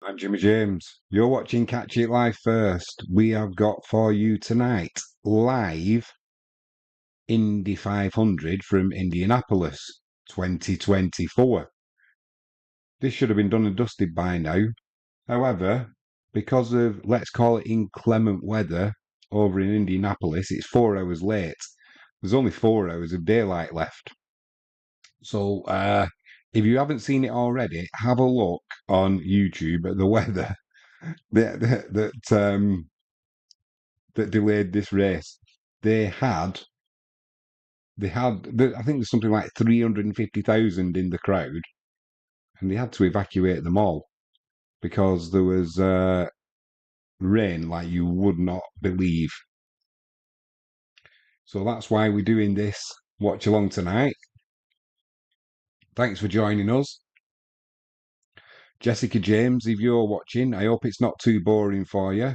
I'm Jimmy James. You're watching Catch It Live First. We have got for you tonight live Indy 500 from Indianapolis 2024. This should have been done and dusted by now. However, because of, let's call it inclement weather over in Indianapolis, it's 4 hours late. There's only 4 hours of daylight left. So, if you haven't seen it already, have a look on YouTube at the weather that delayed this race. They had, I think there's something like 350,000 in the crowd, and they had to evacuate them all because there was rain like you would not believe. So that's why we're doing this watch along tonight. Thanks for joining us. Jessica James, if you're watching, I hope it's not too boring for you.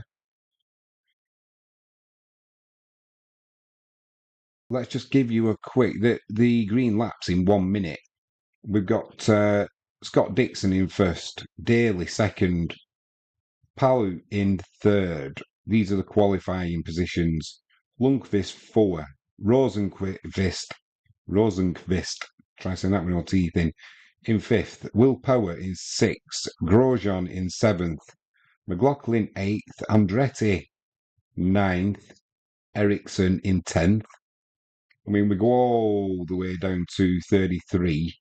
Let's just give you a quick, the green laps in 1 minute. We've got Scott Dixon in first, Daly second, Palu in third. These are the qualifying positions. Lundqvist 4, Rosenqvist, try saying that with no teeth in fifth. Will Power in sixth, Grosjean in seventh, McLaughlin eighth, Andretti ninth, Ericsson in 10th. I mean, we go all the way down to 33,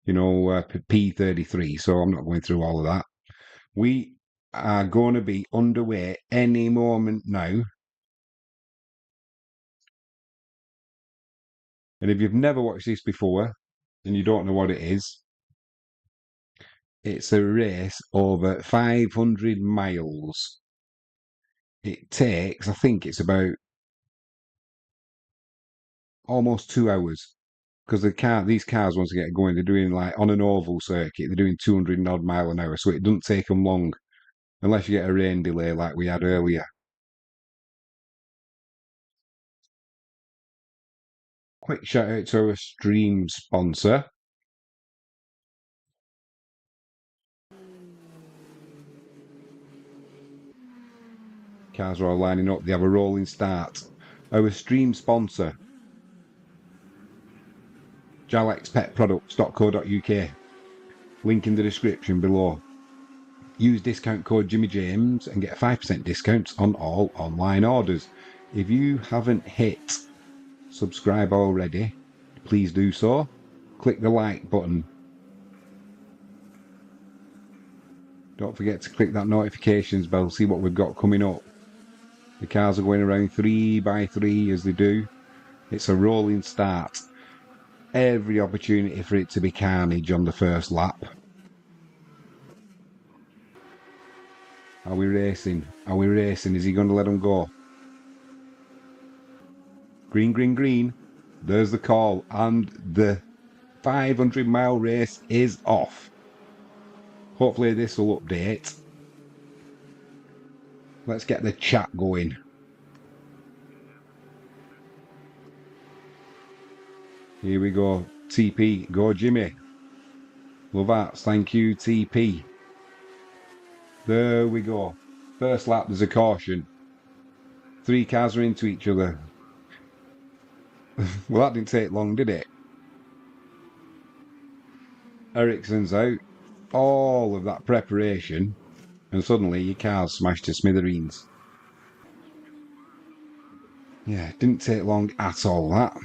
P33, so I'm not going through all of that. We are going to be underway any moment now. And if you've never watched this before and you don't know what it is, it's a race over 500 miles. It takes, I think it's about almost 2 hours. Because these cars, once they get going, they're doing like on an oval circuit, they're doing 200 odd mile an hour. So it doesn't take them long unless you get a rain delay like we had earlier. Quick shout out to our stream sponsor. Cars are all lining up. They have a rolling start. Our stream sponsor, jalexpetproducts.co.uk. Link in the description below. Use discount code Jimmy James and get a 5% discount on all online orders. If you haven't hit subscribe already, please do so. Click the like button. Don't forget to click that notifications bell, see what we've got coming up. The cars are going around 3 by 3 as they do. It's a rolling start. Every opportunity for it to be carnage on the first lap. Are we racing? Are we racing? Is he going to let them go? Green, green, green. There's the call. And the 500-mile race is off. Hopefully this will update. Let's get the chat going. Here we go. TP, go Jimmy. Love that. Thank you, TP. There we go. First lap, there's a caution. 3 cars are into each other. Well, that didn't take long, did it? Ericsson's out. All of that preparation, and suddenly your car's smashed to smithereens. Yeah, it didn't take long at all, that.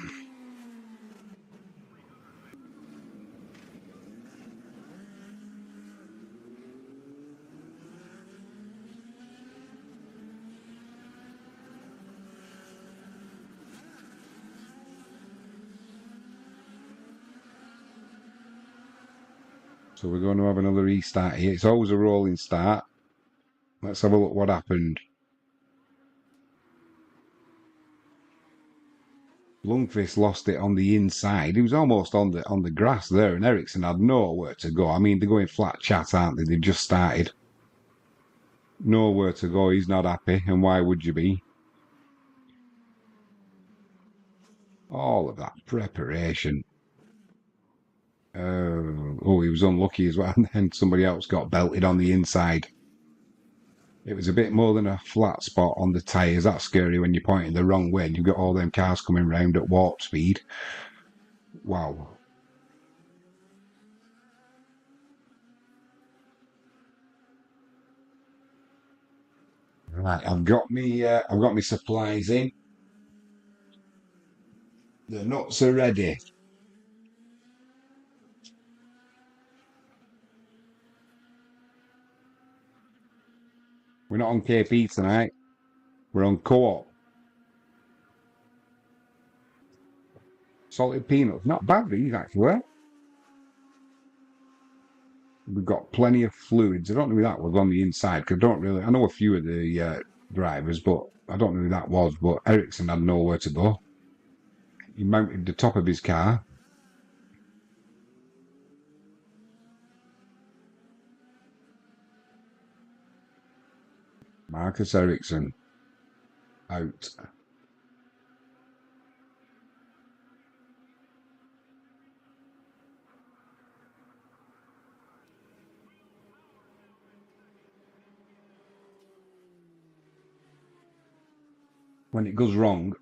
So we're going to have another restart here. It's always a rolling start. Let's have a look what happened. Lundqvist lost it on the inside. He was almost on the grass there, and Ericsson had nowhere to go. I mean, they're going flat chat, aren't they? They've just started. Nowhere to go. He's not happy, and why would you be? All of that preparation. Oh, he was unlucky as well, and then somebody else got belted on the inside. It was a bit more than a flat spot on the tyres. That's scary when you're pointing the wrong way and you've got all them cars coming round at warp speed. Wow. Right, I've got me supplies in. The nuts are ready. We're not on KP tonight. We're on co-op. Salted peanuts. Not bad, these actually. We've got plenty of fluids. I don't know who that was on the inside because I don't really. I know a few of the drivers, but I don't know who that was. But Ericsson had nowhere to go. He mounted the top of his car. Marcus Ericsson out. When it goes wrong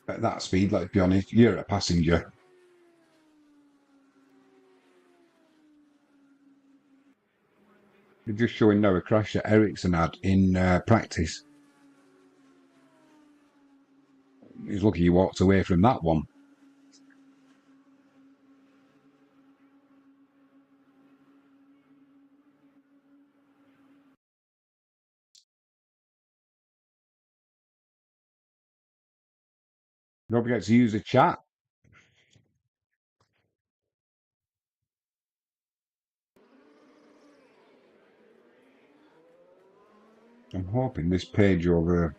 at that speed, let's be honest, you're a passenger. You're just showing no crash that Ericsson had in practice. He's lucky he walked away from that one. Don't forget to use the chat. I'm hoping this page over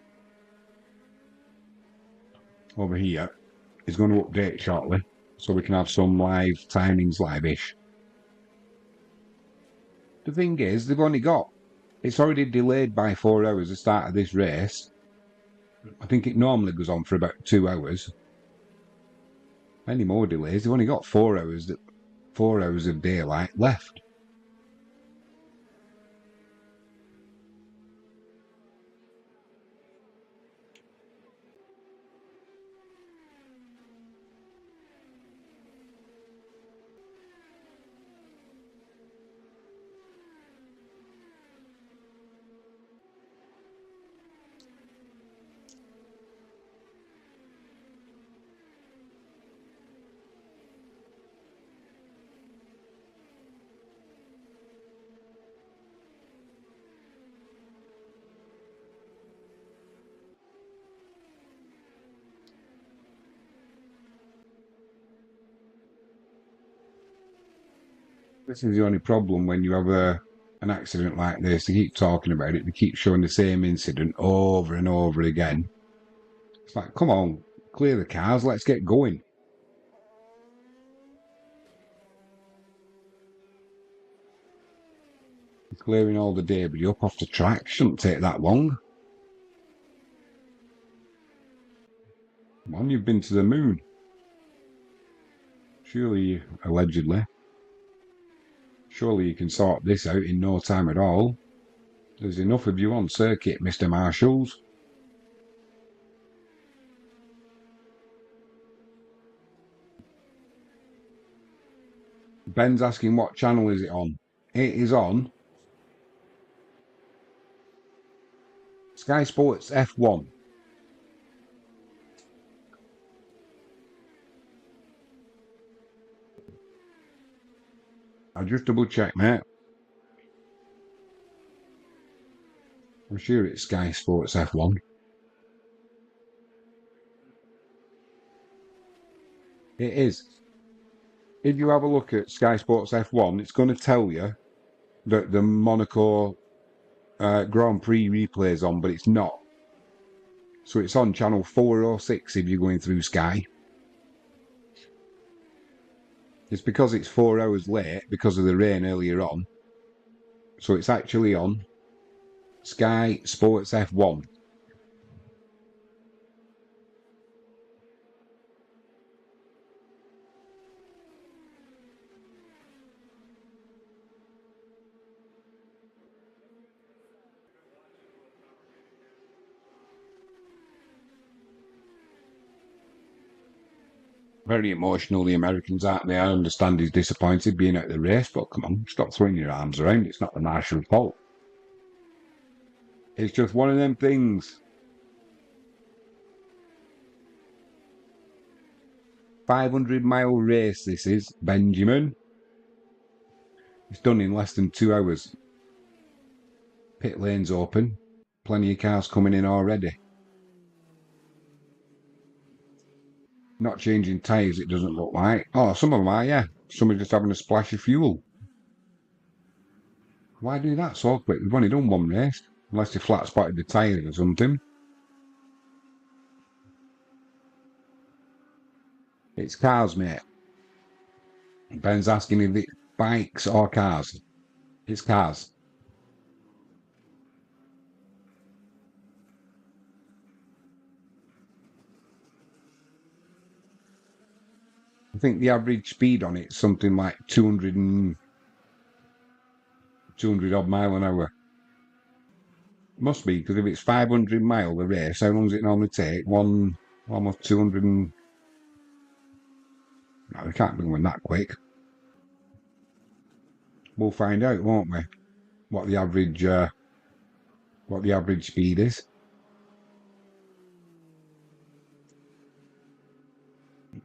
here is going to update shortly, so we can have some live timings live-ish. The thing is, they've only got it's already delayed by 4 hours the start of this race. I think it normally goes on for about 2 hours. Any more delays? They've only got 4 hours. 4 hours of daylight left. This is the only problem when you have an accident like this. They keep talking about it. They keep showing the same incident over and over again. It's like, come on, clear the cars. Let's get going. Clearing all the debris up off the track shouldn't take that long. Come on, you've been to the moon. Surely, allegedly. Surely you can sort this out in no time at all. There's enough of you on circuit, Mr. Marshalls. Ben's asking what channel is it on. It is on Sky Sports F1. I'll just double check, mate. I'm sure it's Sky Sports F1. It is. If you have a look at Sky Sports F1, it's going to tell you that the Monaco Grand Prix replay is on, but it's not. So it's on channel 406 if you're going through Sky. It's because it's 4 hours late because of the rain earlier on. So it's actually on Sky Sports F1. Very emotional, the Americans, aren't they? I understand he's disappointed being at the race, but come on, stop throwing your arms around. It's not the marshal's fault. It's just one of them things. 500-mile race, this is, Benjamin. It's done in less than 2 hours. Pit lane's open. Plenty of cars coming in already. Not changing tyres, it doesn't look like. Oh, some of them are, yeah. Some are just having a splash of fuel. Why do that so quick? We've only done one race. Unless they flat spotted the tyres or something. It's cars, mate. Ben's asking if it's bikes or cars. It's cars. I think the average speed on it's something like 200 odd mile an hour. Must be, because if it's 500 mile the race, how long does it normally take? Almost 200 and... No, we can't be going that quick. We'll find out, won't we? What the average speed is.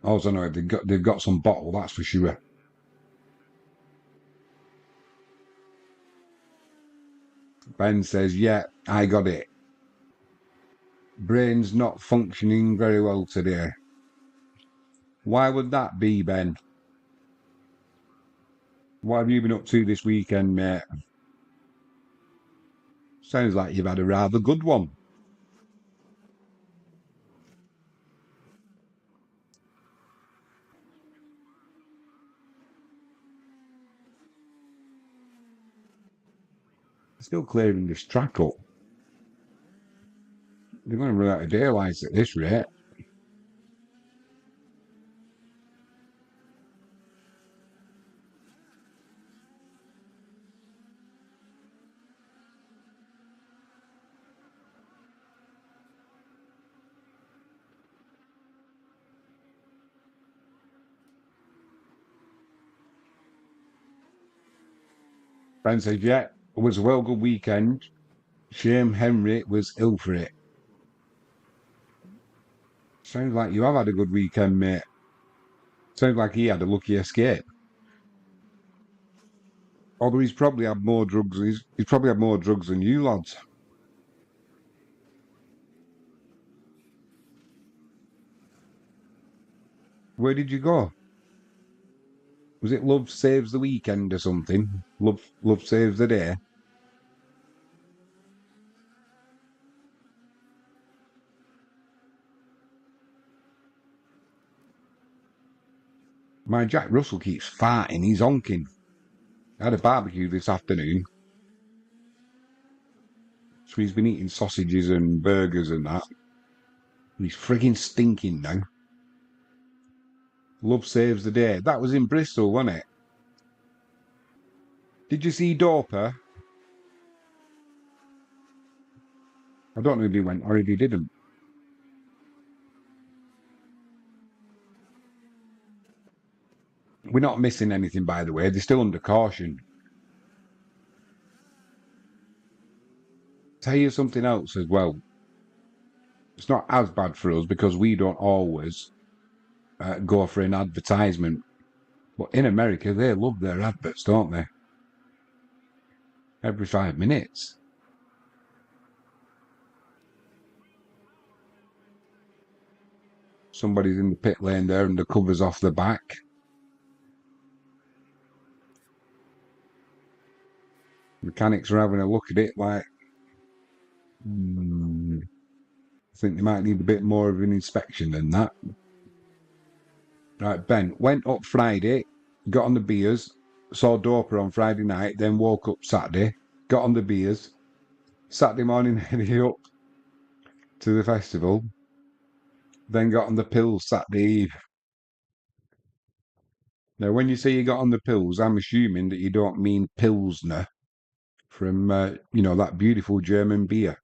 Also, know they've got some bottle, that's for sure. Ben says, yeah, I got it. Brain's not functioning very well today. Why would that be, Ben? What have you been up to this weekend, mate? Sounds like you've had a rather good one. Still clearing this track up. They're going to run out of daylights at this rate. Ben says, yeah, it was a well good weekend. Shame Henry was ill for it. Sounds like you have had a good weekend, mate. Sounds like he had a lucky escape. Although he's probably had more drugs. He's probably had more drugs than you lads. Where did you go? Was it Love Saves the Weekend or something? Love Saves the Day? My Jack Russell keeps farting. He's honking. I had a barbecue this afternoon. So he's been eating sausages and burgers and that. He's frigging stinking now. Love Saves the Day. That was in Bristol, wasn't it? Did you see Doper? I don't know if he went or if he didn't. We're not missing anything, by the way. They're still under caution. Tell you something else as well. It's not as bad for us because we don't always go for an advertisement. But in America, they love their adverts, don't they? Every 5 minutes. Somebody's in the pit lane there and the cover's off the back. Mechanics are having a look at it like, I think they might need a bit more of an inspection than that. Right, Ben went up Friday, got on the beers, saw Doper on Friday night, then woke up Saturday, got on the beers. Saturday morning headed up to the festival, then got on the pills Saturday Eve. Now, when you say you got on the pills, I'm assuming that you don't mean Pilsner from, that beautiful German beer.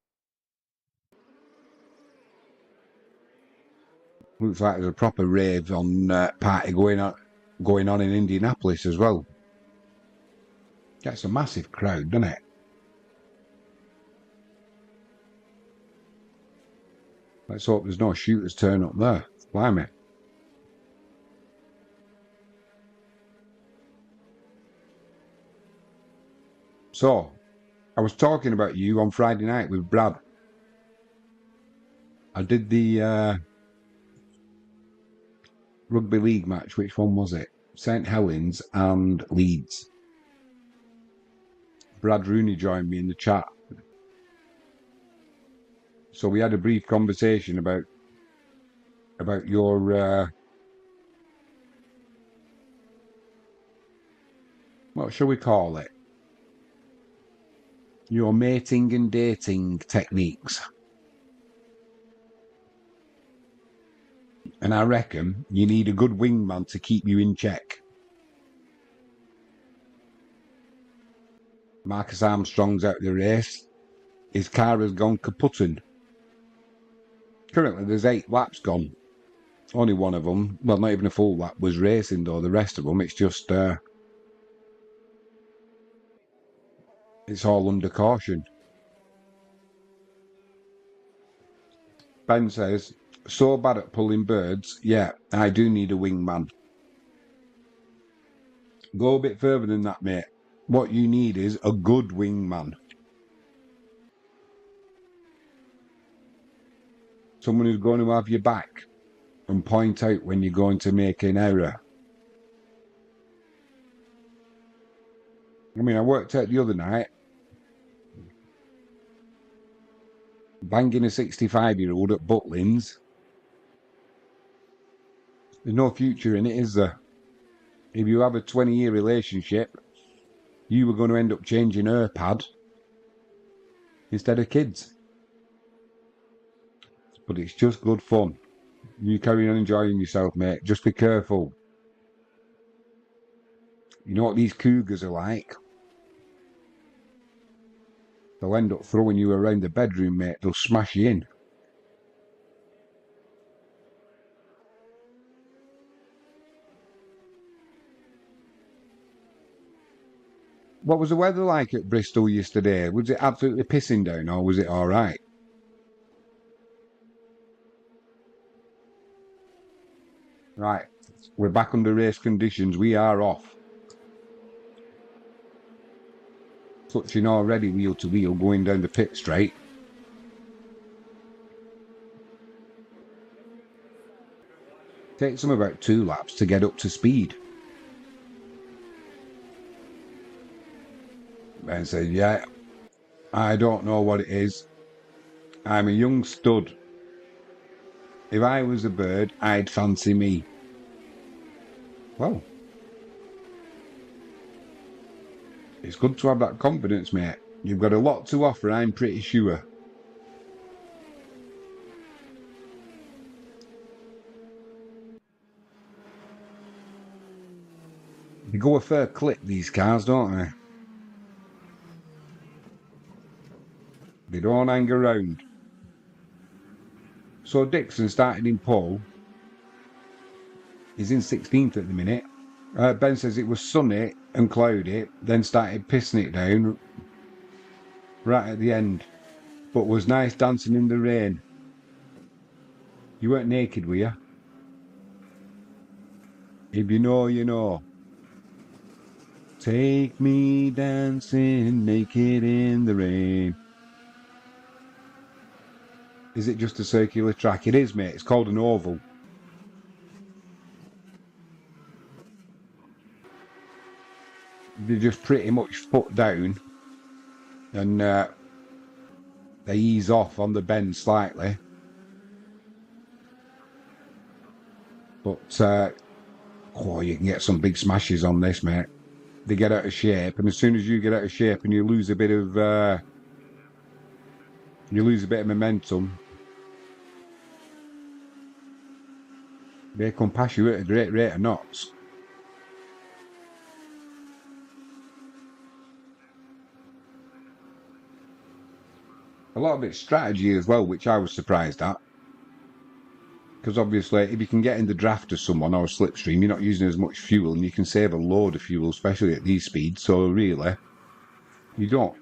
Looks like there's a proper rave on party going on in Indianapolis as well. Gets a massive crowd, doesn't it? Let's hope there's no shooters turn up there. Blimey. So, I was talking about you on Friday night with Brad. I did the rugby league match. Which one was it? St Helens and Leeds. Brad Rooney joined me in the chat. So we had a brief conversation about your what shall we call it? Your mating and dating techniques. And I reckon you need a good wingman to keep you in check. Marcus Armstrong's out of the race. His car has gone kaputting. Currently there's 8 laps gone. Only one of them, well, not even a full lap, was racing though. The rest of them, it's just it's all under caution. Ben says, so bad at pulling birds. Yeah, I do need a wingman. Go a bit further than that, mate. What you need is a good wingman. Someone who's going to have your back and point out when you're going to make an error. I mean, I worked out the other night, banging a 65-year-old at Butlins. There's no future in it, is there? If you have a 20-year relationship, you were going to end up changing her pad instead of kids. But it's just good fun. You carry on enjoying yourself, mate. Just be careful. You know what these cougars are like? They'll end up throwing you around the bedroom, mate. They'll smash you in. What was the weather like at Bristol yesterday? Was it absolutely pissing down or was it all right? Right, we're back under race conditions. We are off. Touching already wheel to wheel going down the pit straight. Takes them about 2 laps to get up to speed. Ben said, yeah, I don't know what it is. I'm a young stud. If I was a bird, I'd fancy me. Well, it's good to have that confidence, mate. You've got a lot to offer, I'm pretty sure. They go a fair clip, these cars, don't they? They don't hang around. So Dixon started in pole. He's in 16th at the minute. Ben says it was sunny and cloudy, then started pissing it down right at the end. But was nice dancing in the rain. You weren't naked, were you? If you know, you know. Take me dancing naked in the rain. Is it just a circular track? It is, mate. It's called an oval. They're just pretty much foot down and they ease off on the bend slightly. But you can get some big smashes on this, mate. They get out of shape, and as soon as you get out of shape and you lose a bit of momentum, they come past you at a great rate of knots. A lot of it's strategy as well, which I was surprised at. Because obviously, if you can get in the draft of someone or a slipstream, you're not using as much fuel, and you can save a load of fuel, especially at these speeds. So really, you don't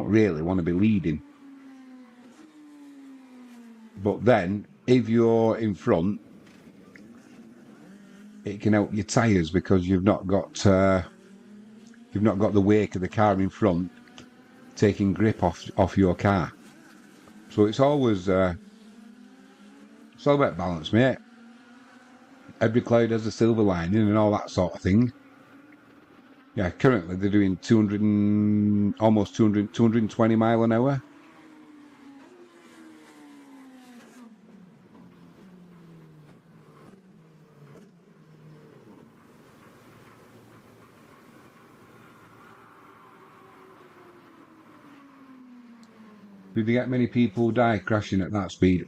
really want to be leading. But then, if you're in front, it can help your tyres because you've not got the wake of the car in front taking grip off your car. So it's always it's all about balance, mate. Every cloud has a silver lining and all that sort of thing. Yeah, currently they're doing 200 and almost 200, 220 mile an hour. Did they get many people die crashing at that speed?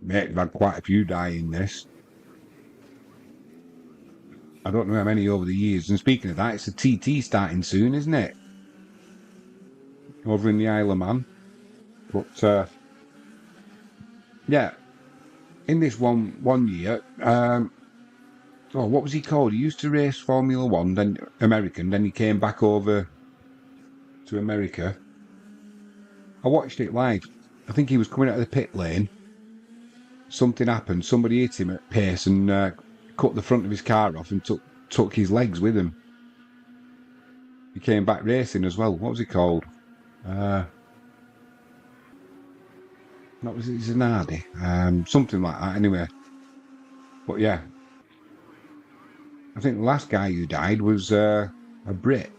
Mate, they've had quite a few die in this. I don't know how many over the years. And speaking of that, it's a TT starting soon, isn't it? Over in the Isle of Man. But yeah, in this one year, what was he called? He used to race Formula One, then American, then he came back over to America. I watched it live. I think he was coming out of the pit lane. Something happened. Somebody hit him at pace and cut the front of his car off and took his legs with him. He came back racing as well. What was he called? Not was it Zanardi? Something like that. Anyway, but yeah, I think the last guy who died was a Brit.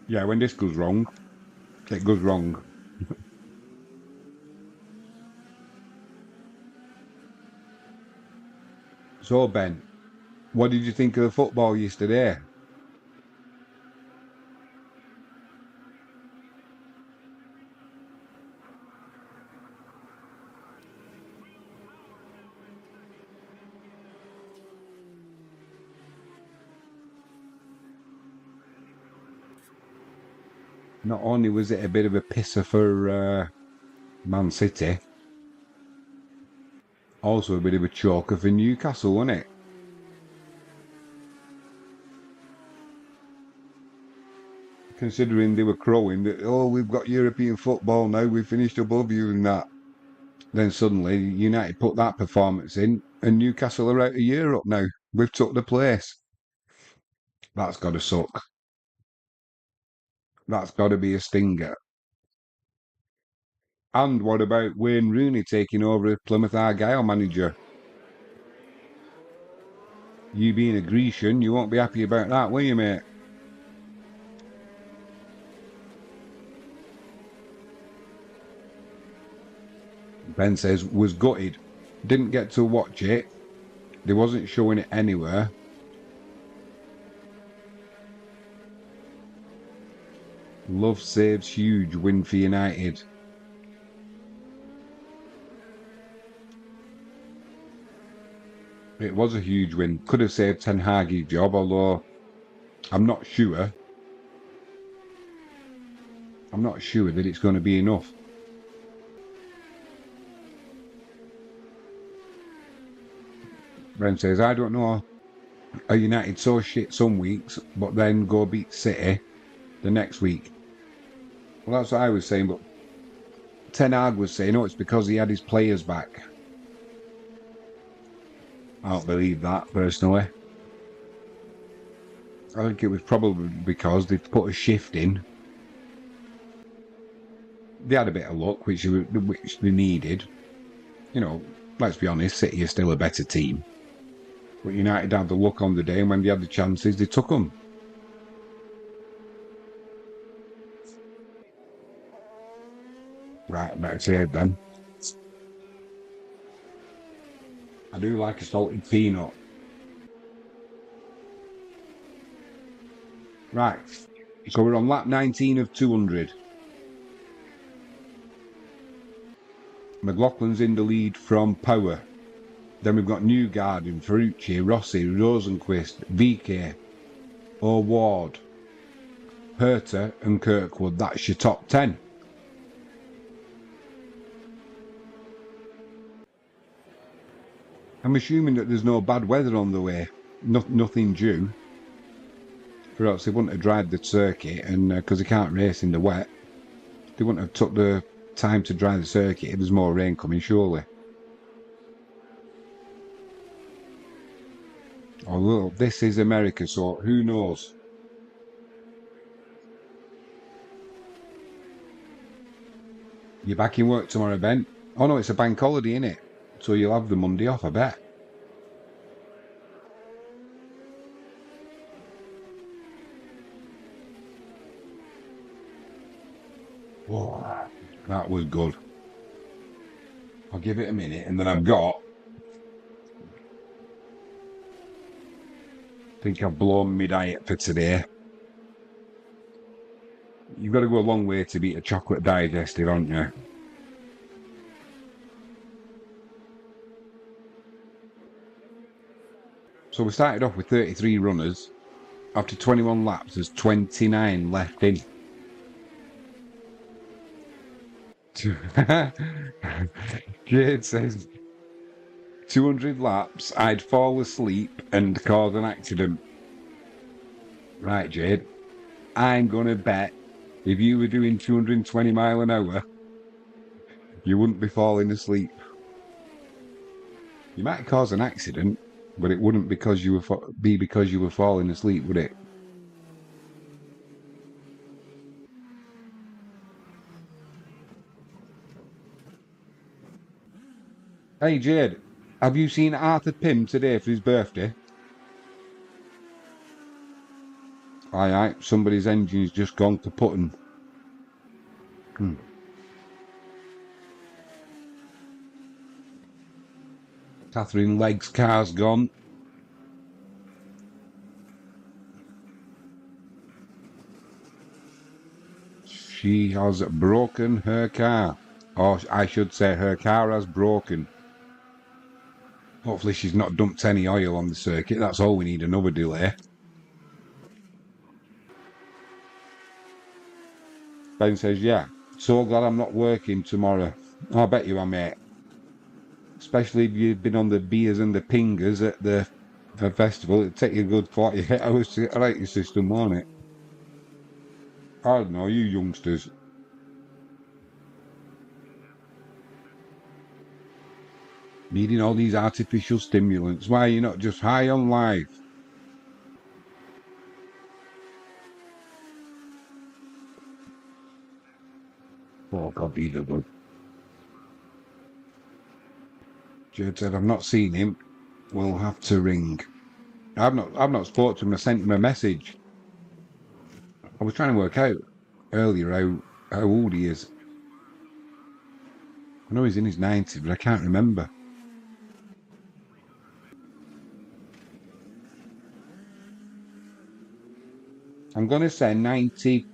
Yeah, when this goes wrong, it goes wrong. So Ben, what did you think of the football yesterday? Not only was it a bit of a pisser for Man City, also a bit of a choker for Newcastle, wasn't it? Considering they were crowing that, oh, we've got European football now, we finished above you and that. Then suddenly United put that performance in and Newcastle are out of Europe now. We've took the place. That's got to suck. That's got to be a stinger. And what about Wayne Rooney taking over as Plymouth Argyle manager? You being a Grecian, you won't be happy about that, will you, mate? Ben says, was gutted. Didn't get to watch it. They wasn't showing it anywhere. Love saves huge win for United. It was a huge win. Could have saved Ten Hag's job, although I'm not sure. I'm not sure that it's going to be enough. Brent says, I don't know. Are United so shit some weeks, but then go beat City the next week? Well, that's what I was saying, but Ten Hag was saying, oh, it's because he had his players back. I don't believe that, personally. I think it was probably because they put a shift in. They had a bit of luck, which they needed. You know, let's be honest, City is still a better team. But United had the luck on the day, and when they had the chances, they took them. Right, better save then. I do like a salted peanut. Right, so we're on lap 19 of 200. McLaughlin's in the lead from Power. Then we've got Newgarden, Ferrucci, Rossi, Rosenquist, VK, O'Ward, Herter and Kirkwood. That's your top 10. I'm assuming that there's no bad weather on the way. Nothing due. Or else they wouldn't have dried the circuit, and because they can't race in the wet, they wouldn't have took the time to dry the circuit if there's more rain coming, surely. Oh, well, this is America, so who knows? You're back in work tomorrow, Ben? Oh no, it's a bank holiday, innit? So you'll have the Monday off, I bet. Oh, that was good. I'll give it a minute, and then I think I've blown my diet for today. You've got to go a long way to beat a chocolate digestive, haven't you? So we started off with 33 runners. After 21 laps, there's 29 left in. Jade says 200 laps, I'd fall asleep and cause an accident. Right, Jade. I'm going to bet if you were doing 220 mile an hour, you wouldn't be falling asleep. You might cause an accident, but it wouldn't because you were falling asleep, would it? Hey, Jade, have you seen Arthur Pym today for his birthday? Aye, aye, somebody's engine's just gone kaputting. Hmm. Catherine Legg's car's gone. She has broken her car. Or I should say her car has broken. Hopefully she's not dumped any oil on the circuit. That's all we need, another delay. Ben says, yeah, so glad I'm not working tomorrow. I bet you are, mate. Especially if you've been on the beers and the pingers at the festival. It'd take you a good 48 hours to get out your system, won't it? I don't know, you youngsters. Needing all these artificial stimulants. Why are you not just high on life? Oh, God, be the good. Jade said, I've not seen him. We'll have to ring. I've not spoken to him. I sent him a message. I was trying to work out earlier how old he is. I know he's in his 90s, but I can't remember. I'm going to say 93.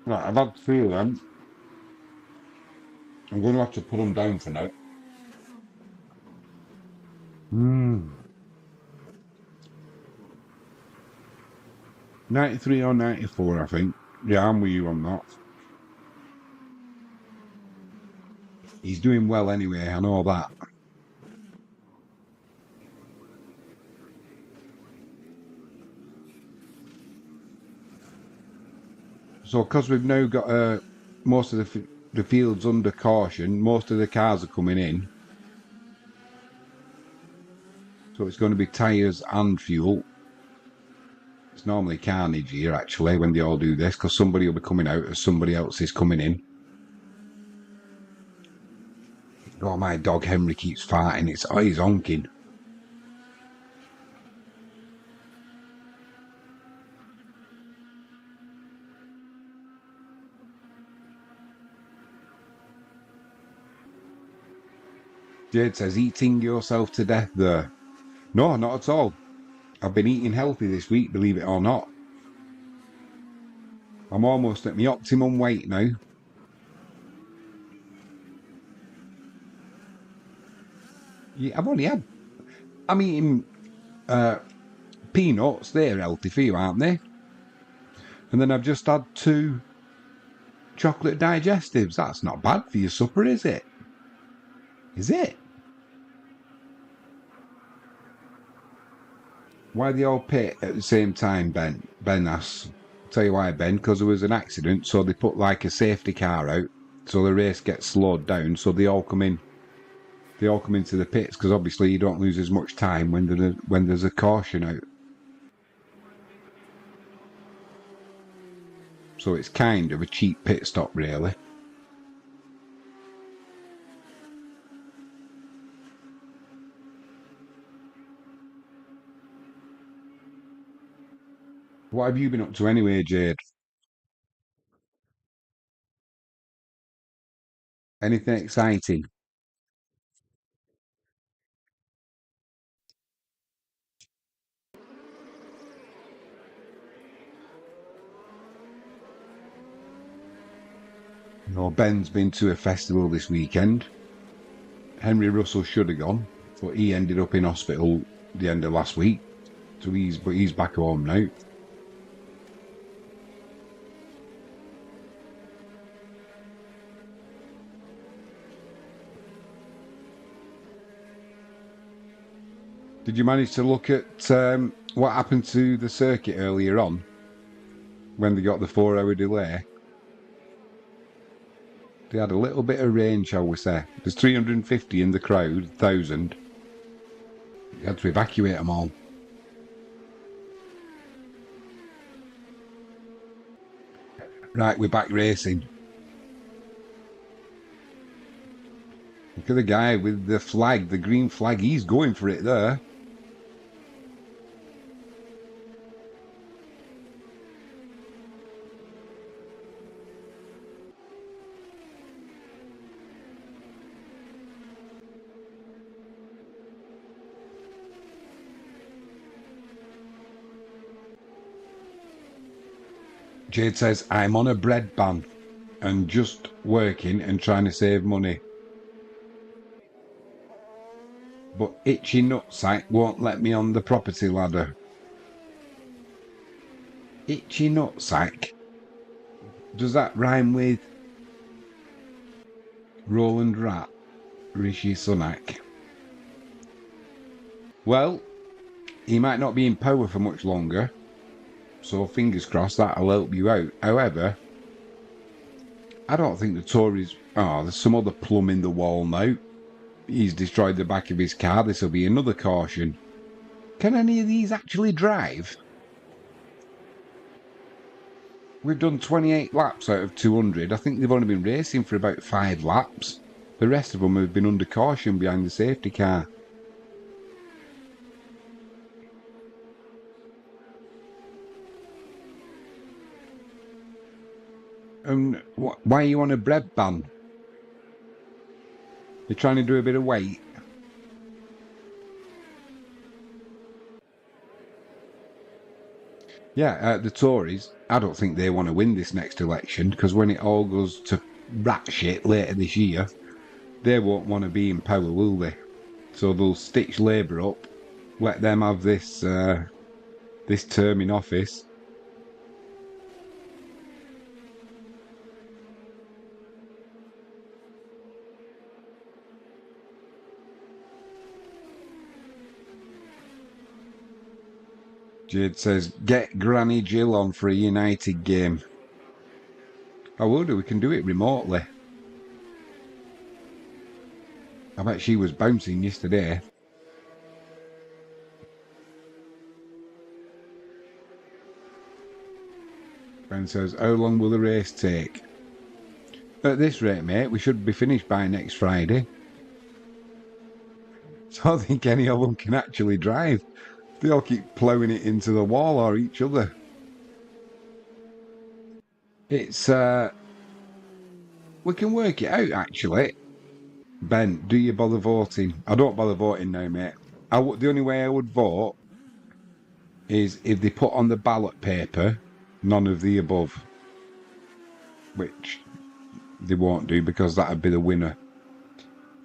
Right, I've had three of them. I'm going to have to put them down for now. 93 or 94, I think. Yeah, I'm with you on that. He's doing well anyway, I know that. So, because we've now got most of the fields under caution, most of the cars are coming in. So it's going to be tyres and fuel. It's normally carnage here, actually, when they all do this, because somebody will be coming out as somebody else is coming in. Oh, my dog Henry keeps farting. He's honking. Jade says, eating yourself to death there. No, not at all. I've been eating healthy this week, believe it or not. I'm almost at my optimum weight now. Yeah, I've only had. I'm eating peanuts. They're healthy for you, aren't they? And then I've just had 2 chocolate digestives. That's not bad for your supper, is it? Is it? Why they all pit at the same time, Ben? Ben asks. I'll tell you why, Ben, because there was an accident, so they put like a safety car out, so the race gets slowed down, so they all come in. They all come into the pits because obviously you don't lose as much time when there's a caution out. So it's kind of a cheap pit stop, really. What have you been up to anyway, Jade? Anything exciting? No, Ben's been to a festival this weekend. Henry Russell should have gone, but he ended up in hospital the end of last week. So he's back home now. Did you manage to look at what happened to the circuit earlier on when they got the 4 hour delay? They had a little bit of rain, shall we say. There's 350 in the crowd, 1,000. You had to evacuate them all. Right, we're back racing. Look at the guy with the flag, the green flag. He's going for it there. Jade says, I'm on a bread ban and just working and trying to save money. But itchy nutsack won't let me on the property ladder. Itchy nutsack? Does that rhyme with Roland Rat, Rishi Sunak? Well, he might not be in power for much longer, so fingers crossed that'll help you out. However, I don't think the Tories... Oh, there's some other plum in the wall now. He's destroyed the back of his car. This will be another caution. Can any of these actually drive? We've done 28 laps out of 200. I think they've only been racing for about 5 laps. The rest of them have been under caution behind the safety car. And why are you on a bread ban? You're trying to do a bit of weight. Yeah, the Tories, I don't think they want to win this next election because when it all goes to rat shit later this year, they won't want to be in power, will they? So they'll stitch Labour up, let them have this term in office. Jade says, get Granny Jill on for a United game. I will do, we can do it remotely. I bet she was bouncing yesterday. Ben says, how long will the race take? At this rate, mate, we should be finished by next Friday. So I don't think any of them can actually drive. They all keep ploughing it into the wall or each other. It's, we can work it out, actually. Ben, do you bother voting? I don't bother voting now, mate. The only way I would vote is if they put on the ballot paper none of the above, which they won't do because that would be the winner.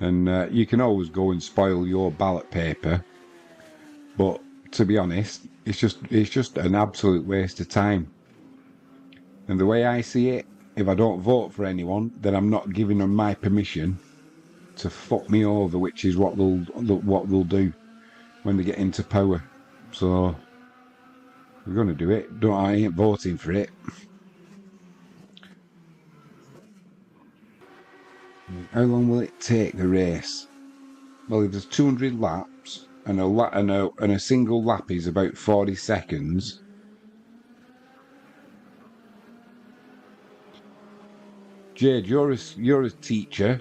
And you can always go and spoil your ballot paper, but to be honest, it's just an absolute waste of time. And the way I see it, if I don't vote for anyone, then I'm not giving them my permission to fuck me over, which is what they'll do when they get into power. So we're going to do it. I ain't voting for it. How long will it take the race? Well, if there's 200 laps and a single lap is about 40 seconds. Jade, you're a teacher.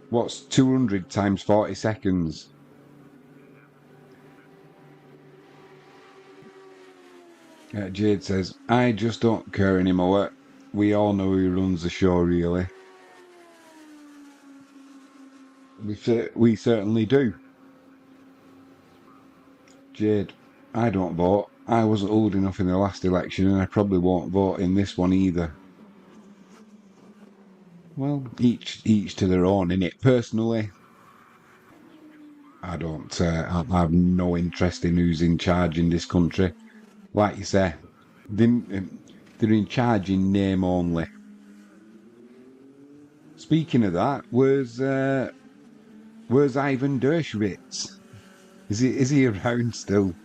What's 200 times 40 seconds? Jade says, I just don't care anymore. We all know who runs the show, really. We certainly do. Jade, I don't vote. I wasn't old enough in the last election, and I probably won't vote in this one either. Well, each to their own, innit? Personally, I don't. I have no interest in who's in charge in this country. Like you say, they're in charge in name only. Speaking of that, where's Ivan Dershowitz? Is he around still?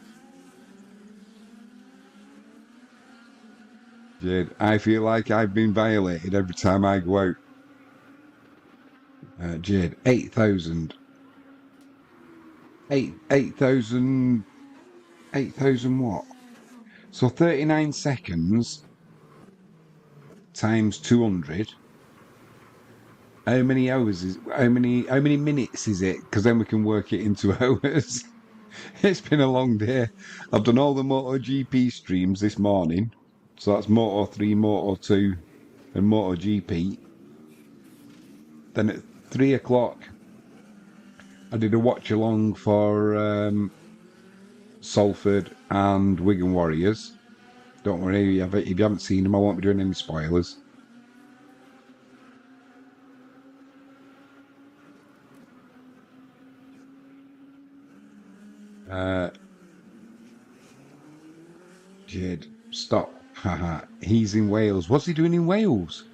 Jade, I feel like I've been violated every time I go out. Jade, 8,000. 8,000. 8,000 what? So 39 seconds times 200. How many minutes is it? Because then we can work it into hours. It's been a long day. I've done all the MotoGP streams this morning. So that's Moto 3, Moto 2 and MotoGP. Then at 3 o'clock I did a watch along for Salford and Wigan Warriors. Don't worry, if you haven't seen them, I won't be doing any spoilers. Jade, stop. Haha. He's in Wales. What's he doing in Wales?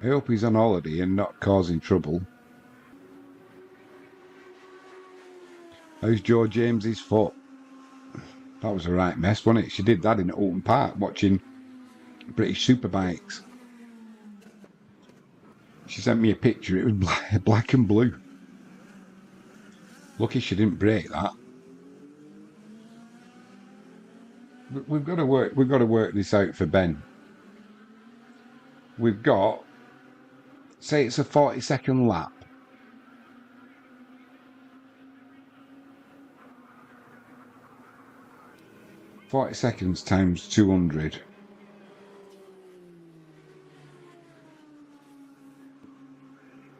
I hope he's on holiday and not causing trouble. How's Joe James's foot? That was a right mess, wasn't it? She did that in Oulton Park watching British Superbikes. She sent me a picture. It was black and blue. Lucky she didn't break that. We've got to work this out for Ben. We've got, say it's a 40-second lap. 40 seconds times 200.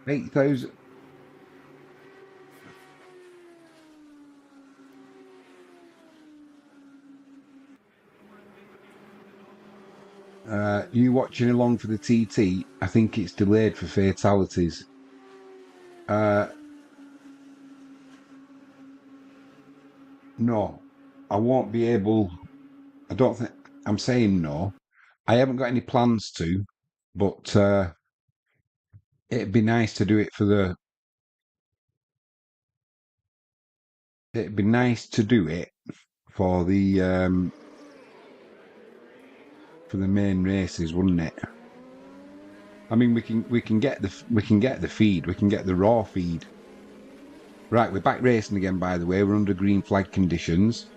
8,000. You watching along for the TT? I think it's delayed for fatalities. No, I won't be able. I don't think. I'm saying no. I haven't got any plans to, but it'd be nice to do it for the. It'd be nice to do it for the main races, wouldn't it? I mean, we can get the feed, we can get the raw feed. Right, we're back racing again. By the way, we're under green flag conditions.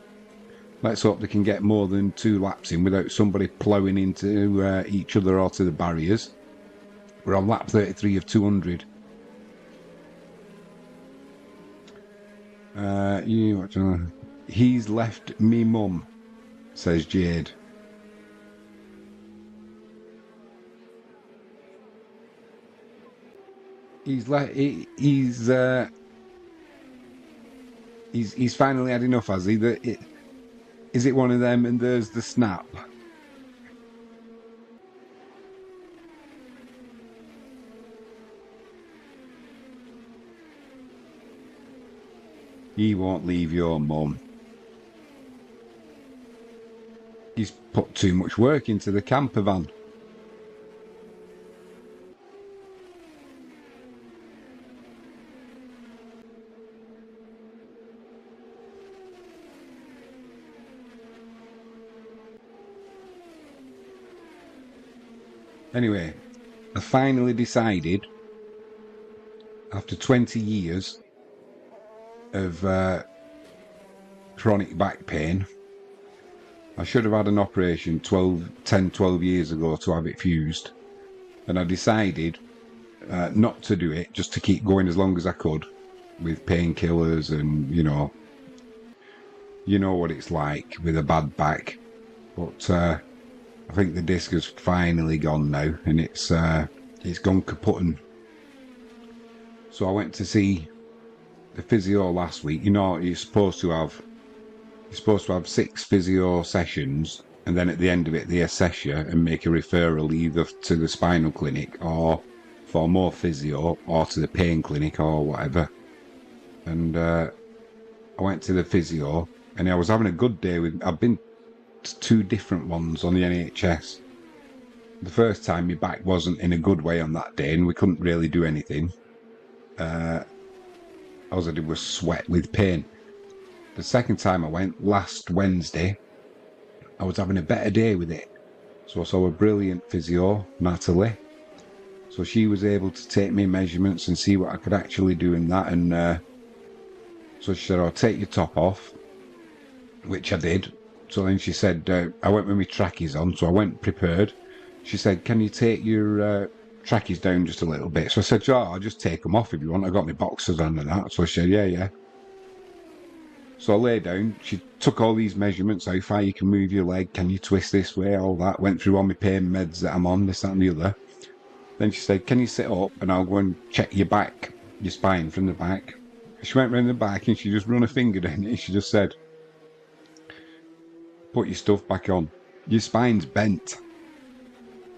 Let's hope they can get more than 2 laps in without somebody ploughing into each other or to the barriers. We're on lap 33 of 200. He's left me mum, says Jade. He's finally had enough, has he? Is it one of them and there's the snap? He won't leave your mum. He's put too much work into the camper van. Anyway, I finally decided, after 20 years of chronic back pain, I should have had an operation 12 years ago to have it fused. And I decided not to do it, just to keep going as long as I could with painkillers and, you know what it's like with a bad back. But I think the disc has finally gone now, and it's gone kaput. So I went to see the physio last week. You know, you're supposed to have 6 physio sessions, and then at the end of it they assess you and make a referral either to the spinal clinic or for more physio or to the pain clinic or whatever. And I went to the physio, and I was having a good day I've been to 2 different ones on the NHS. The first time my back wasn't in a good way on that day and we couldn't really do anything. All I did was sweat with pain. The second time I went, last Wednesday, I was having a better day with it. So I saw a brilliant physio, Natalie. So she was able to take me measurements and see what I could actually do in that. And so she said, "I'll take your top off," which I did. So then she said, I went with my trackies on, so I went prepared. She said, "Can you take your trackies down just a little bit?" So I said, "Oh, I'll just take them off if you want. I got my boxers on and that." So she said, yeah. So I lay down. She took all these measurements, how far you can move your leg, can you twist this way, all that. Went through all my pain meds that I'm on, this, that and the other. Then she said, "Can you sit up and I'll go and check your back, your spine from the back." She went round the back and she just run a finger down it and she just said, "Put your stuff back on. Your spine's bent."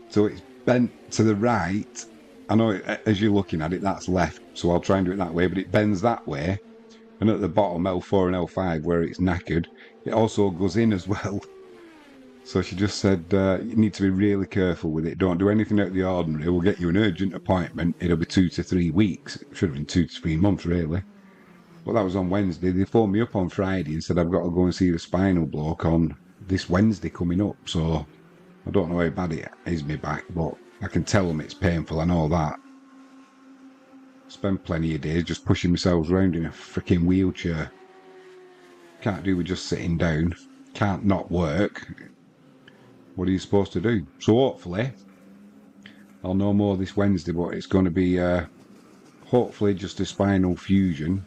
So it's bent to the right. I know as you're looking at it, that's left. So I'll try and do it that way, but it bends that way. And at the bottom, L4 and L5, where it's knackered, it also goes in as well. So she just said, "You need to be really careful with it. Don't do anything out of the ordinary. We'll get you an urgent appointment. It'll be 2 to 3 weeks. It should have been 2 to 3 months, really." But that was on Wednesday. They phoned me up on Friday and said I've got to go and see the spinal bloke on this Wednesday coming up. So I don't know how bad it is, me back, but I can tell them it's painful. I know that. Spend plenty of days just pushing myself around in a freaking wheelchair. Can't do with just sitting down. Can't not work. What are you supposed to do? So hopefully, I'll know more this Wednesday, but it's going to be hopefully just a spinal fusion.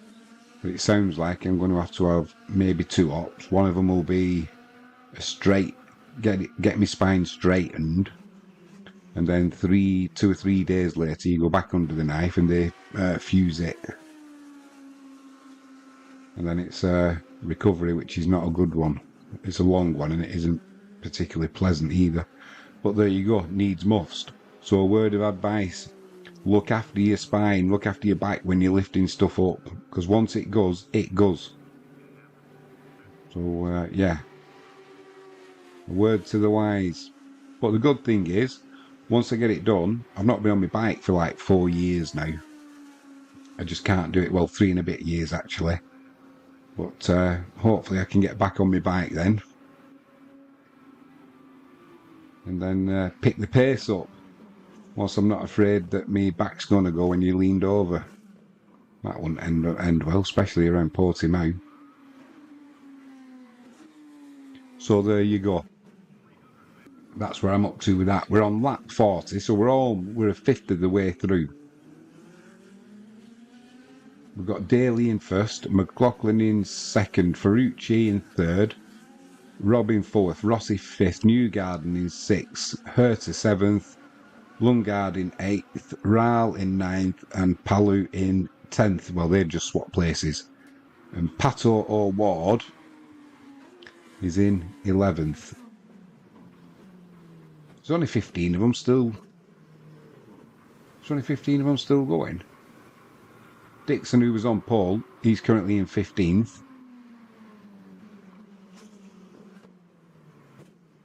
But it sounds like I'm going to have maybe 2 ops. One of them will be a straight, get my spine straightened, and then 2 or 3 days later you go back under the knife and they fuse it. And then it's recovery, which is not a good one. It's a long one and it isn't particularly pleasant either. But there you go, needs must. So a word of advice: look after your spine, look after your back when you're lifting stuff up, because once it goes, it goes. So yeah, a word to the wise. But the good thing is, once I get it done, I've not been on my bike for like 4 years now. I just can't do it. Well, 3 and a bit years actually. But hopefully I can get back on my bike then. And then pick the pace up. Whilst I'm not afraid that my back's going to go when you leaned over. That wouldn't end well, especially around Portimao. So there you go. That's where I'm up to with that. We're on lap 40, so we're a fifth of the way through. We've got Daly in first, McLaughlin in second, Ferrucci in third, Rob in fourth, Rossi fifth, Newgarden in sixth, Herta seventh, Lungard in eighth, Rahl in ninth, and Palu in 10th. Well, they just swap places. And Pato O'Ward is in 11th. There's only 15 of them still. There's only 15 of them still going. Dixon, who was on pole, he's currently in 15th.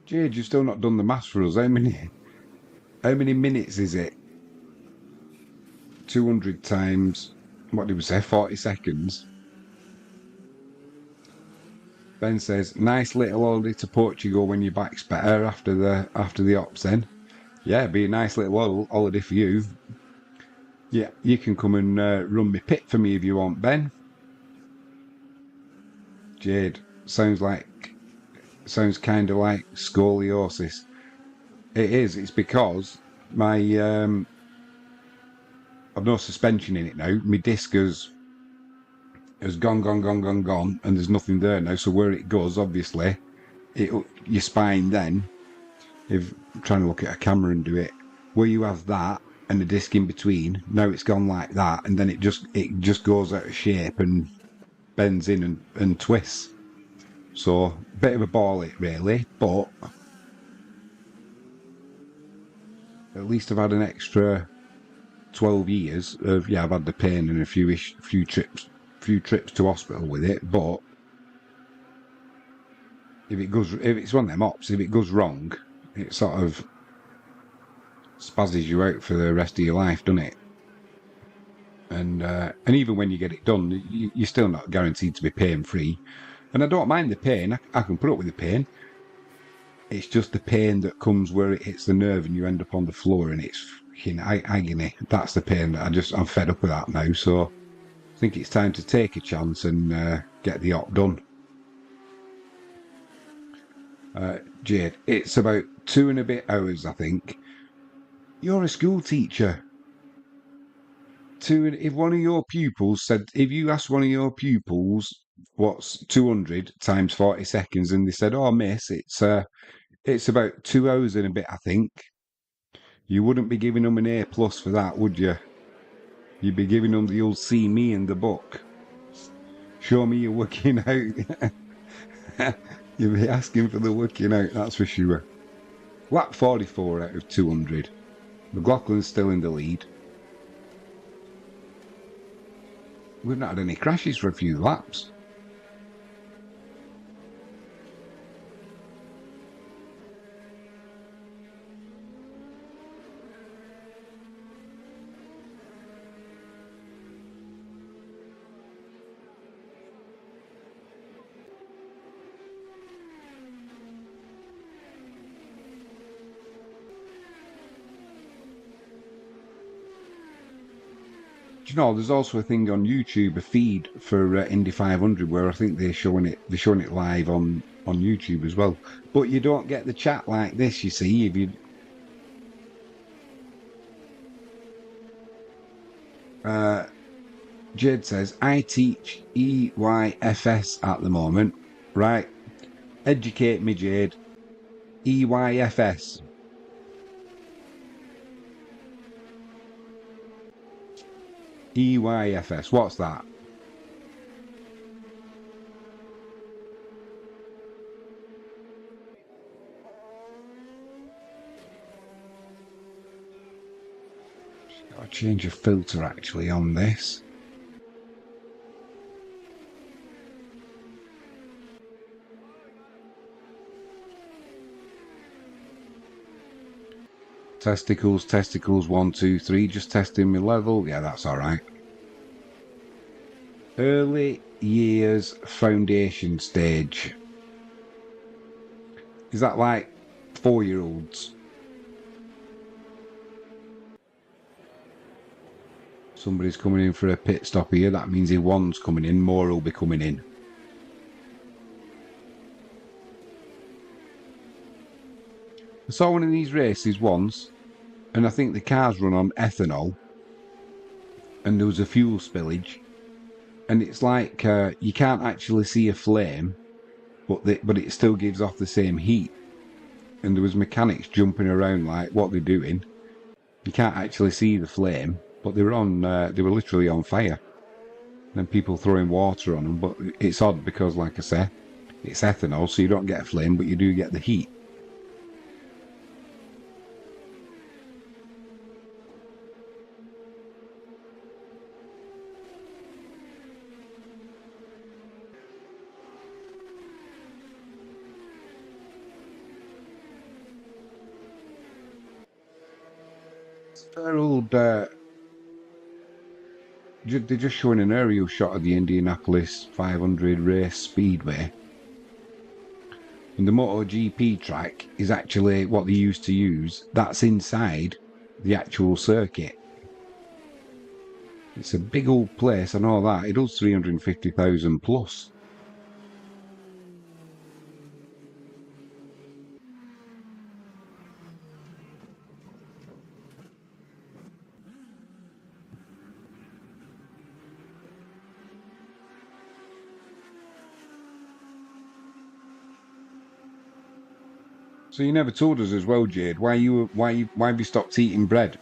Jade, you've still not done the maths for us. How many minutes is it? 200 times, what did we say, 40 seconds? Ben says, nice little holiday to Portugal when your back's better after the ops then. Yeah, be a nice little holiday for you. Yeah, you can come and run my pit for me if you want, Ben. Jade, sounds kind of like scoliosis. It is. It's because my I've no suspension in it now. My disc has gone, and there's nothing there now. So where it goes, obviously, your spine then, if I'm trying to look at a camera and do it, where you have that and the disc in between, now it's gone like that, and then it just goes out of shape and bends in and twists. So bit of a ball it really, but at least I've had an extra 12 years of I've had the pain and a few trips to hospital with it, but if it's one of them ops, if it goes wrong, it sort of spazzes you out for the rest of your life, doesn't it? And even when you get it done, you're still not guaranteed to be pain free. And I don't mind the pain. I can put up with the pain. It's just the pain that comes where it hits the nerve and you end up on the floor and it's agony. That's the pain that I'm fed up with that now. So I think it's time to take a chance and get the op done. Jade, it's about 2 and a bit hours, I think. You're a school teacher. If one of your pupils said, if you asked one of your pupils what's 200 times 40 seconds, and they said, "Oh, miss, it's about 2 hours and a bit," I think you wouldn't be giving them an A+ for that, would you? You'd be giving them the old "see me in the book, show me your working out." You'd be asking for the working out, that's for sure. Lap 44 out of 200. McLaughlin's still in the lead. We've not had any crashes for a few laps. Do you know, there's also a thing on YouTube, a feed for Indy 500, where I think they're showing it live on YouTube as well. But you don't get the chat like this, you see. If you Jade says, I teach EYFS at the moment. Right. Educate me, Jade. EYFS. EYFS. What's that? Got to change a filter actually on this. Testicles, 1, 2, 3. Just testing my level. Yeah, that's all right. Early years foundation stage. Is that like 4-year-olds? Somebody's coming in for a pit stop here. That means if one's coming in, more will be coming in. I saw one of these races once, and I think the cars run on ethanol, and there was a fuel spillage, and it's like you can't actually see a flame, but it still gives off the same heat. And there was mechanics jumping around like, what they're doing. You can't actually see the flame, but they were literally on fire. And people throwing water on them, but it's odd because, like I say, it's ethanol, so you don't get a flame, but you do get the heat. Their old, they're just showing an aerial shot of the Indianapolis 500 race speedway. And the MotoGP track is actually what they used to use. That's inside the actual circuit. It's a big old place and all that. It does 350,000 plus. So you never told us as well, Jade. Why have you stopped eating bread?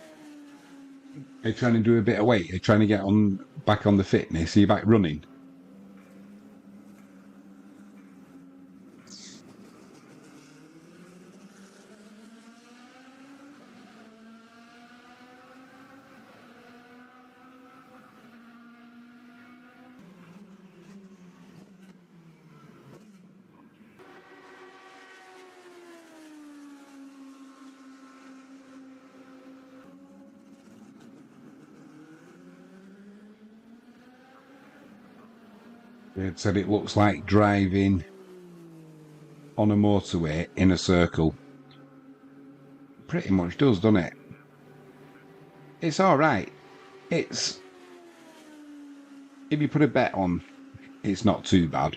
Are you trying to do a bit of weight? Are you trying to get back on the fitness? Are you back running? Jade said it looks like driving on a motorway in a circle. Pretty much does, doesn't it? It's all right. It's if you put a bet on, it's not too bad.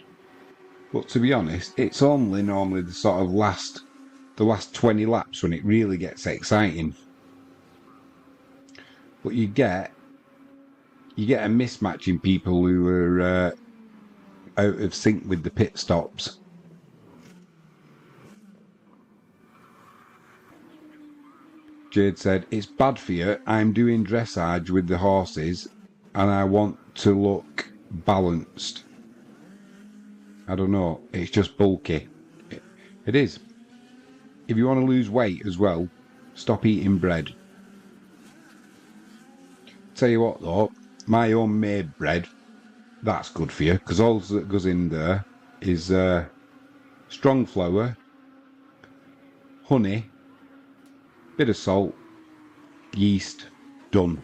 But to be honest, it's only normally the sort of last 20 laps when it really gets exciting. But you get a mismatch in people who are out of sync with the pit stops. Jade said, it's bad for you. I'm doing dressage with the horses and I want to look balanced. I don't know. It's just bulky. It is. If you want to lose weight as well, stop eating bread. Tell you what though, my homemade bread, that's good for you because all that goes in there is strong flour, honey, bit of salt, yeast, done.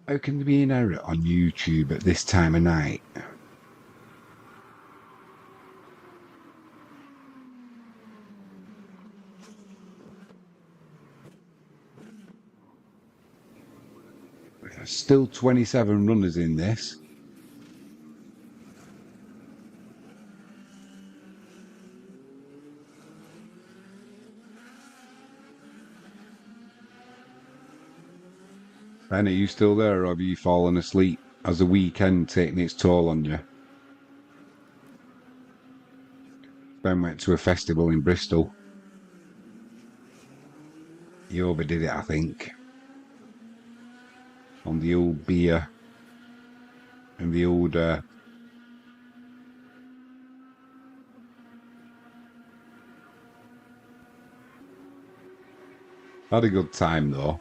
How can there be an error on YouTube at this time of night? There's still 27 runners in this. Ben, are you still there or have you fallen asleep? Has the weekend taken its toll on you? Ben went to a festival in Bristol. He overdid it, I think. On the old beer and the old had a good time though.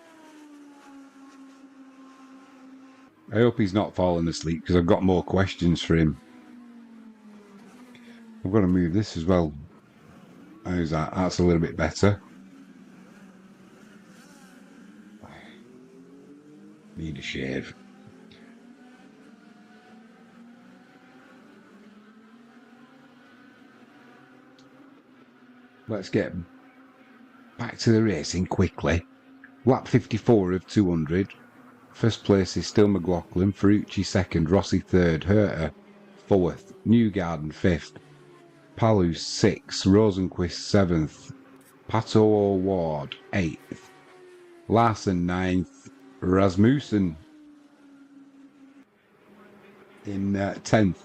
I hope he's not fallen asleep because I've got more questions for him. I've got to move this as well. How's that? That's a little bit better. Need a shave. Let's get back to the racing quickly. Lap 54 of 200. First place is still McLaughlin, Ferrucci second, Rossi third, Herter fourth, Newgarden fifth, Palu sixth, Rosenquist seventh, Pato O'Ward eighth, Larson ninth, Rasmussen in 10th,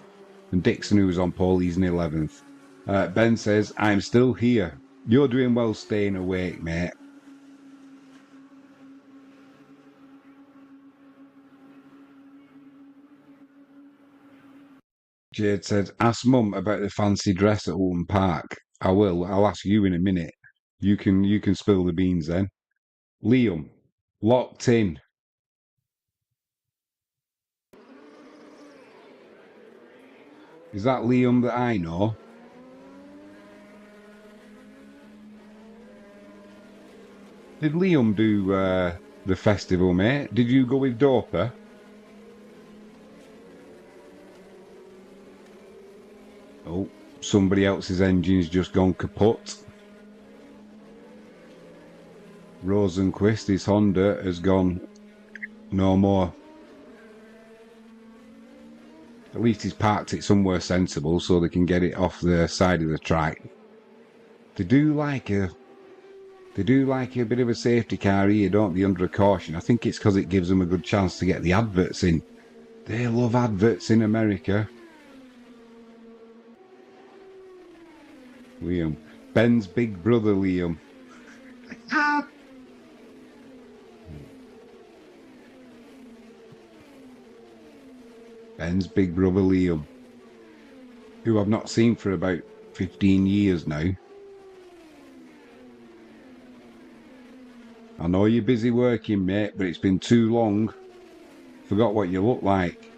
and Dixon, who was on pole, he's in 11th. Ben says, I'm still here. You're doing well staying awake, mate. Jade said, ask Mum about the fancy dress at Oulton Park. I will. I'll ask you in a minute. You can spill the beans then. Liam, locked in. Is that Liam that I know? Did Liam do the festival, mate? Did you go with Doper? Oh, somebody else's engine's just gone kaput. Rosenquist, his Honda, has gone no more. At least he's parked it somewhere sensible so they can get it off the side of the track. They do like a bit of a safety car here, don't they, under a caution? I think it's because it gives them a good chance to get the adverts in. They love adverts in America. Liam. Ben's big brother, Liam. Ben's big brother, Liam. Who I've not seen for about 15 years now. I know you're busy working, mate, but it's been too long. Forgot what you look like.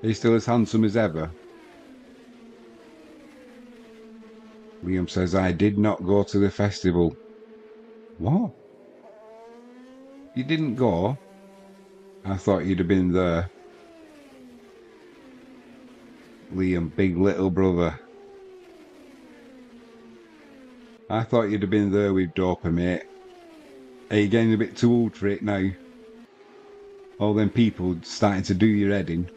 Are you still as handsome as ever? Liam says, I did not go to the festival. What? You didn't go? I thought you'd have been there. Liam, big little brother. I thought you'd have been there with Doper, mate. Are you getting a bit too old for it now? All them people starting to do your head in.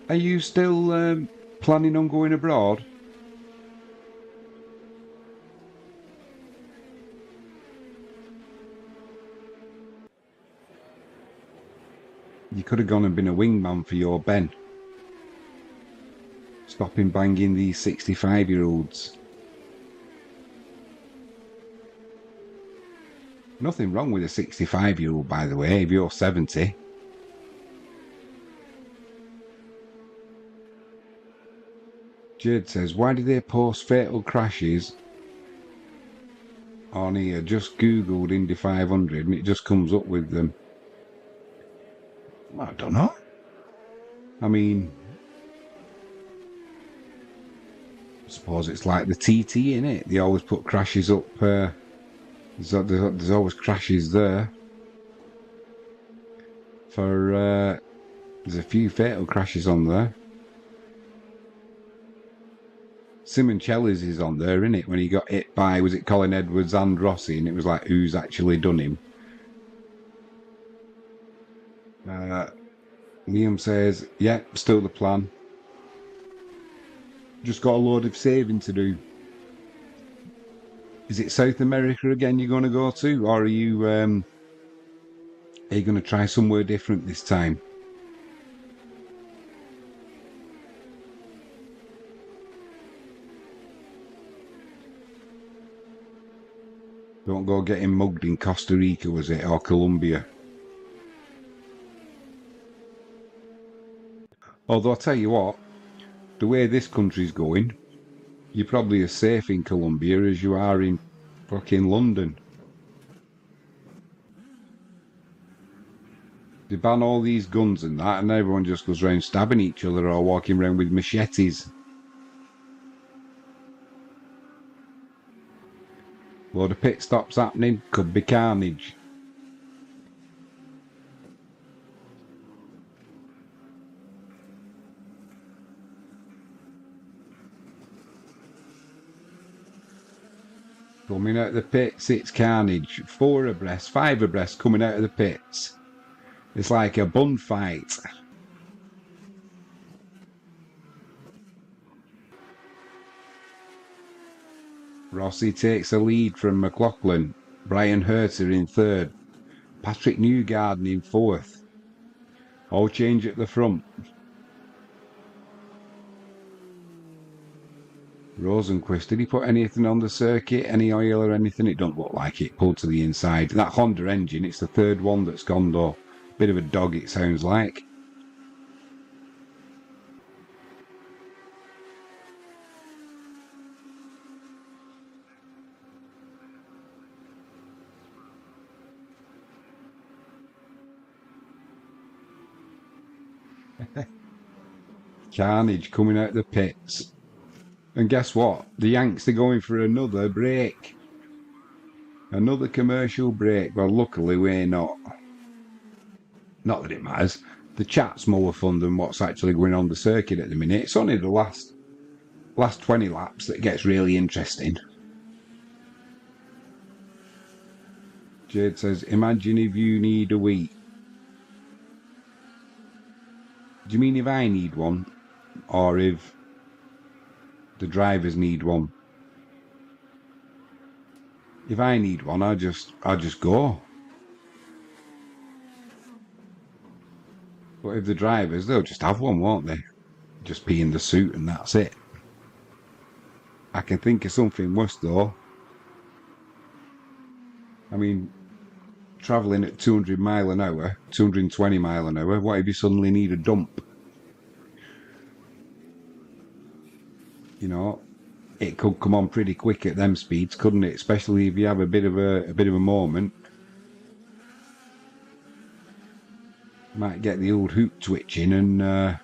Are you still planning on going abroad? You could have gone and been a wingman for your Ben. Stopping banging these 65-year-olds. Nothing wrong with a 65-year-old, by the way, if you're 70. Jade says, why do they post fatal crashes on here? Just Googled Indy 500 and it just comes up with them. I don't know. I mean, I suppose it's like the TT, innit? They always put crashes up. There's always crashes there. There's a few fatal crashes on there. Simoncelli's is on there, isn't it? When he got hit by, was it Colin Edwards and Rossi? And it was like, who's actually done him? Liam says, yeah, still the plan. Just got a load of saving to do. Is it South America again you're going to go to? Or are you going to try somewhere different this time? Don't go getting mugged in Costa Rica, was it? Or Colombia? Although I tell you what, the way this country's going, you're probably as safe in Colombia as you are in fucking London. They ban all these guns and that, and everyone just goes around stabbing each other or walking around with machetes. Load of pit stops happening, could be carnage. Coming out of the pits, it's carnage. 4 abreast, 5 abreast coming out of the pits. It's like a bun fight. Rossi takes a lead from McLaughlin. Brian Herter in 3rd. Patrick Newgarden in 4th. All change at the front. Rosenquist, did he put anything on the circuit? Any oil or anything? It don't look like it. Pulled to the inside. That Honda engine, it's the 3rd one that's gone though. Bit of a dog, it sounds like. Carnage coming out of the pits. And guess what? The Yanks are going for another break. Another commercial break. Well, luckily we're not. Not that it matters. The chat's more fun than what's actually going on the circuit at the minute. It's only the last 20 laps that gets really interesting. Jade says, imagine if you need a week. Do you mean if I need one? Or if the drivers need one? If I need one, I'll just go. But if the drivers, they'll just have one, won't they? Just be in the suit and that's it. I can think of something worse though. I mean, travelling at 200 mile an hour, 220 mile an hour, what if you suddenly need a dump? You know, it could come on pretty quick at them speeds, couldn't it? Especially if you have a bit of a moment. Might get the old hoop twitching and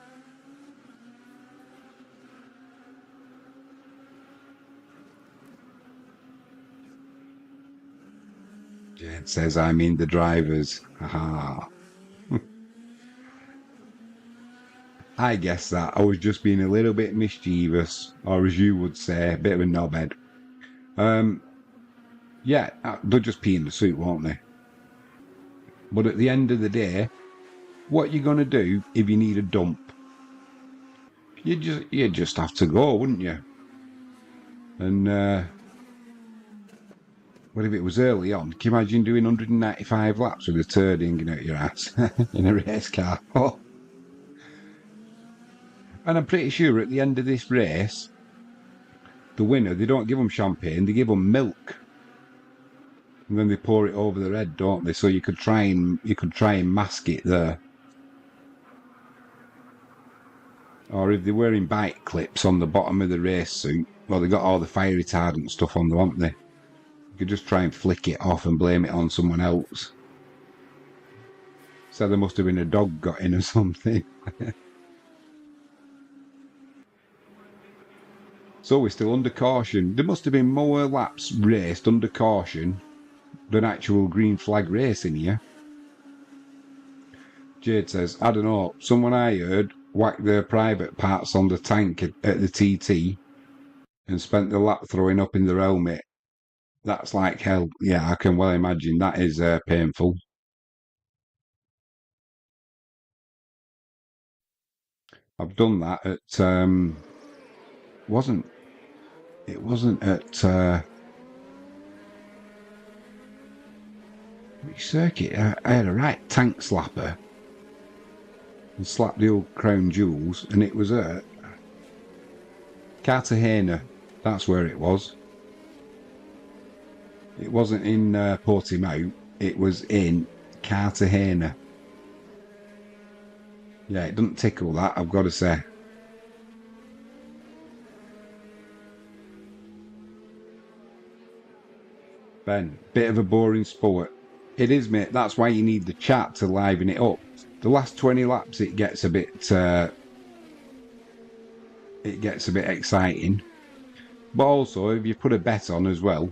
Jed says I mean the drivers. Haha. I guess that I was just being a little bit mischievous, or as you would say, a bit of a knobhead. Yeah, they'll just pee in the suit, won't they? But at the end of the day, what you gonna do if you need a dump? You just have to go, wouldn't you? And what if it was early on? Can you imagine doing 195 laps with a turd hanging out your ass in a race car? Oh. And I'm pretty sure at the end of this race, the winner, they don't give them champagne, they give them milk. And then they pour it over their head, don't they? So you could try and mask it there. Or if they're wearing bike clips on the bottom of the race suit, well, they got all the fire retardant stuff on them, haven't they? You could just try and flick it off and blame it on someone else. So there must have been a dog got in or something. So we're still under caution. There must have been more laps raced under caution than actual green flag racing here. Jade says, I don't know, someone I heard whacked their private parts on the tank at the TT and spent the lap throwing up in their helmet. That's like hell. Yeah, I can well imagine that is painful. I've done that at wasn't it wasn't at which circuit? I had a right tank slapper and slapped the old crown jewels, and it was at Cartagena. That's where it was. It wasn't in Portimao. It was in Cartagena. Yeah, it doesn't tickle that, I've got to say. Ben, bit of a boring sport. It is, mate. That's why you need the chat to liven it up. The last 20 laps, it gets a bit exciting. But also, if you put a bet on as well,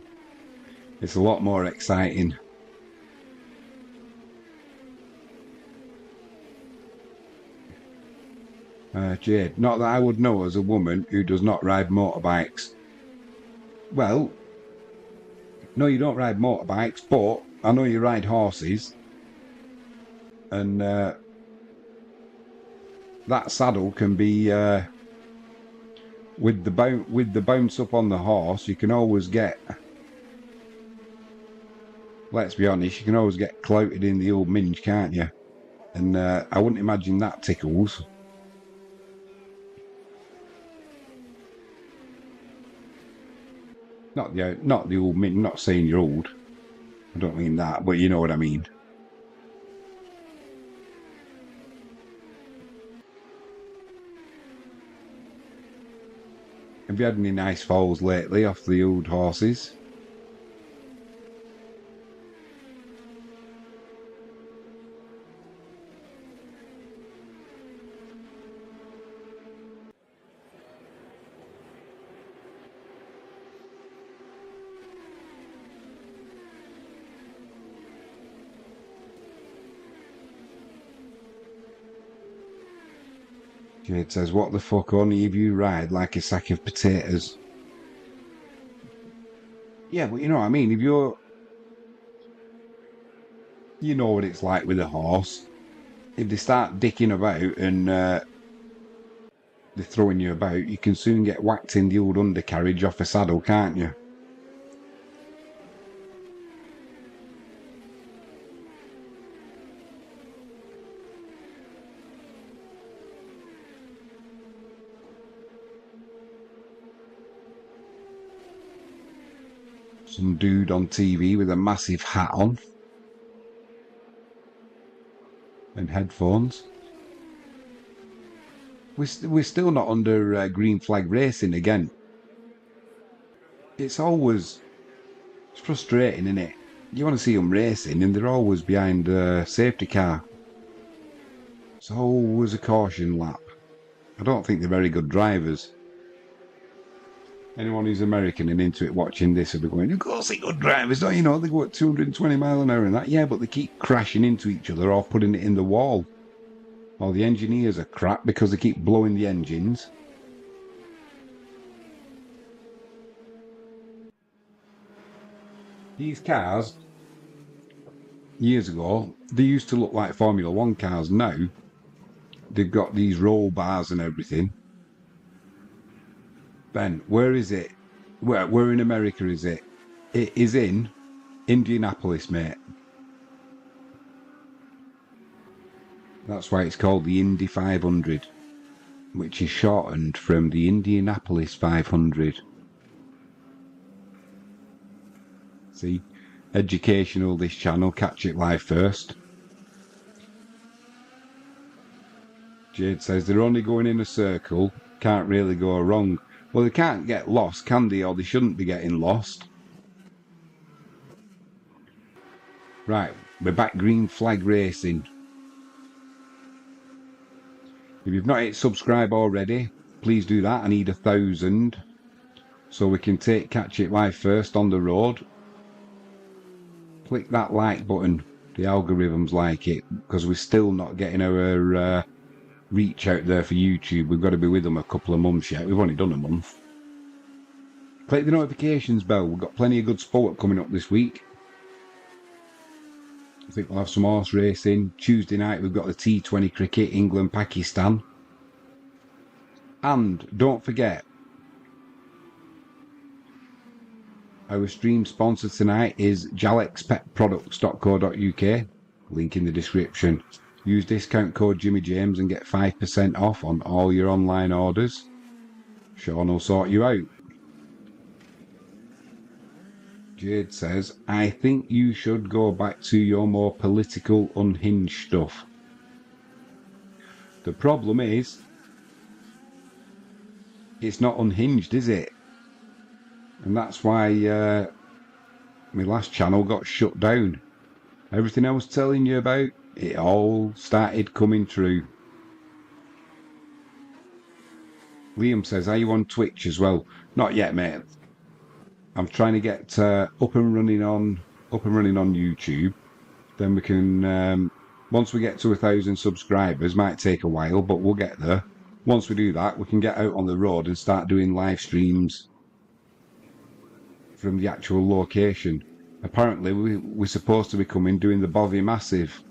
it's a lot more exciting. Jade, not that I would know as a woman who does not ride motorbikes. Well, no, you don't ride motorbikes, but I know you ride horses, and that saddle can be with the bounce up on the horse. You can always get. Let's be honest, you can always get clouted in the old minge, can't you? And I wouldn't imagine that tickles. Not the old minge. Not saying you're old. I don't mean that, but you know what I mean. Have you had any nice falls lately off the old horses? Jade says, what the fuck, only if you ride like a sack of potatoes. Yeah, but you know what I mean? If you're, you know what it's like with a horse. If they start dicking about and they're throwing you about, you can soon get whacked in the old undercarriage off a saddle, can't you? Some dude on TV with a massive hat on and headphones. We're still not under green flag racing again. It's always it's frustrating, isn't it? You want to see them racing, and they're always behind a safety car. It's always a caution lap. I don't think they're very good drivers. Anyone who's American and into it watching this will be going, of course they're good drivers, don't you know? They go at 220 mile an hour and that. Yeah, but they keep crashing into each other or putting it in the wall. Or the engineers are crap because they keep blowing the engines. These cars, years ago, they used to look like Formula One cars. Now, they've got these roll bars and everything. Ben, where is it? Where in America is it? It is in Indianapolis, mate. That's why it's called the Indy 500, which is shortened from the Indianapolis 500. See, educational this channel, catch it live first. Jade says they're only going in a circle, can't really go wrong. Well, they can't get lost, can they? Or they shouldn't be getting lost. Right, we're back green flag racing. If you've not hit subscribe already, please do that. I need 1,000 so we can catch it live first on the road. Click that like button. The algorithms like it because we're still not getting our reach out there for YouTube. We've got to be with them a couple of months yet. We've only done a month. Click the notifications bell. We've got plenty of good sport coming up this week. I think we'll have some horse racing. Tuesday night we've got the T20 cricket, England, Pakistan. And don't forget, our stream sponsor tonight is jalexpetproducts.co.uk. Link in the description. Use discount code Jimmy James and get 5% off on all your online orders. Sean will sort you out. Jade says, I think you should go back to your more political, unhinged stuff. The problem is, it's not unhinged, is it? And that's why my last channel got shut down. Everything I was telling you about, it all started coming true. Liam says, are you on Twitch as well? Not yet, mate. I'm trying to get up and running on YouTube. Then we can, once we get to 1,000 subscribers, might take a while, but we'll get there. Once we do that, we can get out on the road and start doing live streams from the actual location. Apparently, we're supposed to be coming doing the Bovey Massive,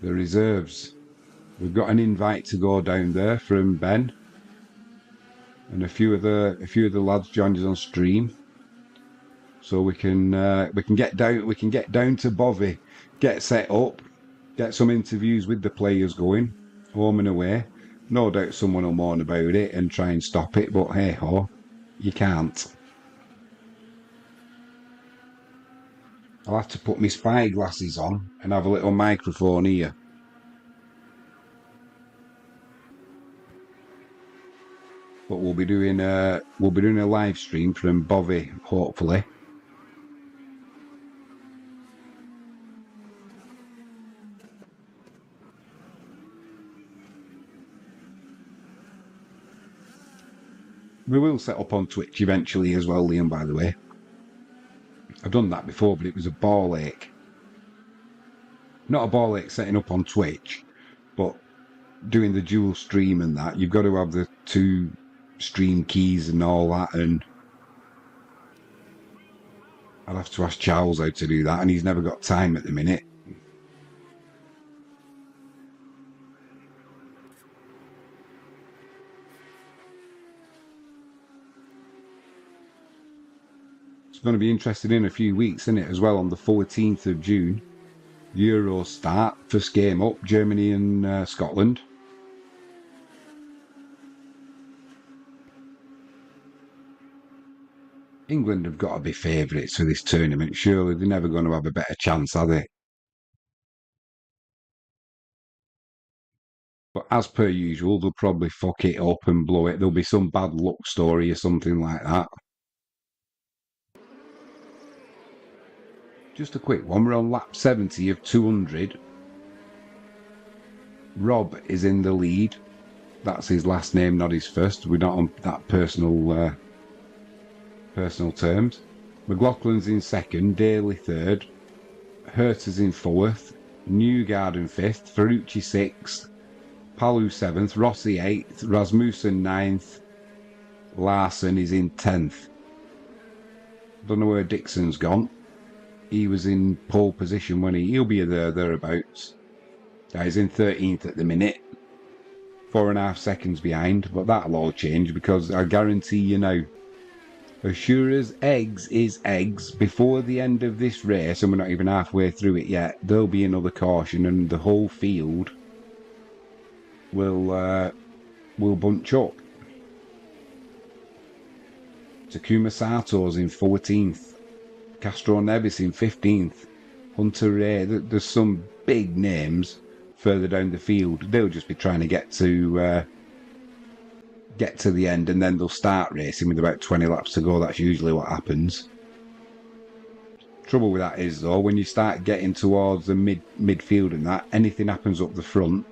the reserves. We've got an invite to go down there from Ben. And a few of the lads joined us on stream, so we can get down to Bovey, get set up, get some interviews with the players going, home and away. No doubt someone will moan about it and try and stop it, but hey ho, you can't. I'll have to put my spy glasses on and have a little microphone here. But we'll be doing a live stream from Bovey, hopefully. We will set up on Twitch eventually as well, Liam, by the way. I've done that before, but it was a ball ache. Not a ball ache setting up on Twitch, but doing the dual stream and that, you've got to have the 2 stream keys and all that, and I'll have to ask Charles how to do that, and he's never got time at the minute. It's going to be interesting in a few weeks, isn't it, as well, on the 14th of June. Euros start, first game up, Germany and Scotland. England have got to be favourites for this tournament. Surely they're never going to have a better chance, are they? But as per usual, they'll probably fuck it up and blow it. There'll be some bad luck story or something like that. Just a quick one. We're on lap 70 of 200. Rob is in the lead. That's his last name, not his first. We're not on that personal terms. McLaughlin's in second. Daly third. Herta's in fourth. Newgarden fifth. Ferrucci sixth. Palu seventh. Rossi eighth. Rasmussen ninth. Larson is in 10th. Don't know where Dixon's gone. He was in pole position when he'll be thereabouts. He's in 13th at the minute. 4.5 seconds behind, but that'll all change because I guarantee you now, as sure as eggs is eggs, before the end of this race, and we're not even halfway through it yet, there'll be another caution and the whole field will bunch up. Takuma Sato's in 14th. Castro Nevis in 15th. Hunter Ray. There's some big names further down the field. They'll just be trying to get to the end, and then they'll start racing with about 20 laps to go. That's usually what happens. Trouble with that is, though, when you start getting towards the midfield and that, anything happens up the front,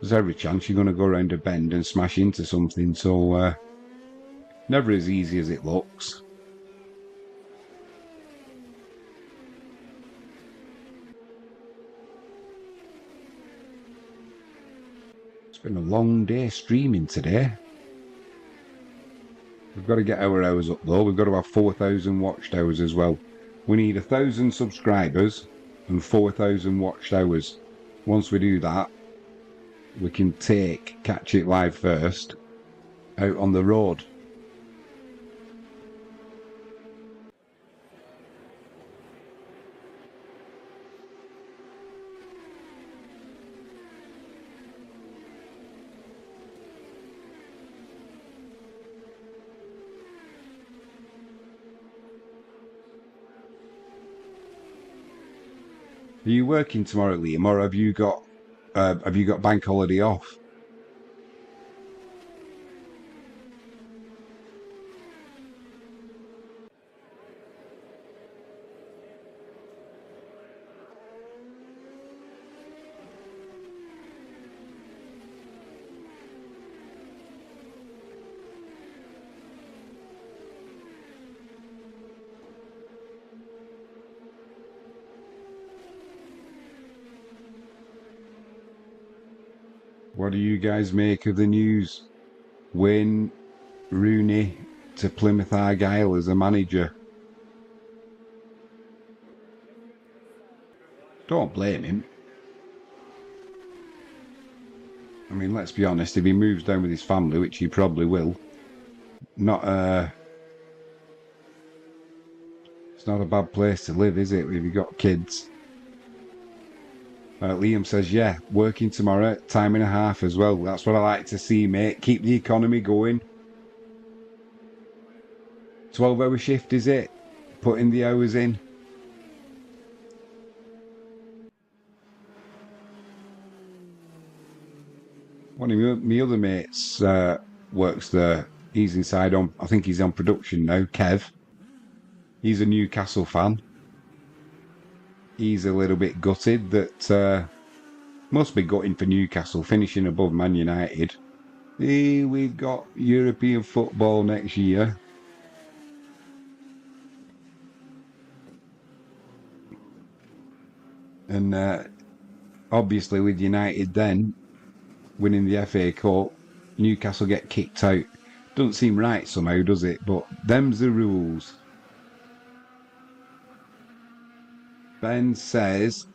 there's every chance you're going to go around a bend and smash into something. So never as easy as it looks. It's been a long day streaming today. We've got to get our hours up, though. We've got to have 4,000 watched hours as well. We need 1,000 subscribers and 4,000 watched hours. Once we do that, we can take Catch It Live First out on the road. Are you working tomorrow, Liam, or have you got bank holiday off? What do you guys make of the news? Wayne Rooney to Plymouth Argyle as a manager. Don't blame him. I mean, let's be honest, if he moves down with his family, which he probably will, it's not a bad place to live, is it, if you've got kids? Liam says, yeah, working tomorrow, time and a half as well. That's what I like to see, mate. Keep the economy going. 12-hour shift, is it? Putting the hours in. One of my other mates works there. He's inside on, I think he's on production now, Kev. He's a Newcastle fan. He's a little bit gutted that must be gutting for Newcastle finishing above Man United. We've got European football next year. And obviously with United then, winning the FA Cup. Newcastle get kicked out. Doesn't seem right somehow, does it? But them's the rules. Ben says,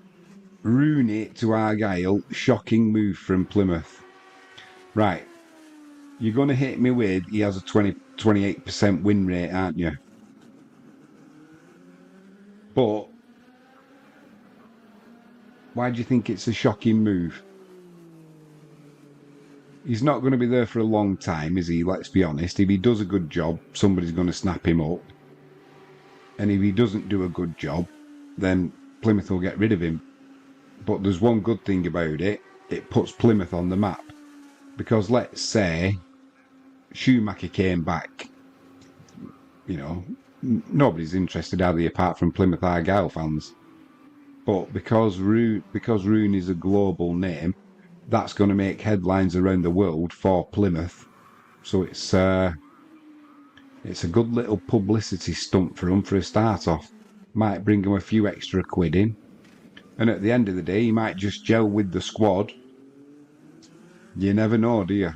Rooney to Argyle, shocking move from Plymouth. Right, you're going to hit me with he has a 28% win rate, aren't you? But why do you think it's a shocking move? He's not going to be there for a long time, is he? Let's be honest. If he does a good job, somebody's going to snap him up. And if he doesn't do a good job, then Plymouth will get rid of him. But there's one good thing about it. It puts Plymouth on the map. Because let's say Schumacher came back. You know, nobody's interested, are they, apart from Plymouth Argyle fans. But because Rooney is a global name, that's going to make headlines around the world for Plymouth. So it's a good little publicity stunt for him for a start off. Might bring him a few extra quid in. And at the end of the day, he might just gel with the squad. You never know, do you?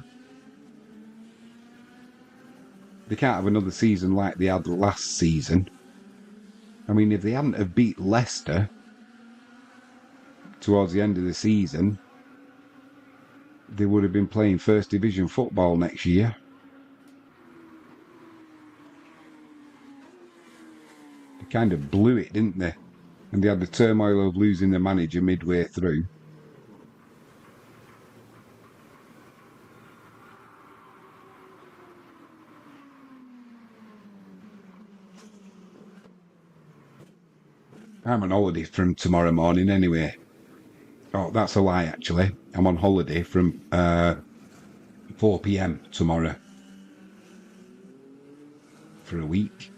They can't have another season like they had last season. I mean, if they hadn't have beat Leicester towards the end of the season, they would have been playing First Division football next year. They kind of blew it, didn't they? And they had the turmoil of losing the manager midway through. I'm on holiday from tomorrow morning anyway. Oh, that's a lie, actually. I'm on holiday from 4 p.m. tomorrow for a week.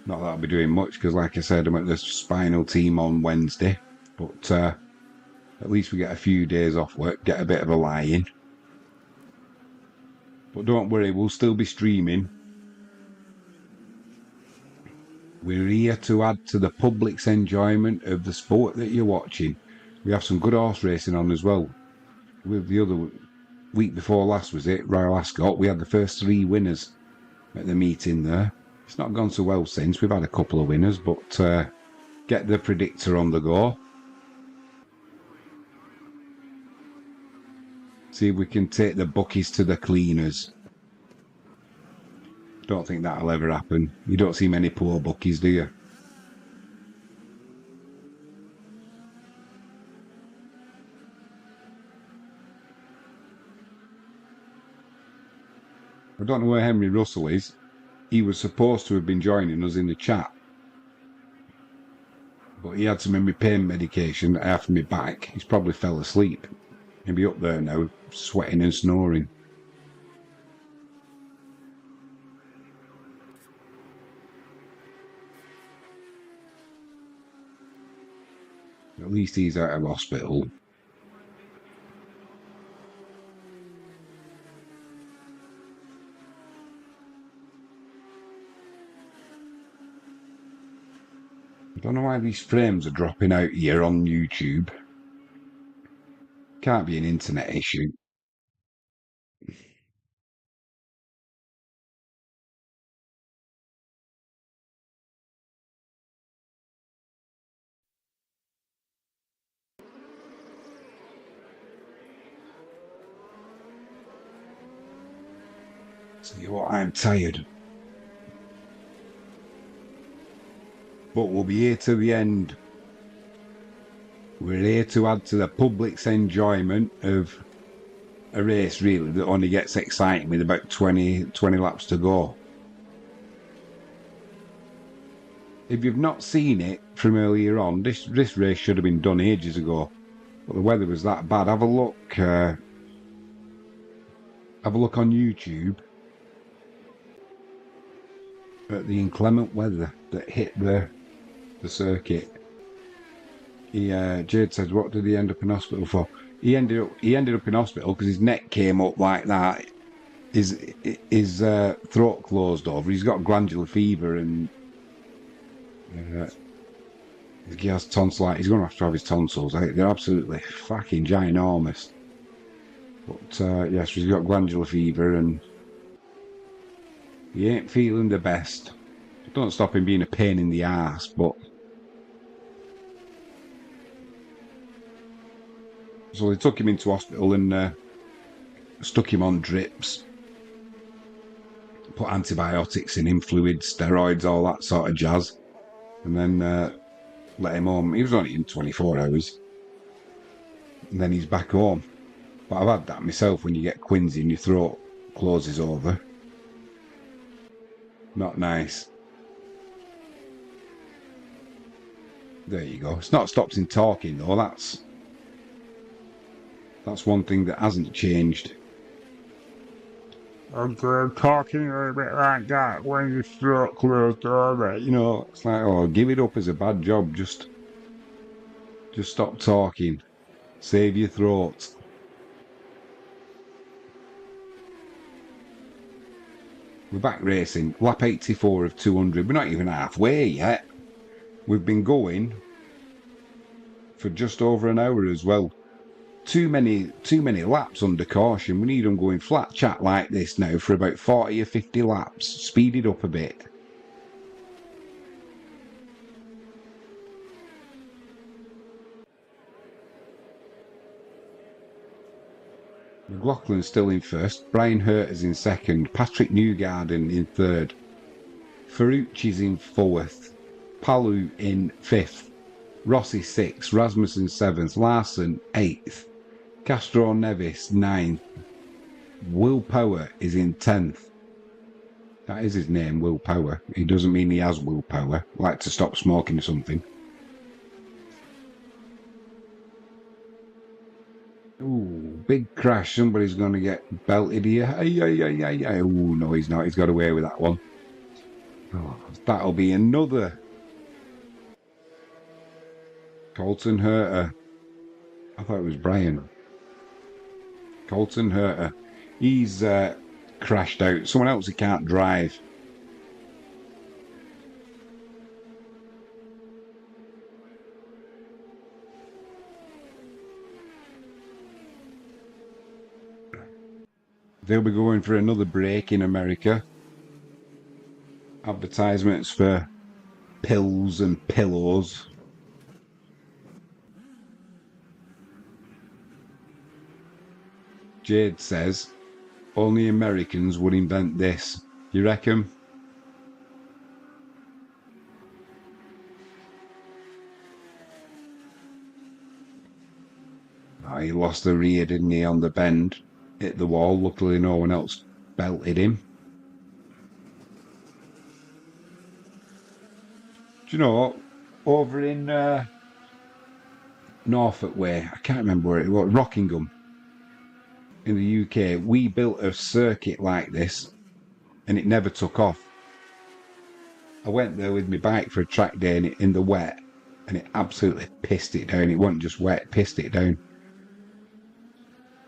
Not that I'll be doing much because, like I said, I'm at the spinal team on Wednesday. But at least we get a few days off work, get a bit of a lie-in. But don't worry, we'll still be streaming. We're here to add to the public's enjoyment of the sport that you're watching. We have some good horse racing on as well. With the other week before last, was it, Royal Ascot, we had the first 3 winners at the meeting there. It's not gone so well since. We've had a couple of winners, but get the predictor on the go. See if we can take the bookies to the cleaners. Don't think that'll ever happen. You don't see many poor bookies, do you? I don't know where Henry Russell is. He was supposed to have been joining us in the chat. But he had some pain medication after me back. He's probably fell asleep. He'll be up there now, sweating and snoring. At least he's out of hospital. I don't know why these frames are dropping out here on YouTube. Can't be an internet issue. See what, I'm tired. But we'll be here to the end. We're here to add to the public's enjoyment of a race, really, that only gets exciting with about 20 laps to go. If you've not seen it from earlier on, this race should have been done ages ago. But the weather was that bad. Have a look on YouTube at the inclement weather that hit the circuit. Jade says, what did he end up in hospital for? He ended up in hospital because his neck came up like that. His throat closed over. He's got glandular fever and he has tonsillitis. He's going to have his tonsils out. They're absolutely fucking ginormous. But yes, he's got glandular fever and he ain't feeling the best. Don't stop him being a pain in the ass, but so they took him into hospital and stuck him on drips, put antibiotics in him, fluids, steroids, all that sort of jazz, and then let him home. He was only in 24 hours, and then he's back home. But I've had that myself when you get quinsy and your throat closes over. Not nice. There you go. It's not stopped him talking though. That's one thing that hasn't changed. I'm talking a bit like that when your throat closed over. You know, it's like, oh, give it up as a bad job. Just stop talking. Save your throat. We're back racing. Lap 84 of 200. We're not even halfway yet. We've been going for just over an hour as well. Too many laps under caution. We need them going flat chat like this now for about 40 or 50 laps. Speed it up a bit. McLaughlin's still in first. Brian Hurter's in second. Patrick Newgarden in third. Ferrucci's in fourth. Palu in fifth. Rossi sixth. Rasmussen seventh. Larson eighth. Castro Nevis ninth. Will Power is in 10th. That is his name, Will Power. He doesn't mean he has willpower, like to stop smoking or something. Ooh, big crash. Somebody's going to get belted here. Ooh, no, he's not. He's got away with that one. Oh, that'll be another. Colton Herter. I thought it was Brian. Colton Herter. He's crashed out. Someone else who can't drive. They'll be going for another break in America. Advertisements for pills and pillows. Jade says, only Americans would invent this. You reckon? Oh, he lost the rear, didn't he, on the bend? Hit the wall. Luckily, no one else belted him. Do you know, over in Norfolk Way, I can't remember where it was, Rockingham, in the UK, we built a circuit like this and it never took off. I went there with my bike for a track day in the wet and it absolutely pissed it down. It wasn't just wet, it pissed it down.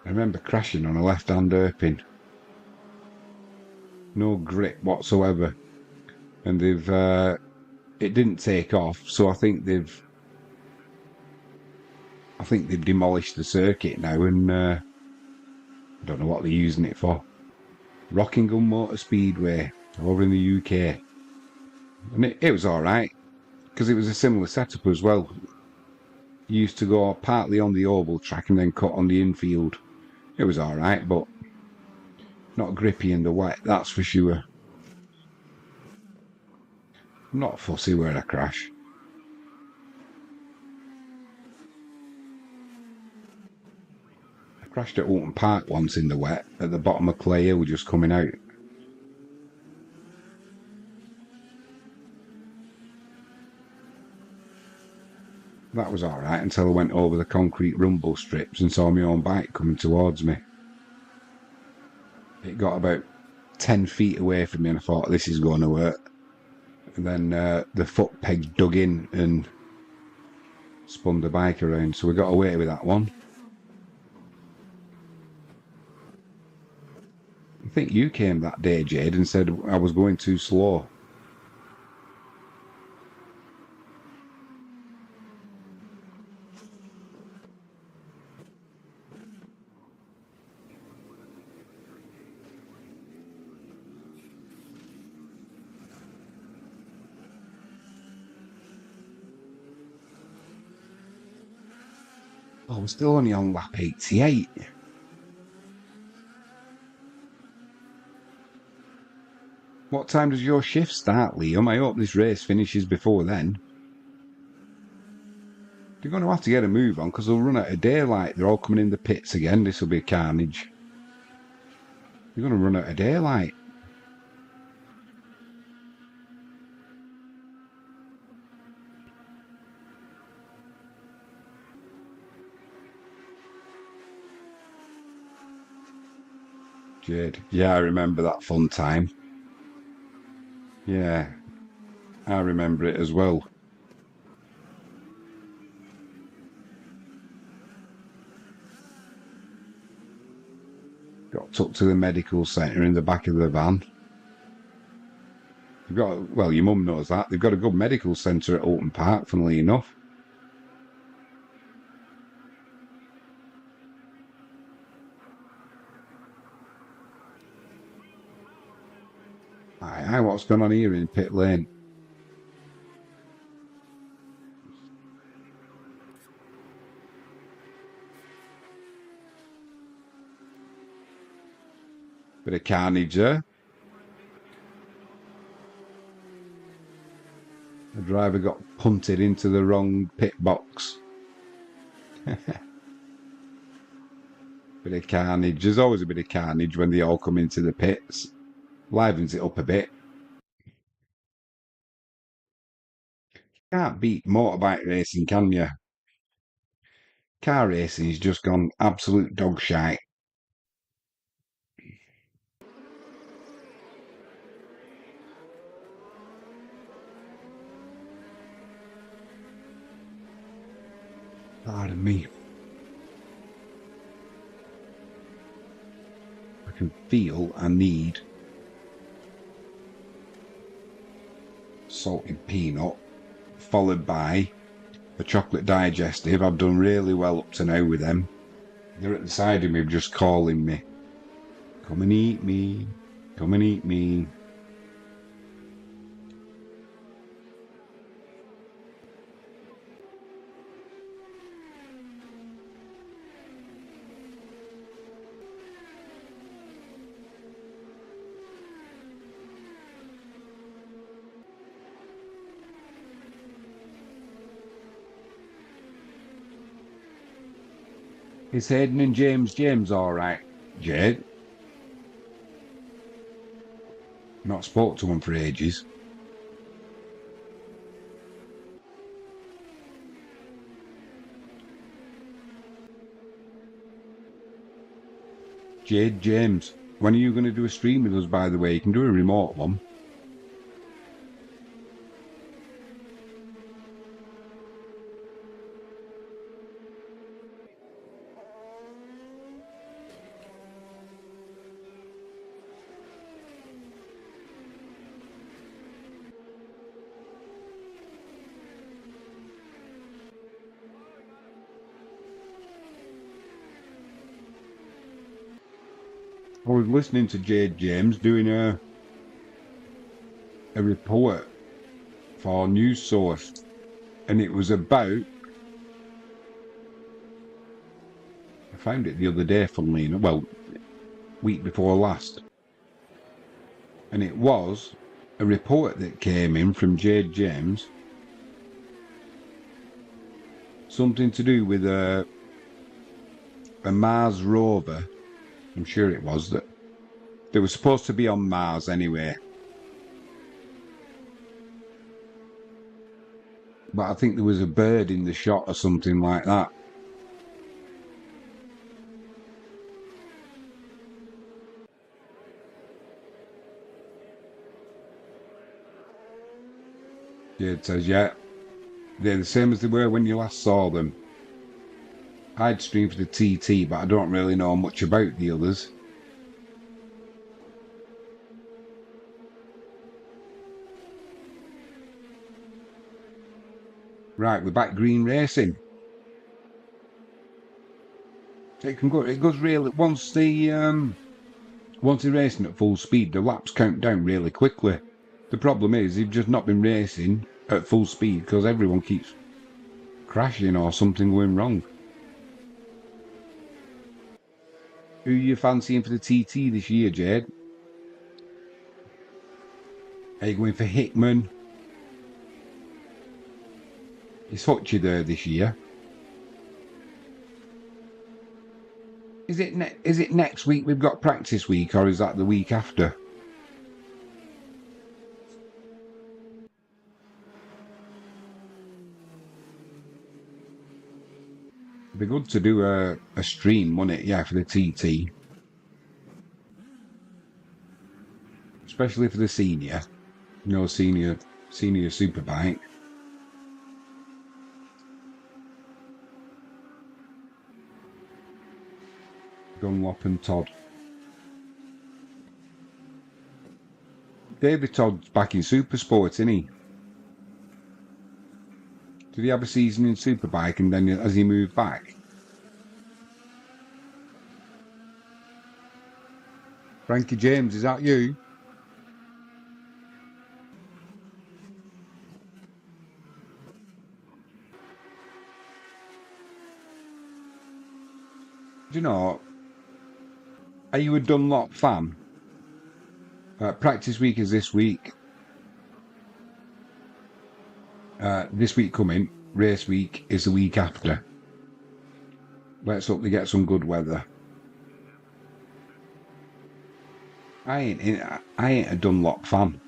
I remember crashing on a left-hand hairpin. No grip whatsoever. And it didn't take off, so I think they've demolished the circuit now and I don't know what they're using it for. Rockingham Motor Speedway over in the UK. And it was alright, because it was a similar setup as well. You used to go partly on the oval track and then cut on the infield. It was alright, but not grippy in the wet, that's for sure. I'm not fussy where I crash. I crashed at Alton Park once in the wet, at the bottom of Clay Hill just coming out. That was alright until I went over the concrete rumble strips and saw my own bike coming towards me. It got about 10 feet away from me and I thought, this is going to hurt. And then the foot pegs dug in and spun the bike around, so we got away with that one. I think you came that day, Jade, and said I was going too slow. Oh, we're still only on lap 88. What time does your shift start, Liam? I hope this race finishes before then. They're going to have to get a move on because they'll run out of daylight. They're all coming in the pits again. This will be carnage. They're going to run out of daylight. Jade. Yeah, I remember that fun time. Yeah, I remember it as well. Got took to the medical centre in the back of the van. They've got, well, your mum knows that. They've got a good medical centre at Oulton Park, funnily enough. Aye, what's going on here in pit lane? Bit of carnage there. The driver got punted into the wrong pit box. Bit of carnage. There's always a bit of carnage when they all come into the pits. Livens it up a bit. Can't beat motorbike racing, can you? Car racing has just gone absolute dog shite. Pardon me. I can feel I need salted peanut, followed by a chocolate digestive. I've done really well up to now with them. They're at the side of me just calling me. Come and eat me. Come and eat me. Is Hayden and James all right, Jade? Not spoke to him for ages. Jade, James, when are you going to do a stream with us, by the way? You can do a remote one. I was listening to Jade James doing a report for News Source, and it was about, I found it the other day, funnily enough, well, week before last, and it was a report that came in from Jade James, something to do with a Mars rover. I'm sure it was that they were supposed to be on Mars anyway. But I think there was a bird in the shot or something like that. Jade says, yeah, they're the same as they were when you last saw them. I'd stream for the TT, but I don't really know much about the others. Right, we're back green racing. It can go. It goes really once they're racing at full speed. The laps count down really quickly. The problem is they've just not been racing at full speed because everyone keeps crashing or something going wrong. Who are you fancying for the TT this year, Jade? Are you going for Hickman? Is Hutchie there this year? Is it next week we've got practice week, or is that the week after? It'd be good to do a stream, wouldn't it? Yeah, for the TT. Especially for the senior. Senior superbike. Dunlop and Todd. David Todd's back in Supersport, isn't he? Did he have a season in Superbike and then has he moved back? Frankie James, is that you? Do you know, are you a Dunlop fan? Practice week is this week. This week coming, race week is the week after. Let's hope they get some good weather. I ain't a Dunlop fan.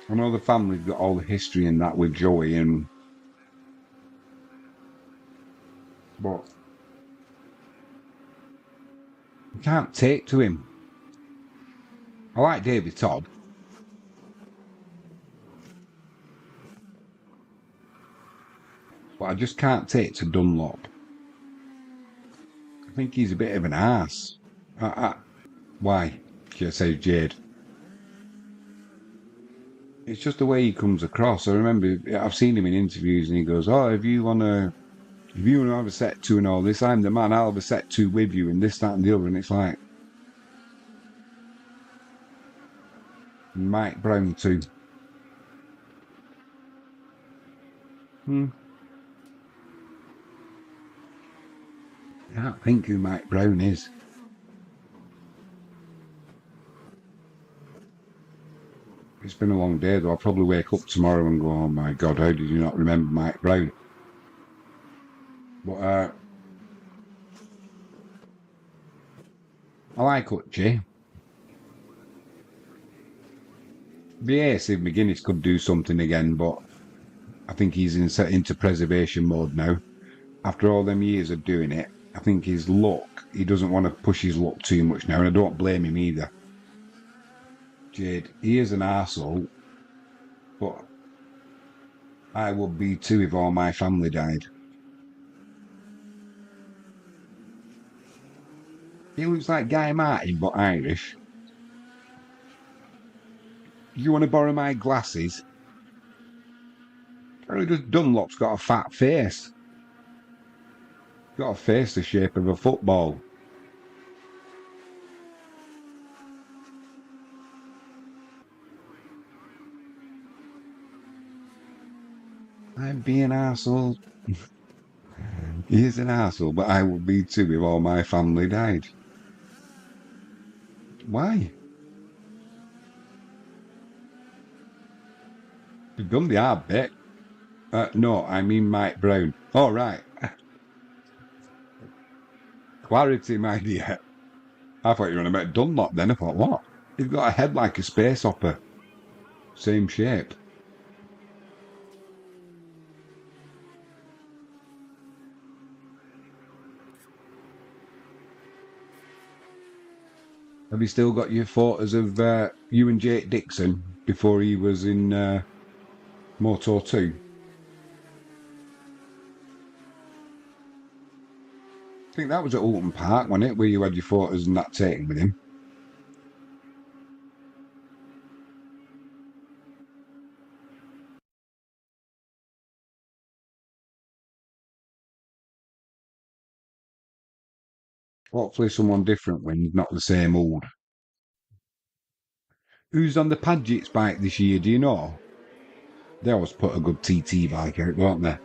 I know the family's got all the history and that with Joey but I can't take to him. I like David Todd. But I just can't take to Dunlop. I think he's a bit of an arse. Why? She says Jade. It's just the way he comes across. I remember I've seen him in interviews and he goes, "Oh, if you want to have a set two and all this, I'm the man. I'll have a set two with you and this, that, and the other." And it's like Mike Brown too. I can't think who Mike Brown is. It's been a long day though. I'll probably wake up tomorrow and go, "Oh my God, how did you not remember Mike Brown?" But I like Hutchie. Be ace if McGuinness could do something again, but I think he's into preservation mode now. After all them years of doing it, I think his luck, he doesn't want to push his luck too much now, and I don't blame him either. Jade, he is an arsehole, but I would be too if all my family died. He looks like Guy Martin, but Irish. You want to borrow my glasses? Apparently just Dunlop's got a fat face. Got a face the shape of a football. I'm being an arsehole. He is an arsehole, but I would be too if all my family died. Why? You've done the hard bit. No, I mean Mike Brown. All right. Clarity, my dear. I thought you were on about Dunlop then. I thought, what? He's got a head like a space hopper. Same shape. Have you still got your photos of you and Jake Dixon before he was in Moto 2? I think that was at Alton Park, wasn't it, where you had your photos and that taken with him? Hopefully someone different wins, not the same old. Who's on the Padgett's bike this year, do you know? They always put a good TT bike out, don't they?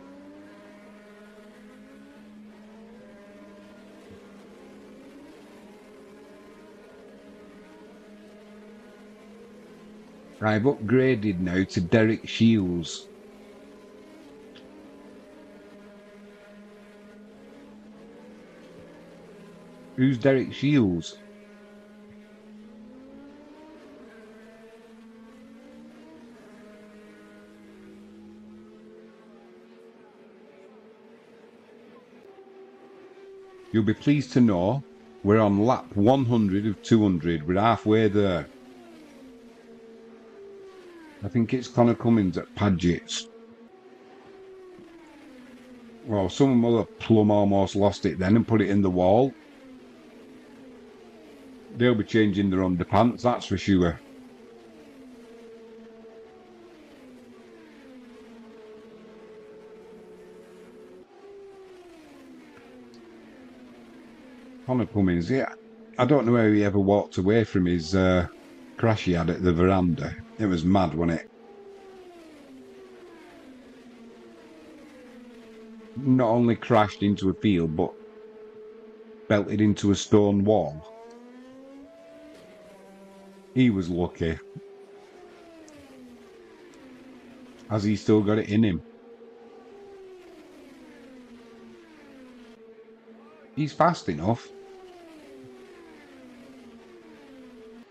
I've upgraded now to Derek Shields. Who's Derek Shields? You'll be pleased to know we're on lap 100 of 200. We're halfway there. I think it's Connor Cummins at Paget's. Well, some other plum almost lost it then and put it in the wall. They'll be changing their underpants, that's for sure. Connor Cummins, yeah. I don't know how he ever walked away from his crash he had at the veranda. It was mad, wasn't it? Not only crashed into a field, but belted into a stone wall. He was lucky. Has he still got it in him? He's fast enough.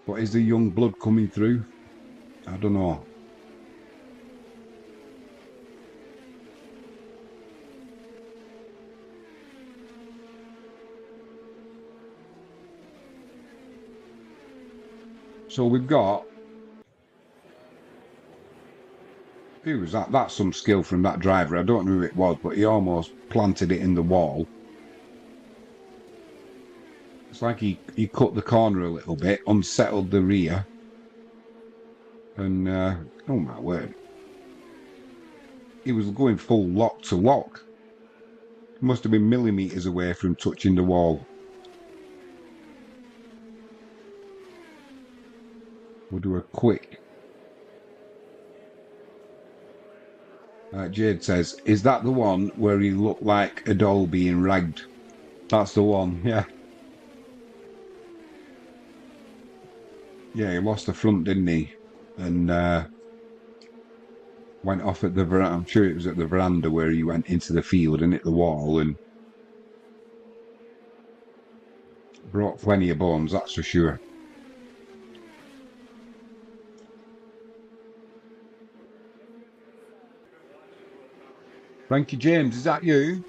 But is the young blood coming through? I don't know. So we've got... Who was that? That's some skill from that driver. I don't know who it was, but he almost planted it in the wall. It's like he cut the corner a little bit, unsettled the rear. And, oh my word. He was going full lock to lock. He must have been millimetres away from touching the wall. We'll do a quick. Jade says, is that the one where he looked like a doll being ragged? That's the one, yeah. Yeah, he lost the front, didn't he? And went off at the veranda. I'm sure it was at the veranda where he went into the field and hit the wall and brought plenty of bones, that's for sure. Frankie James, is that you?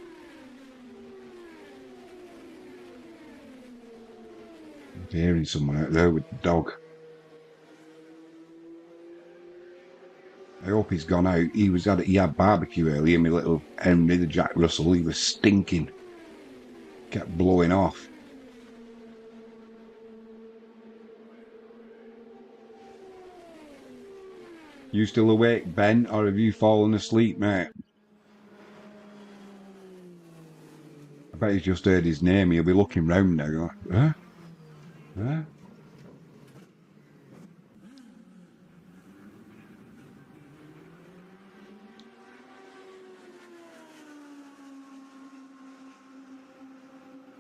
I'm hearing someone out there with the dog. I hope he's gone out. He had barbecue earlier, my little Henry, the Jack Russell. He was stinking. Kept blowing off. You still awake, Ben, or have you fallen asleep, mate? I bet he's just heard his name. He'll be looking round now like, huh? Huh?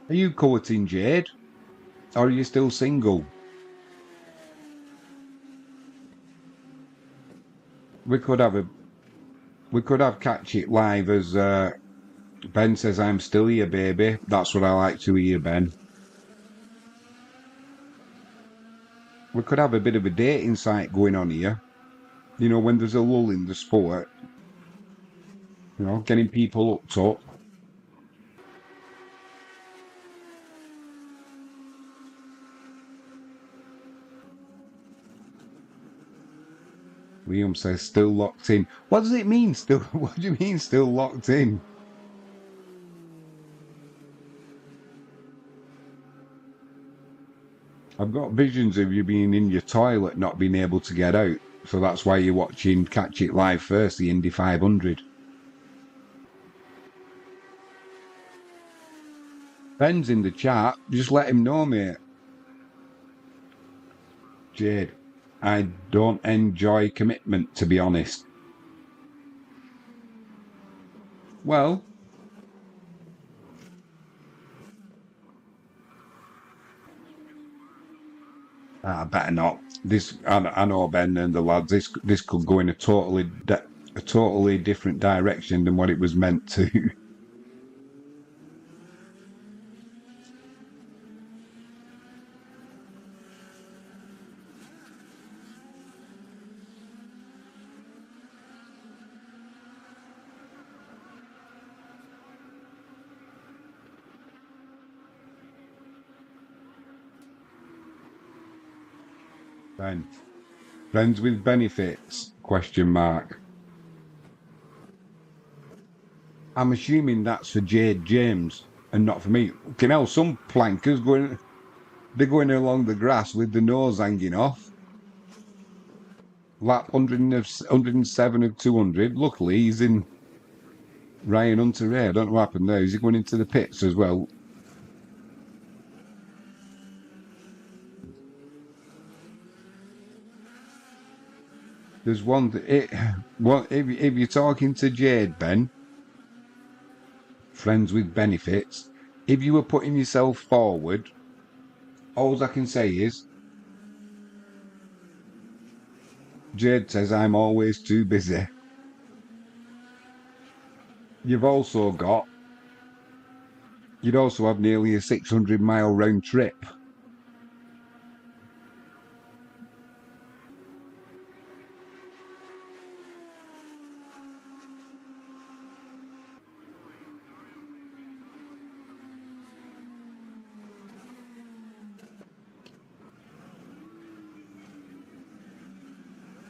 Are you courting Jade? Or are you still single? We could have catch it live as Ben says I'm still here, baby. That's what I like to hear, Ben. We could have a bit of a dating site going on here. You know, when there's a lull in the sport. You know, getting people hooked up. Liam says still locked in. What does it mean still? What do you mean still locked in? I've got visions of you being in your toilet, not being able to get out. So that's why you're watching Catch It Live first, the Indy 500. Ben's in the chat. Just let him know, mate. Jade, I don't enjoy commitment, to be honest. Well, I better not. I know Ben and the lads. This could go in a totally different direction than what it was meant to. Ben, friends with benefits? Question mark. I'm assuming that's for Jade James and not for me. You know, some plankers going. They're going along the grass with the nose hanging off. Lap 107 of 200. Luckily, he's in Ryan Hunter Ray. I don't know what happened there. Is he going into the pits as well? There's one. If you're talking to Jade, Ben, friends with benefits, if you were putting yourself forward, all I can say is Jade says I'm always too busy. You've also got. You'd also have nearly a 600-mile round trip.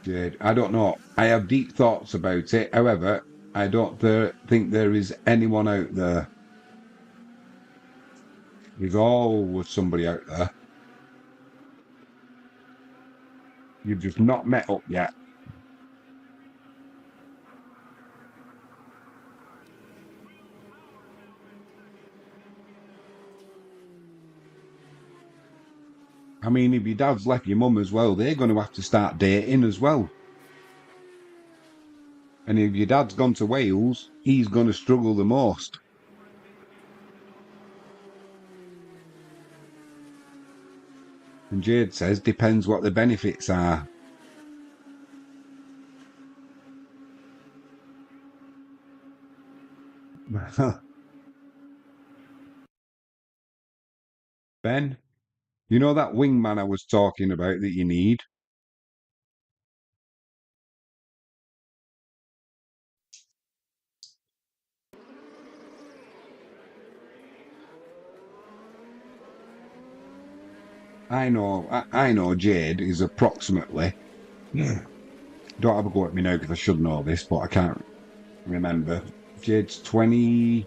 Jade, I don't know. I have deep thoughts about it. However, I don't think there is anyone out there. There's always somebody out there. You've just not met up yet. I mean, if your dad's left your mum as well, they're going to have to start dating as well. And if your dad's gone to Wales, he's going to struggle the most. And Jade says, depends what the benefits are. Ben, you know that wingman I was talking about that you need? I know Jade is approximately. Yeah. Don't have a go at me now because I should know this, but I can't remember. Jade's 24.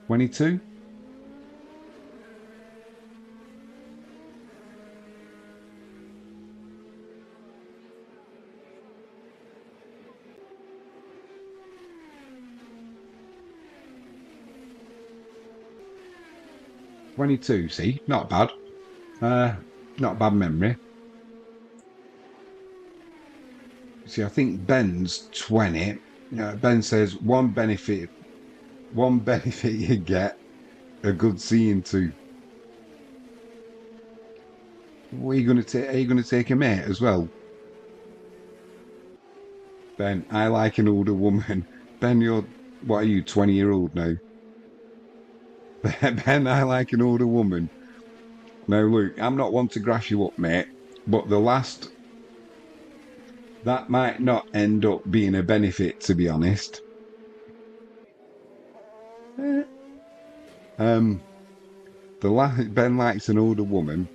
22. 22, see? Not bad. Uh, not bad memory. See, I think Ben's 20. Ben says one benefit you get, a good seeing to. What are you going to take? Are you going to take a mate as well? Ben, I like an older woman. Ben, what are you, 20-year-old now? Ben, I like an older woman. Now, look, I'm not one to grass you up, mate, but that might not end up being a benefit, to be honest. Eh, Um, Ben likes an older woman.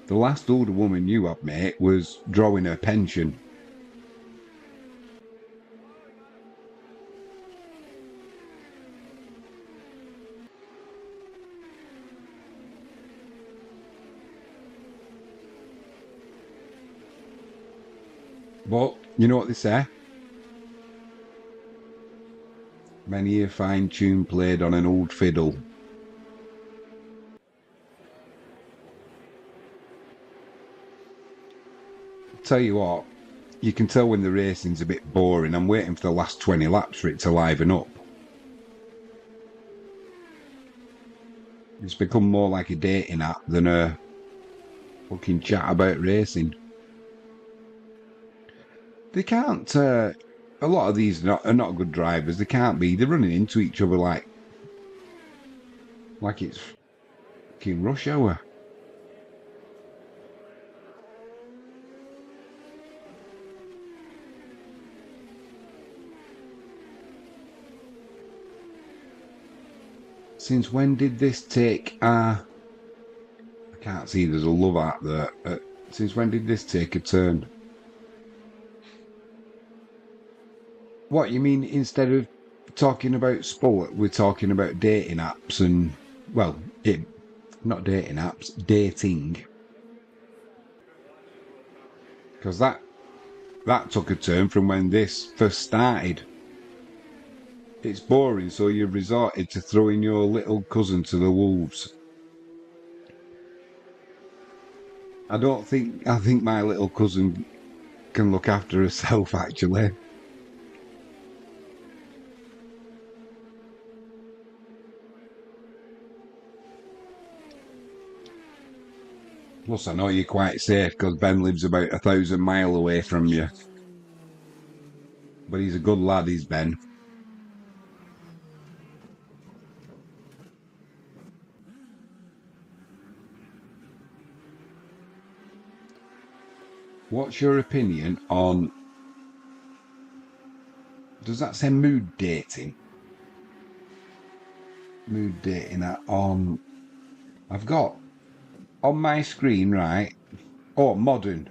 The last older woman you had, mate, was drawing her pension. But you know what they say? Many a fine tune played on an old fiddle. Tell you what, you can tell when the racing's a bit boring. I'm waiting for the last 20 laps for it to liven up. It's become more like a dating app than a fucking chat about racing. They can't. A lot of these are not good drivers. They can't be. They're running into each other like it's fucking rush hour. Since when did this take I can't see, there's a love art there. Since when did this take a turn? What, you mean instead of talking about sport, we're talking about dating apps and, well, not dating apps, dating. Because that took a turn from when this first started. It's boring, so you've resorted to throwing your little cousin to the wolves. I think my little cousin can look after herself, actually. Plus, I know you're quite safe because Ben lives about 1,000 miles away from you. But he's a good lad, he's Ben. What's your opinion on... Does that say mood dating? Mood dating on... I've got on my screen, right? Oh, modern.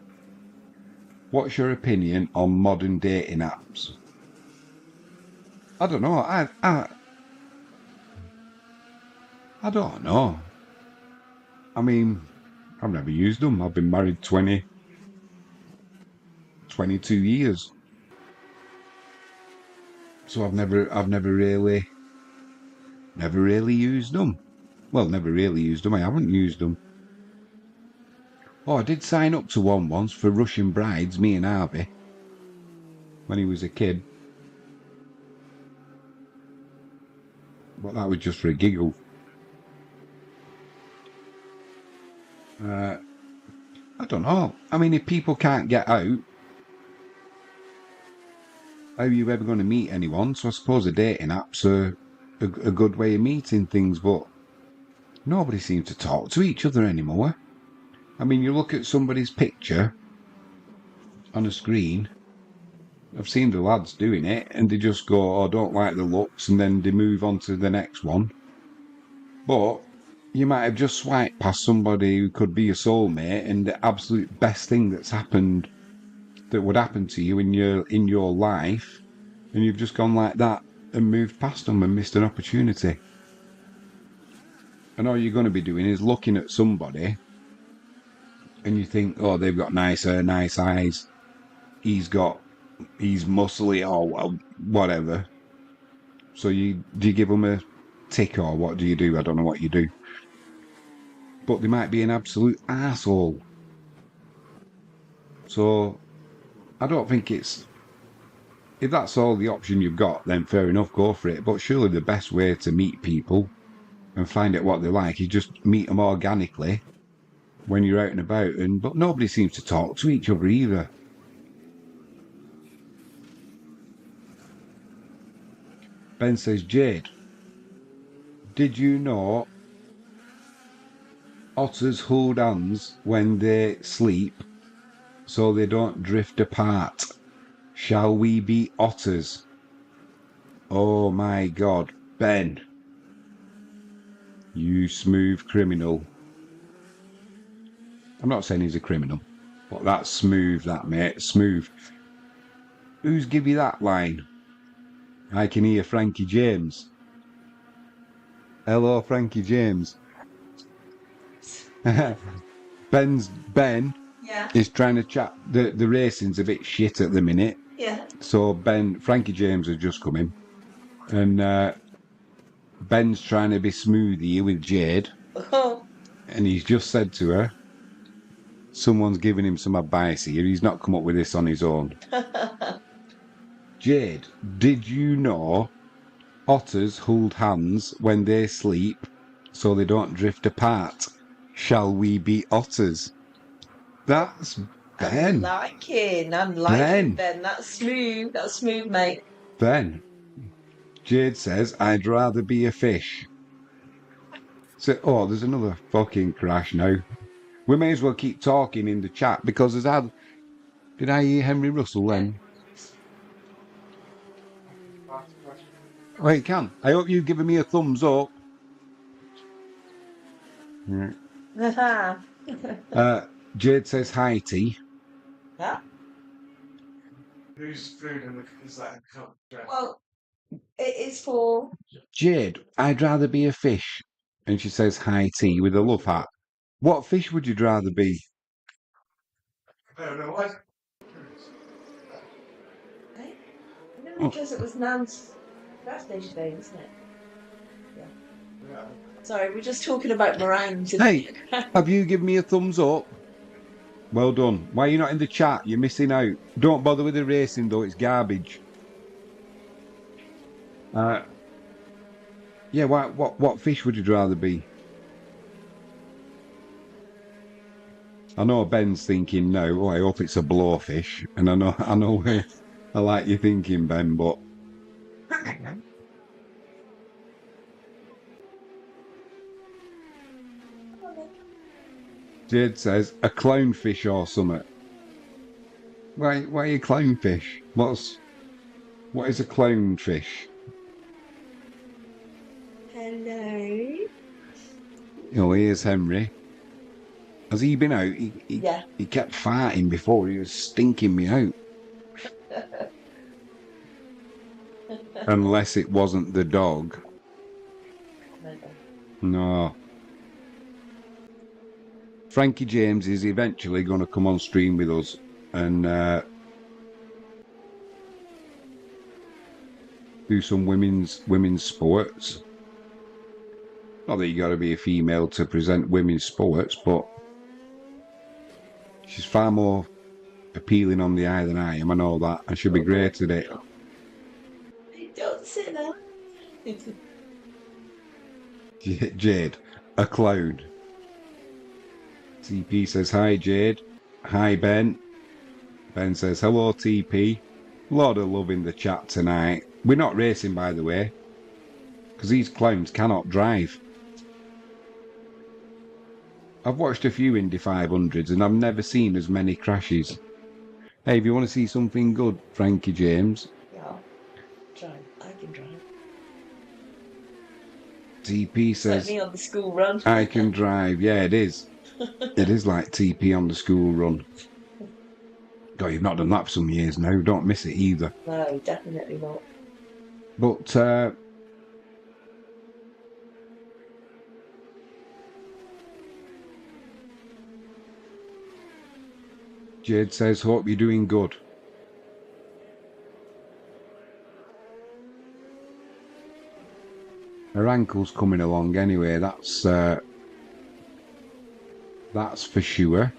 What's your opinion on modern dating apps? I don't know. I don't know. I mean, I've never used them. I've been married 22 years. So I've never really used them. Well, never really used them. I haven't used them. Oh, I did sign up to one once for Russian brides, me and Harvey, when he was a kid. But that was just for a giggle. I don't know. I mean, if people can't get out, how are you ever going to meet anyone? So I suppose a dating app's a good way of meeting things, but nobody seems to talk to each other anymore. I mean, you look at somebody's picture on a screen. I've seen the lads doing it, and they just go, "Oh, I don't like the looks," and then they move on to the next one. But you might have just swiped past somebody who could be a soulmate, and the absolute best thing that would happen to you in your life, and you've just gone like that and moved past them and missed an opportunity. And all you're going to be doing is looking at somebody and you think, oh, they've got nice hair, nice eyes, he's muscly, or whatever. So do you give them a tick, or what do you do? I don't know what you do. But they might be an absolute arsehole. So I don't think if that's all the option you've got, then fair enough, go for it. But surely the best way to meet people and find out what they like is just meet them organically when you're out and about. But nobody seems to talk to each other either. Ben says, Jade, did you know otters hold hands when they sleep so they don't drift apart? Shall we be otters? Oh my God, Ben. You smooth criminal. I'm not saying he's a criminal, but that's smooth, that, mate. Smooth. Who's give you that line? I can hear Frankie James. Hello, Frankie James. Ben is trying to chat. The racing's a bit shit at the minute. Yeah. So Frankie James has just come in, and Ben's trying to be smoothie with Jade, Oh. and he's just said to her, Someone's giving him some advice here. He's not come up with this on his own. Jade, did you know otters hold hands when they sleep so they don't drift apart? Shall we be otters? That's Ben. I'm liking Ben. That's smooth. That's smooth, mate. Ben. Jade says, I'd rather be a fish. So, oh, there's another fucking crash now. We may as well keep talking in the chat because there's had. Did I hear Henry Russell then? Oh, you can. I hope you've given me a thumbs up. Jade says hi, T. Yeah. Whose food is that? Well, it is for Jade, I'd rather be a fish. And she says hi, T, with a love heart. What fish would you rather be? I don't know why. Because it was Nan's birthday today, isn't it? Yeah. Sorry, we're just talking about meringues. Hey, have you given me a thumbs up? Well done. Why are you not in the chat? You're missing out. Don't bother with the racing though, it's garbage. Yeah, what fish would you rather be? I know Ben's thinking no. Oh, I hope it's a blowfish. And I know I like you thinking, Ben, but Jade says a clownfish or something. Why a clownfish? What is a clownfish? Hello. Oh, here's Henry. Has he been out? Yeah. He kept farting before. He was stinking me out. Unless it wasn't the dog. No. Frankie James is eventually going to come on stream with us and do some women's sports. Not that you got to be a female to present women's sports, but she's far more appealing on the eye than I am. I know that, and she'll be great at it. Don't say that. Jade, a clown. TP says hi, Jade. Hi, Ben. Ben says hello, TP. Lot of love in the chat tonight. We're not racing, by the way, because these clowns cannot drive. I've watched a few Indy 500s and I've never seen as many crashes. Hey, if you want to see something good, Frankie James. Yeah, drive. I can drive. TP says... Like me on the school run. I can drive. Yeah, it is. It is like TP on the school run. God, you've not done that for some years now. Don't miss it either. No, definitely not. But... Jade says, hope you're doing good. Her ankle's coming along anyway, that's for sure.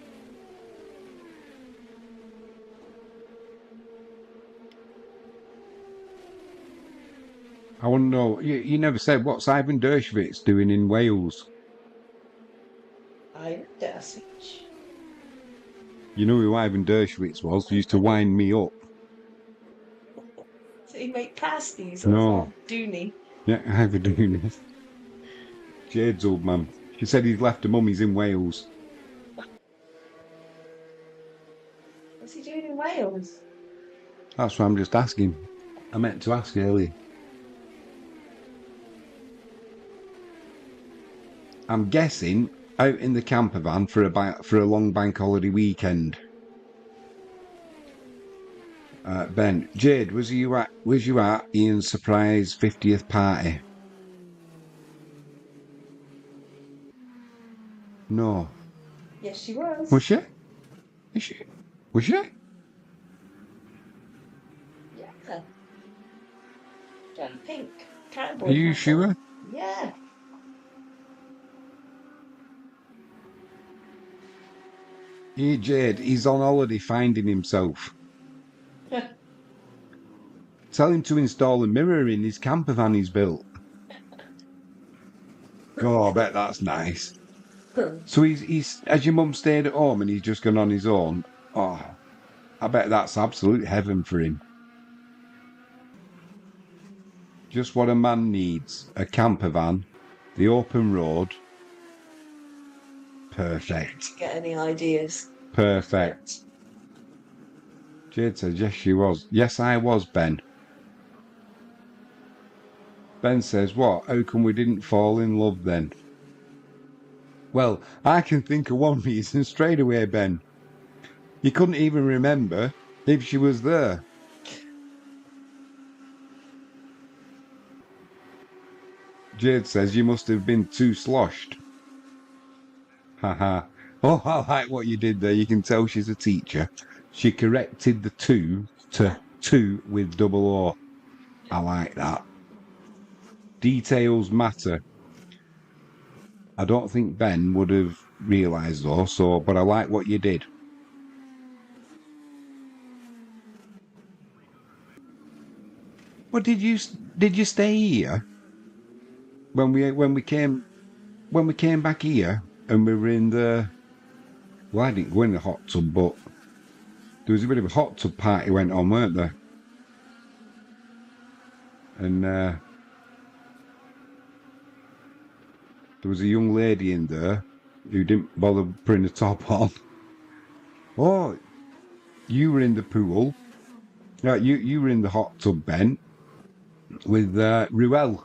I want to know, you never said, what's Ivan Dershowitz doing in Wales? Ivan Dershowitz. You know who Ivan Dershowitz was? He used to wind me up. Did he make pasties? No. Dooney. Yeah, Ivan Dooney. Jade's old man. She said he's left her mummies in Wales. What's he doing in Wales? That's what I'm just asking. I meant to ask earlier. I'm guessing out in the camper van for a long bank holiday weekend. Ben, Jade, was you at Ian's surprise 50th party? No. Yes, she was. Was she? Is she? Was she? Yeah. Jan pink. Cowboy. Are you sure? Yeah. Jade, he's on holiday finding himself. Tell him to install a mirror in his camper van he's built. Oh, I bet that's nice. So he's has your mum stayed at home and he's just gone on his own? Oh, I bet that's absolute heaven for him. Just what a man needs. A camper van, the open road. Perfect. To get any ideas? Perfect. Jade says, yes, she was. Yes, I was, Ben. Ben says, what? How come we didn't fall in love then? Well, I can think of one reason straight away, Ben. You couldn't even remember if she was there. Jade says, you must have been too sloshed. Haha. Oh, I like what you did there. You can tell she's a teacher. She corrected the two to two with double O. I like that. Details matter. I don't think Ben would have realised though, but I like what you did. But did you stay here when we came back here and we were in the? Well, I didn't go in the hot tub, but there was a bit of a hot tub party went on, weren't there? And there was a young lady in there who didn't bother putting the top on. Oh, you were in the pool. Yeah, you were in the hot tub, Ben, with Ruel.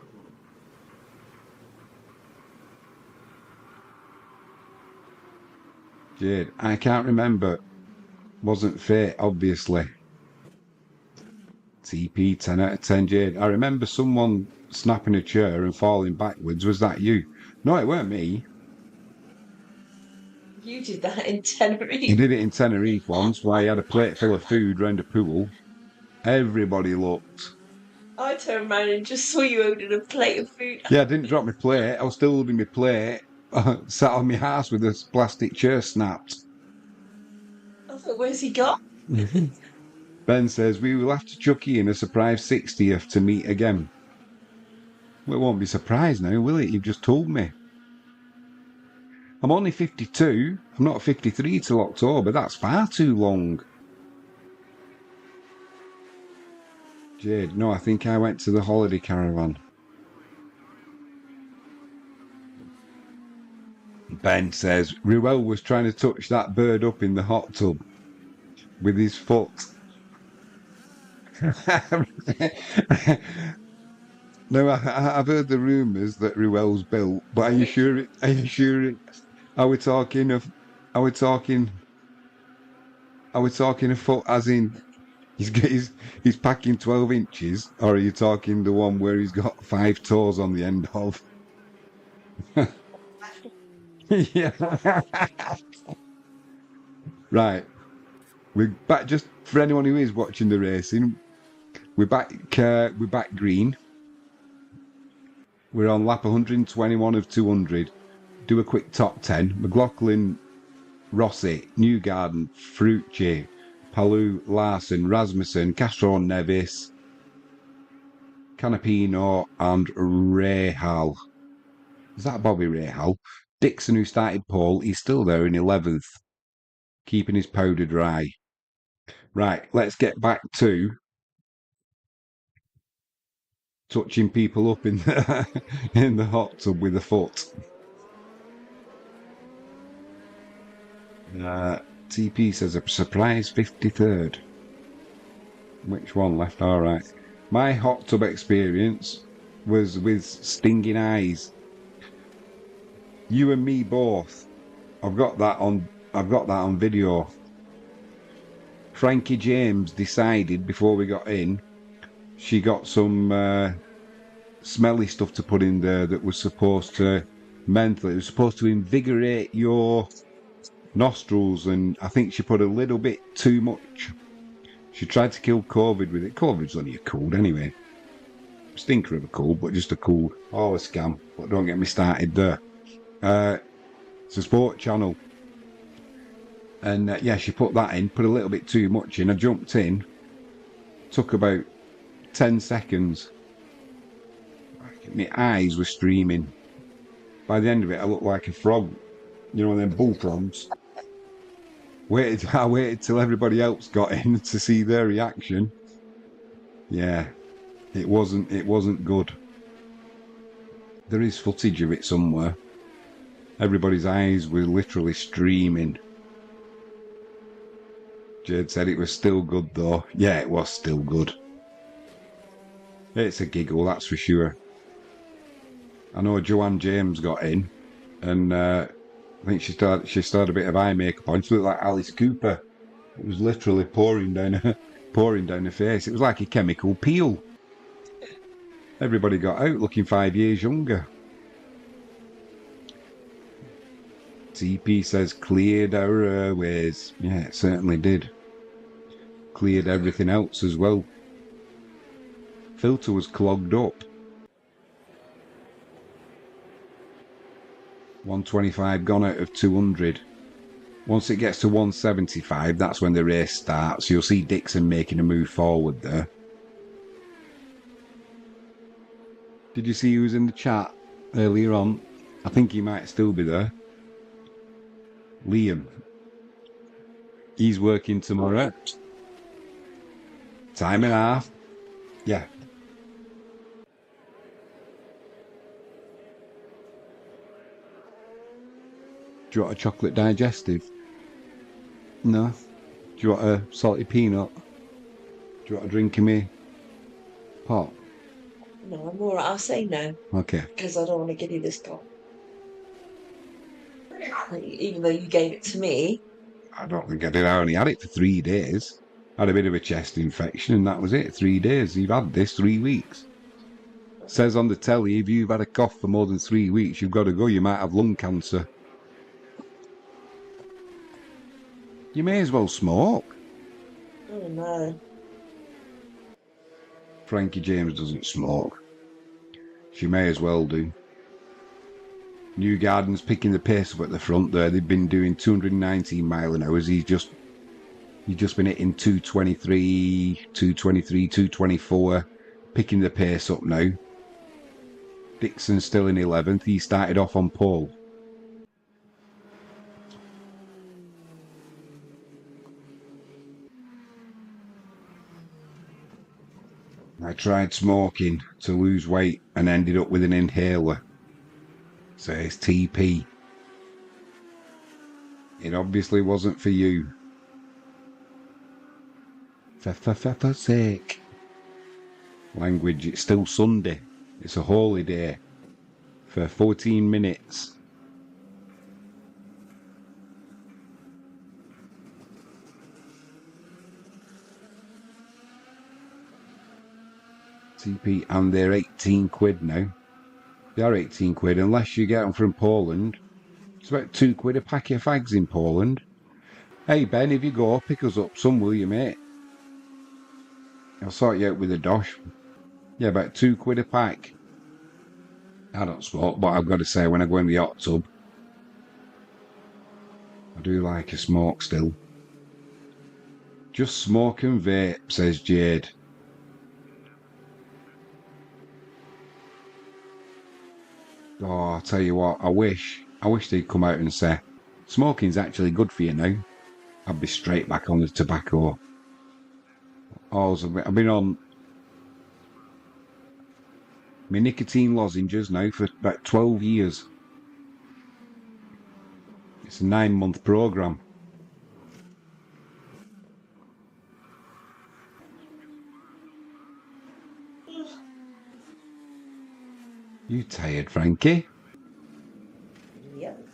Jade, I can't remember. Wasn't fate, obviously. TP 10 out of 10, Jade. I remember someone snapping a chair and falling backwards. Was that you? No, it weren't me. You did that in Tenerife. He did it in Tenerife once, where he had a plate full of food round a pool. Everybody looked. I turned around and just saw you holding a plate of food. Yeah, I didn't drop my plate. I was still holding my plate. Sat on my ass with a plastic chair snapped. I thought, where's he gone? Ben says, we will have to chuck in a surprise 60th to meet again. Well, it won't be surprised now, will it? You've just told me. I'm only 52. I'm not 53 till October. That's far too long. Jade, no, I think I went to the holiday caravan. Ben says, Ruel was trying to touch that bird up in the hot tub with his foot. No, I've heard the rumours that Ruel's built, but are you sure? Are we talking a foot as in he's packing 12 inches, or are you talking the one where he's got 5 toes on the end of? Yeah. Right. We're back. Just for anyone who is watching the racing, we're back green. We're on lap 121 of 200. Do a quick top 10. McLaughlin, Rossi, Newgarden, Frucci, Palou, Larson, Rasmussen, Castro Nevis, Canapino, and Rahal. Is that Bobby Rahal? Dixon, who started pole, he's still there in 11th, keeping his powder dry. Right, let's get back to touching people up in the hot tub with a foot. TP says a surprise 53rd. Which one left? All right. My hot tub experience was with stinging eyes. You and me both. I've got that on video. Frankie James decided before we got in, she got some smelly stuff to put in there that was supposed to mentally, it was supposed to invigorate your nostrils, and I think she put a little bit too much. She tried to kill COVID with it. COVID's only a cold anyway. Stinker of a cold, but just a cold. Oh, a scam. But don't get me started there. It's a sport channel. And yeah, she put that in, put a little bit too much in. I jumped in, took about 10 seconds. My eyes were streaming. By the end of it, I looked like a frog. You know, them bullfrogs. I waited till everybody else got in to see their reaction. Yeah, it wasn't good. There is footage of it somewhere. Everybody's eyes were literally streaming. Jade said it was still good though. Yeah, it was still good. It's a giggle, that's for sure. I know Joanne James got in, and I think she started a bit of eye makeup on. She looked like Alice Cooper. It was literally pouring down her face. It was like a chemical peel. Everybody got out looking 5 years younger. TP says cleared our airways. Yeah, it certainly did. Cleared everything else as well. Filter was clogged up. 125 gone out of 200. Once it gets to 175, that's when the race starts. You'll see Dixon making a move forward there. Did you see who was in the chat earlier on? I think he might still be there. Liam. He's working tomorrow. Time and a half. Yeah. Do you want a chocolate digestive? No. Do you want a salty peanut? Do you want a drink of me? Pop? No, I'm all right. I'll say no. Okay. Because I don't want to give you this pop. Even though you gave it to me. I don't think I did. I only had it for 3 days. I had a bit of a chest infection and that was it. 3 days. You've had this 3 weeks. Says on the telly, if you've had a cough for more than 3 weeks, you've got to go. You might have lung cancer. You may as well smoke. Oh, no. Frankie James doesn't smoke. She may as well do. New Garden's picking the pace up at the front there. They've been doing 219 mile an hour. He's just been hitting 223, 223, 224. Picking the pace up now. Dixon's still in 11th. He started off on pole. I tried smoking to lose weight and ended up with an inhaler. Says TP. It obviously wasn't for you. For sake. Language, it's still Sunday. It's a holy day. For 14 minutes. TP, and they're 18 quid now. They are 18 quid, unless you get them from Poland. It's about 2 quid a pack of fags in Poland. Hey Ben, if you go, pick us up some, will you, mate? I'll sort you out with a dosh. Yeah, about 2 quid a pack. I don't smoke, but I've got to say, when I go in the hot tub, I do like a smoke still. Just smoke and vape, says Jade. Oh, I'll tell you what, I wish they'd come out and say, smoking's actually good for you now. I'd be straight back on the tobacco. Oh, I've been on my nicotine lozenges now for about 12 years. It's a 9-month programme. You tired, Frankie? Yep.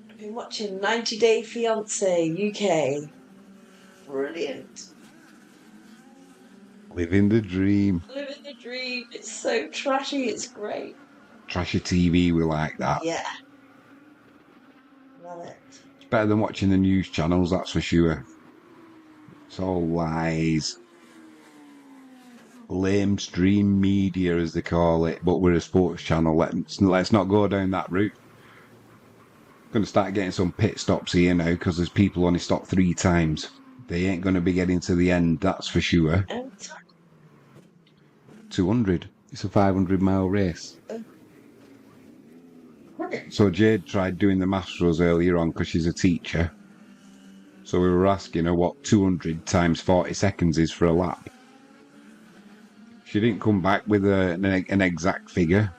I've been watching 90 Day Fiancé UK. Brilliant. Living the dream. Living the dream. It's so trashy. It's great. Trashy TV, we like that. Yeah. Love it. It's better than watching the news channels, that's for sure. It's all lies. Lame stream media, as they call it, but we're a sports channel. Let's not go down that route. Going to start getting some pit stops here now because there's people only stop 3 times. They ain't going to be getting to the end, that's for sure. 200. It's a 500-mile race. So Jade tried doing the maths for us earlier on because she's a teacher. So we were asking her what 200 times 40 seconds is for a lap. She didn't come back with an exact figure.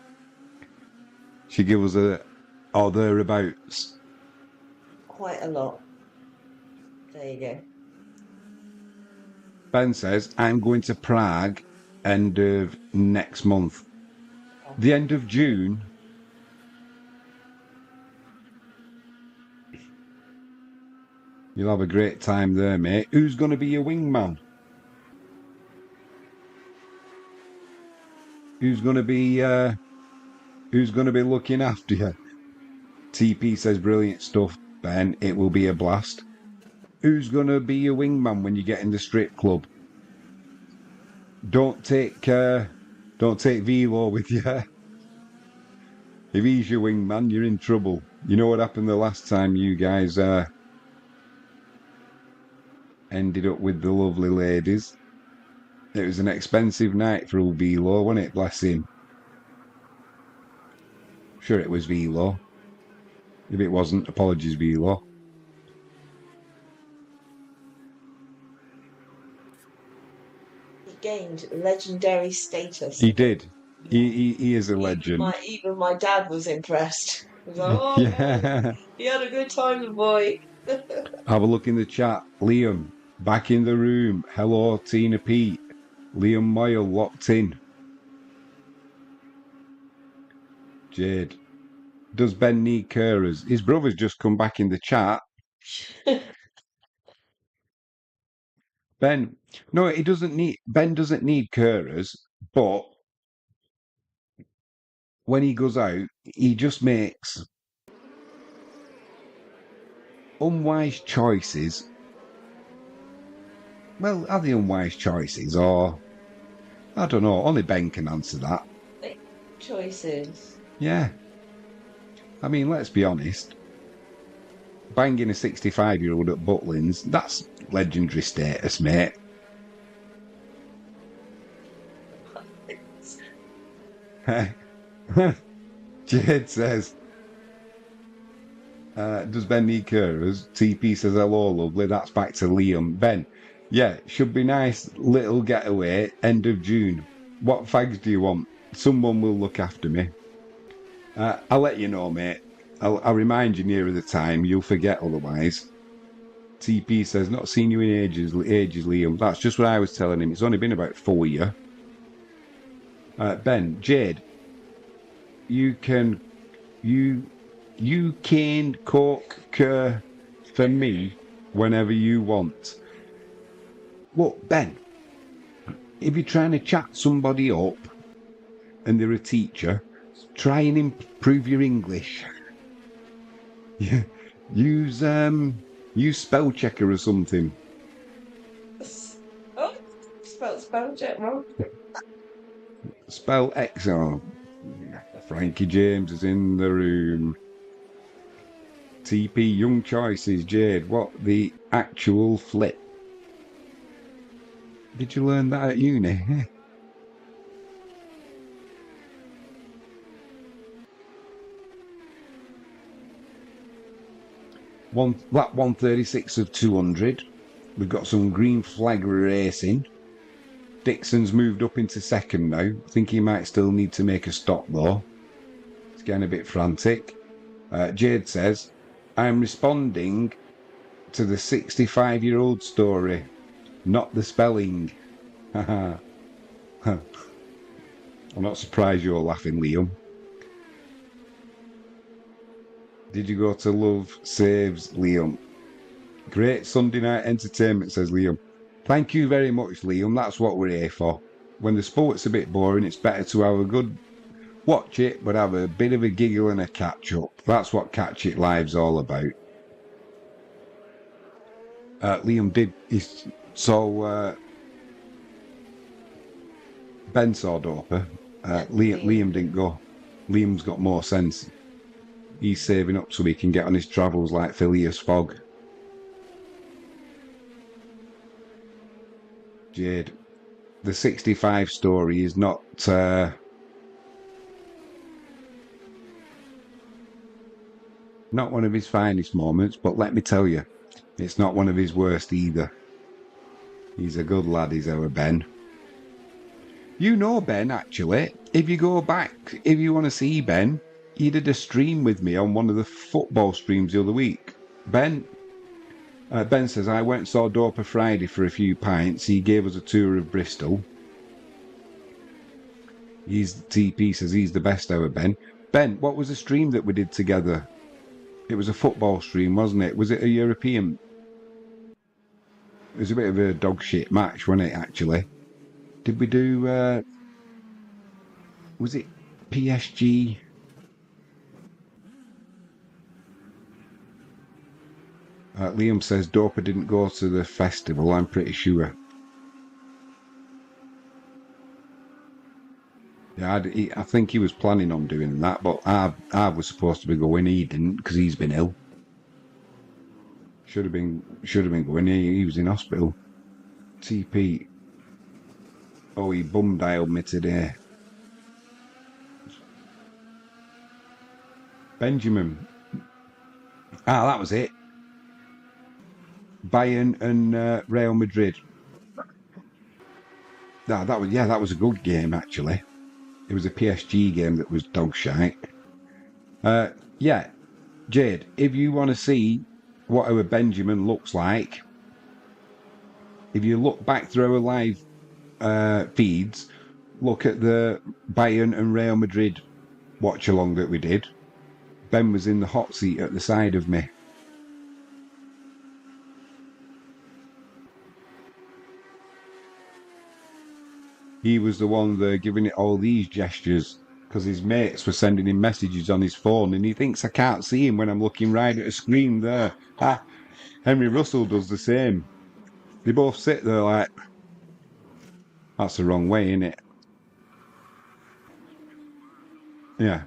She gave us a or thereabouts. Quite a lot. There you go. Ben says, I'm going to Prague end of next month. The end of June. You'll have a great time there, mate. Who's going to be your wingman? Who's going to be looking after you? TP says, brilliant stuff, Ben. It will be a blast. Who's going to be your wingman when you get in the strip club? Don't take Velo with you. If he's your wingman, you're in trouble. You know what happened the last time you guys ended up with the lovely ladies? It was an expensive night for old Velo, wasn't it? Bless him. Sure it was Velo. If it wasn't, apologies, Velo. He gained legendary status. He did. He is a legend. Even my dad was impressed. He was like, oh, yeah. man, he had a good time, the boy. Have a look in the chat. Liam, back in the room. Hello, Tina Pete. Liam Moyle locked in. Jade. Does Ben need carers? His brother's just come back in the chat. Ben doesn't need carers, but when he goes out, he just makes unwise choices. Well, are they unwise choices, or I don't know, only Ben can answer that. Choices. Yeah. I mean, let's be honest. Banging a 65-year-old at Butlins, that's legendary status, mate. Jade says, does Ben need carers? TP says, hello, lovely. That's back to Liam. Ben, yeah, should be nice little getaway, end of June. What fags do you want? Someone will look after me. I'll let you know, mate. I'll remind you nearer the time. You'll forget otherwise. TP says, not seen you in ages, Liam. That's just what I was telling him. It's only been about 4 years. Ben, Jade, you can cook for me whenever you want. Look, Ben, if you're trying to chat somebody up and they're a teacher, try and improve your English. Yeah, use spell checker or something. Oh, spell check wrong. Spell X. Oh, Frankie James is in the room. TP Young Choices, Jade. What the actual flip? Did you learn that at uni? Lap 136 of 200. We've got some green flag racing. Dixon's moved up into second now. I think he might still need to make a stop though. It's getting a bit frantic. Jade says, I'm responding to the 65-year-old story, not the spelling. I'm not surprised you're laughing, Liam. Did you go to Love Saves, Liam? Great Sunday night entertainment, says Liam. Thank you very much, Liam. That's what we're here for. When the sport's a bit boring, it's better to have a good watch it, but have a bit of a giggle and a catch-up. That's what Catch It Live's all about. Liam did... Ben saw Doper. Liam didn't go. Liam's got more sense. He's saving up so he can get on his travels like Phileas Fogg. Jade, the 65 story is not one of his finest moments, but let me tell you, it's not one of his worst either. He's a good lad, is our Ben. You know Ben, actually. If you go back, if you want to see Ben, he did a stream with me on one of the football streams the other week. Ben says, I went and saw Doper Friday for a few pints. He gave us a tour of Bristol. TP says he's the best our Ben. Ben, what was the stream that we did together? It was a football stream, wasn't it? Was it a European? It was a bit of a dog shit match, wasn't it, actually? Did we do... was it PSG? Liam says Doper didn't go to the festival, I'm pretty sure. Yeah, I think he was planning on doing that, but I was supposed to be going. He didn't because he's been ill. Should have been going. He was in hospital. TP. Oh, he bum dialed me today. Benjamin. That was it. Bayern and Real Madrid. That was a good game actually. It was a PSG game that was dog shite. Yeah, Jade, if you want to see what our Benjamin looks like, if you look back through our live feeds, look at the Bayern and Real Madrid watch-along that we did. Ben was in the hot seat at the side of me. He was the one there giving it all these gestures because his mates were sending him messages on his phone and he thinks I can't see him when I'm looking right at a screen there. Henry Russell does the same. They both sit there like, that's the wrong way, innit? Yeah.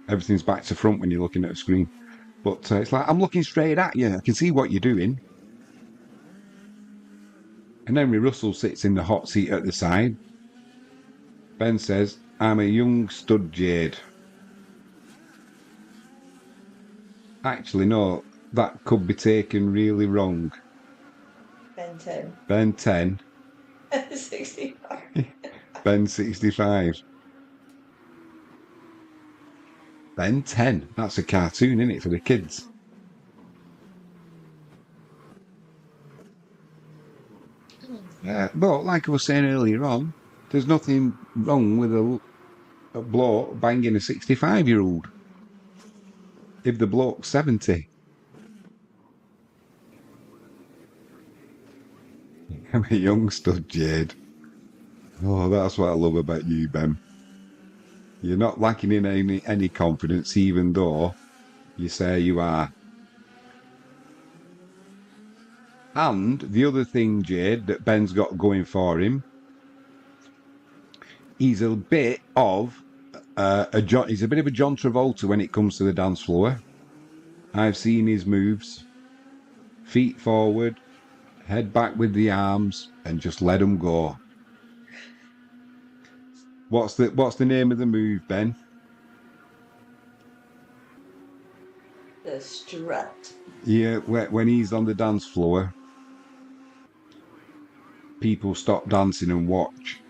Everything's back to front when you're looking at a screen. But it's like, I'm looking straight at you. I can see what you're doing. And Henry Russell sits in the hot seat at the side. Ben says, I'm a young stud, Jade. Actually, no, that could be taken really wrong. Ben 10. Ben 10. 65. Ben 65. Ben 10. That's a cartoon, isn't it, for the kids? But like I was saying earlier on, there's nothing wrong with a bloke banging a 65-year-old. If the bloke's 70. I'm a young stud, Jade. Oh, that's what I love about you, Ben. You're not lacking in any confidence, even though you say you are. And the other thing, Jade, that Ben's got going for him, he's a bit of he's a bit of a John Travolta when it comes to the dance floor. I've seen his moves. Feet forward, head back with the arms, and just let them go. What's the name of the move, Ben? The strut. Yeah, when he's on the dance floor, people stop dancing and watch.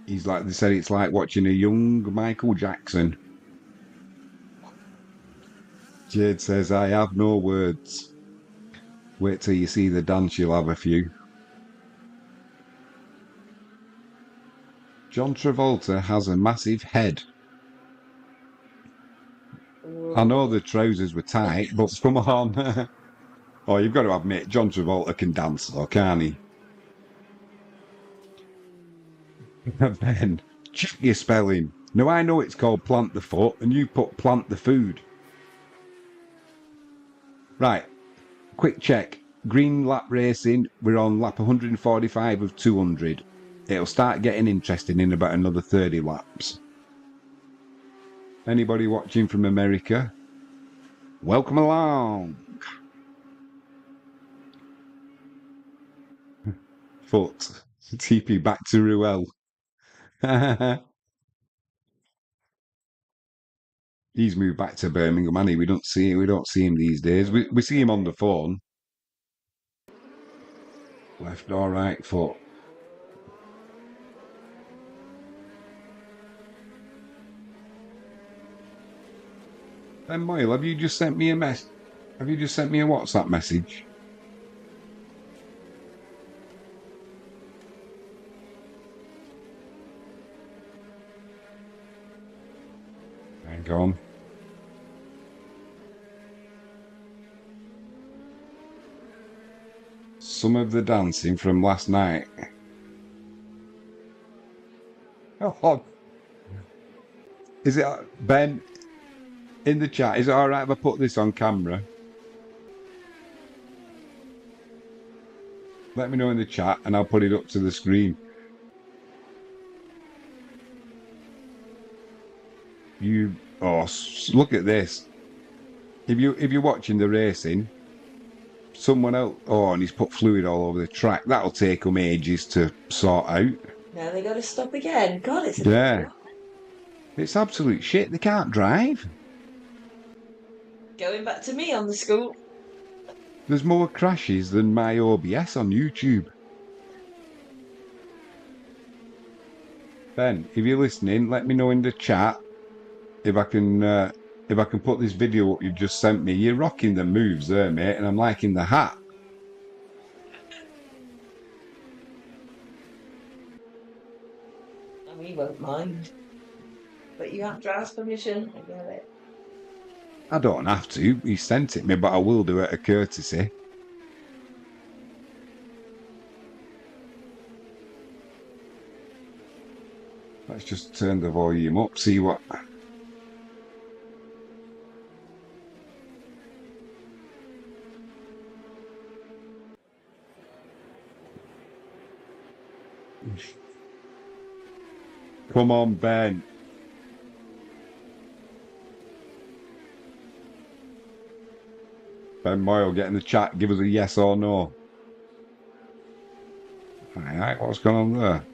He's like, they said it's like watching a young Michael Jackson. Jade says, I have no words. Wait till you see the dance, you'll have a few. John Travolta has a massive head. I know the trousers were tight, but come on. Oh, you've got to admit, John Travolta can dance though, can't he? Ben, check your spelling. Now I know it's called plant the foot, and you put plant the food. Right, quick check. Green lap racing, we're on lap 145 of 200. It'll start getting interesting in about another 30 laps. Anybody watching from America, welcome along. Foot. TP back to Ruel. He's moved back to Birmingham, and we don't see him these days. We see him on the phone. Left or right foot. Ben Moyle, have you just sent me a WhatsApp message? Hang on. Some of the dancing from last night. Oh, is it Ben in the chat? Is it all right if I put this on camera? Let me know in the chat, and I'll put it up to the screen. Look at this. If you're watching the racing, someone else. Oh, and he's put fluid all over the track. That'll take them ages to sort out. Now they got to stop again. God, it's Yeah. It's absolute shit. They can't drive. Going back to me on the school. There's more crashes than my OBS on YouTube. Ben, if you're listening, let me know in the chat if I can put this video up you've just sent me. You're rocking the moves there, mate, and I'm liking the hat. We won't mind. But you have to ask permission. I get it. I don't have to. He sent it me, but I will do it a courtesy. Let's just turn the volume up, see what... Come on, Ben. Ben Moyle, get in the chat. Give us a yes or no. Alright, what's going on there?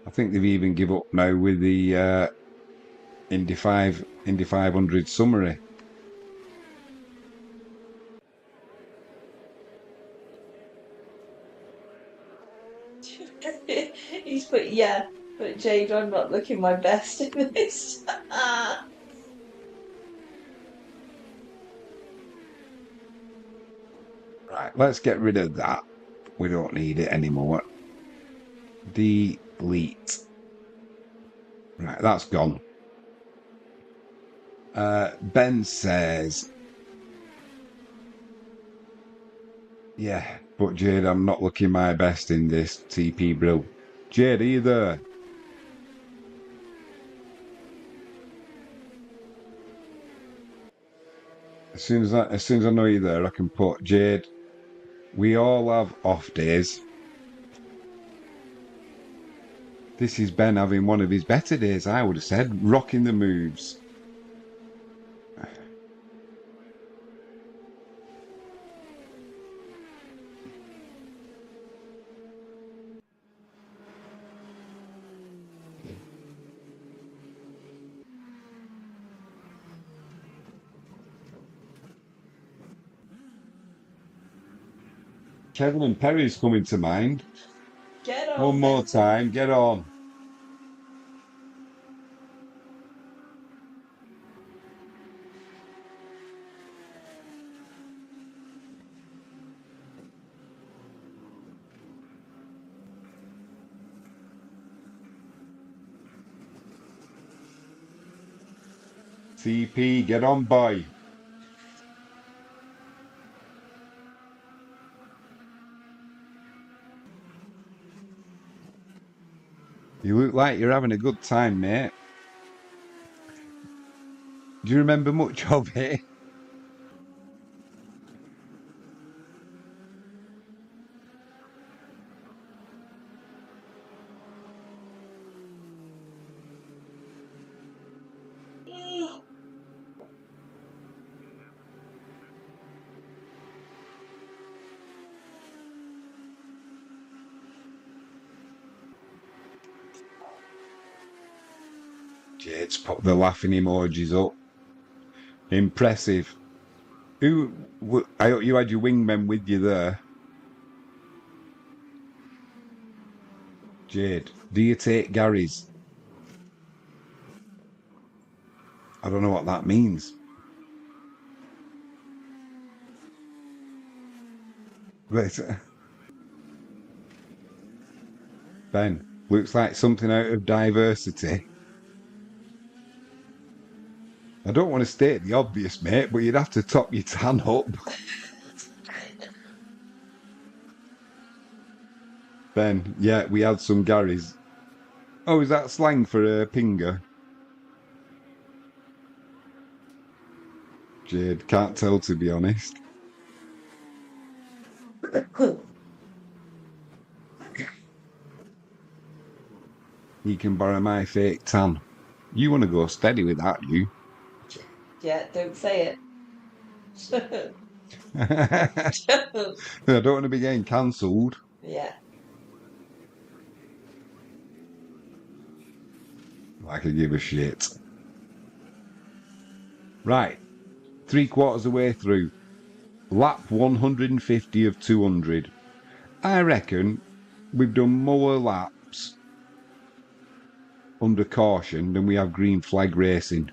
I think they've even give up now with the Indy 500 summary. He's put, yeah, but Jade, I'm not looking my best in this. Right, let's get rid of that. We don't need it anymore. Delete. Right, that's gone. Ben says, yeah, but Jade, I'm not looking my best in this TP bro. Jade, are you there? As soon as I know you're there, I can put Jade. We all have off days. This is Ben having one of his better days, I would have said, rocking the moves. Kevin and Perry's coming to mind. Get on. One more time, get on. TP, get on, boy. You look like you're having a good time, mate. Do you remember much of it? Jade's put the laughing emojis up. Impressive. I hope you had your wingmen with you there. Jade, do you take Gary's? I don't know what that means. But, Ben, looks like something out of Diversity. I don't want to state the obvious, mate, but you'd have to top your tan up. Ben, yeah, we had some Garys. Oh, is that slang for a pinger? Jade, can't tell to be honest. You can borrow my fake tan. You want to go steady with that, you? Yeah, don't say it. I don't want to be getting cancelled. Yeah. I could give a shit. Right, 3/4 of the way through. Lap 150 of 200. I reckon we've done more laps under caution than we have green flag racing.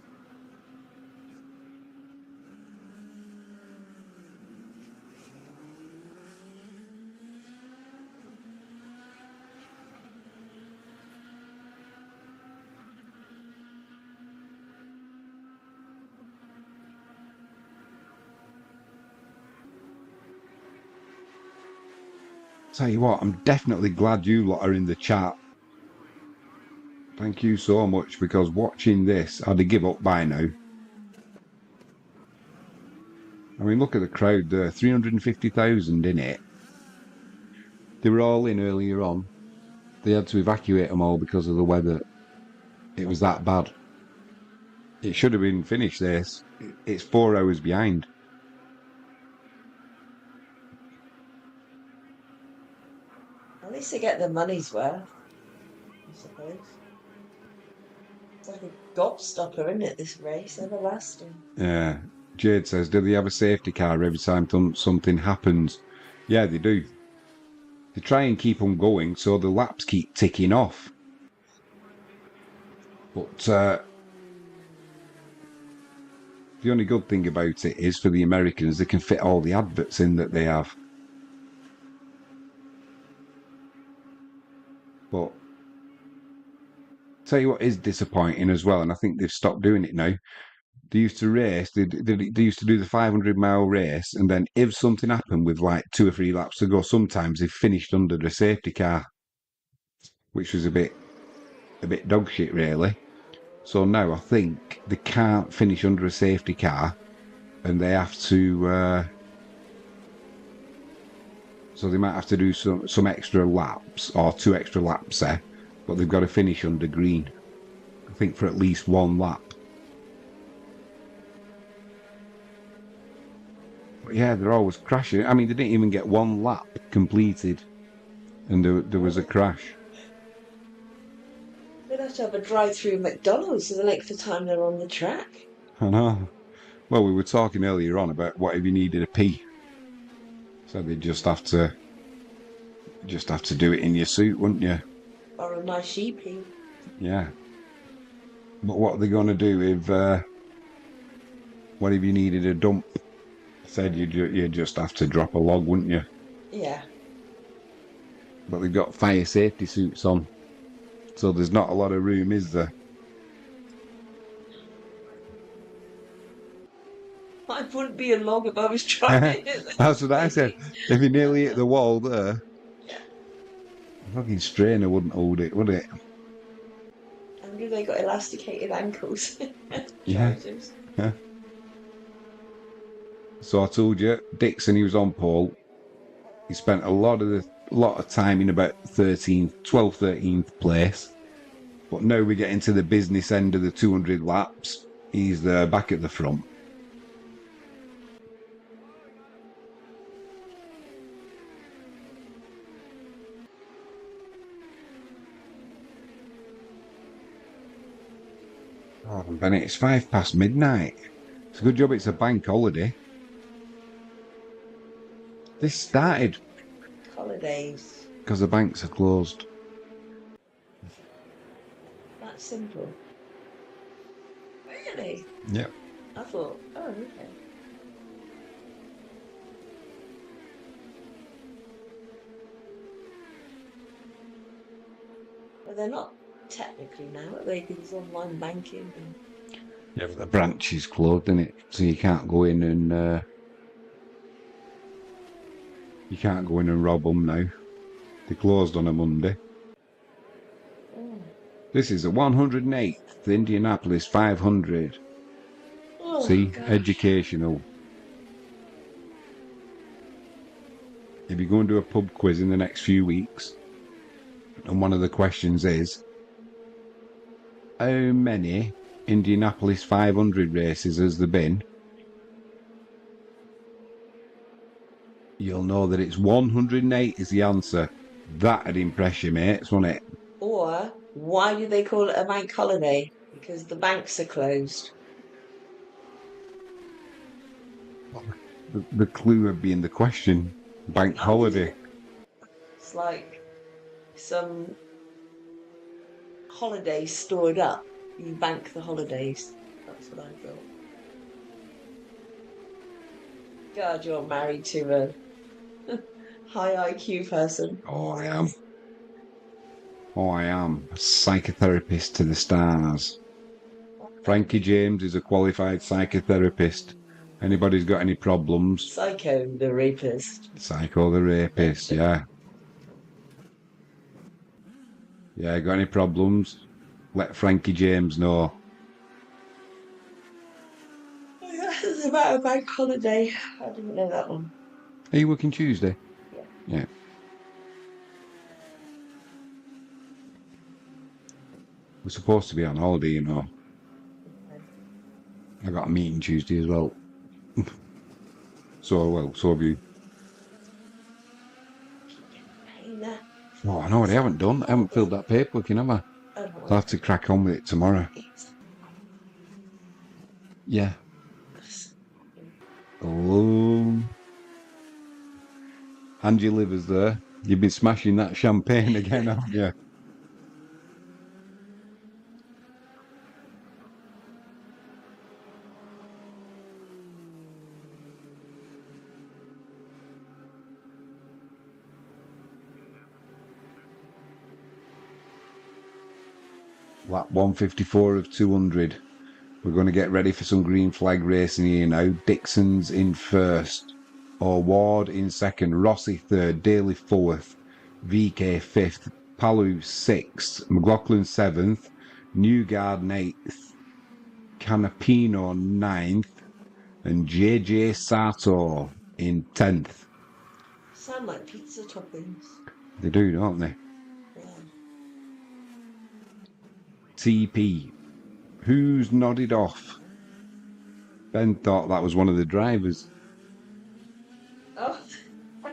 Tell you what, I'm definitely glad you lot are in the chat. Thank you so much, because watching this, I'd have give up by now. I mean, look at the crowd there, 350,000 in it. They were all in earlier on. They had to evacuate them all because of the weather. It was that bad. It should have been finished this. It's 4 hours behind. At least they get their money's worth, I suppose. It's like a gobstopper, isn't it, this race? Everlasting. Yeah. Jade says, do they have a safety car every time something happens? Yeah, they do. They try and keep them going so the laps keep ticking off. But the only good thing about it is, for the Americans, they can fit all the adverts in that they have. But tell you what is disappointing as well, and I think they've stopped doing it now. They used to race, they used to do the 500-mile race, and then if something happened with like 2 or 3 laps to go, sometimes they finished under the safety car, which was a bit dog shit, really. So now I think they can't finish under a safety car, and they have to. So they might have to do some extra laps, or 2 extra laps there, but they've got to finish under green. I think for at least 1 lap. But yeah, they're always crashing. I mean, they didn't even get 1 lap completed, and there was a crash. They'd have to have a drive-through McDonald's for the length of time they're on the track. I know. Well, we were talking earlier on about what if you needed a pee. So they'd just have to do it in your suit, wouldn't you? Or a nice sheepy. Yeah. But what are they going to do if what if you needed a dump? Said you'd just have to drop a log, wouldn't you? Yeah. But they've got fire safety suits on, so there's not a lot of room, is there? I wouldn't be a log if I was trying it. That's what I said. If you nearly hit the wall there, Yeah. a fucking strainer wouldn't hold it, would it? And do they got elasticated ankles? Yeah. Trousers. Yeah. So I told you, Dixon, he was on pole. He spent a lot of time in about 12th, 13th place. But now we get into the business end of the 200 laps. He's back at the front. Oh, Bennett, it's midnight. It's a good job it's a bank holiday. This started Holidays. because the banks are closed. That's simple. Really? Yep. I thought, oh, okay. Well, they're not technically now, are they? Because online banking and Yeah, but the branch is closed, isn't it? So you can't go in and rob them now. They closed on a Monday. oh, This is the 108th Indianapolis 500. oh See, gosh. educational. If you're going to do a pub quiz in the next few weeks, and one of the questions is, how many Indianapolis 500 races has there been? You'll know that it's 108 is the answer. That'd impress you, mates, wouldn't it? Or why do they call it a bank holiday? Because the banks are closed. The clue would be in the question. Bank Oh, is holiday. it? It's like some holidays stored up. You bank the holidays. That's what I thought. God, you're married to a high IQ person. Oh, I am. Oh, I am. A psychotherapist to the stars. Frankie James is a qualified psychotherapist. Anybody's got any problems? Psycho, the rapist. Psycho the rapist, yeah. Yeah, got any problems? Let Frankie James know. Oh, yeah, it's about a bank holiday. I didn't know that one. Are you working Tuesday? Yeah. Yeah. We're supposed to be on holiday, you know. Okay. I got a meeting Tuesday as well. So have you. Hey, nah. Oh, I know what I haven't done. I haven't filled that paperwork in, have I? Oh, don't I'll worry. have to crack on with it tomorrow. Yeah. Oh, and your liver's there. You've been smashing that champagne again, haven't you? Lap 154 of 200. We're going to get ready for some green flag racing here now. Dixon's in first. Ward in second. Rossi third. Daly fourth. VK fifth. Palu sixth. McLaughlin seventh. Newgarden eighth. Canapino ninth. And JJ Sato in 10th. Sound like pizza toppings. They do, don't they? Yeah. TP. Who's nodded off? Ben thought that was one of the drivers. Oh,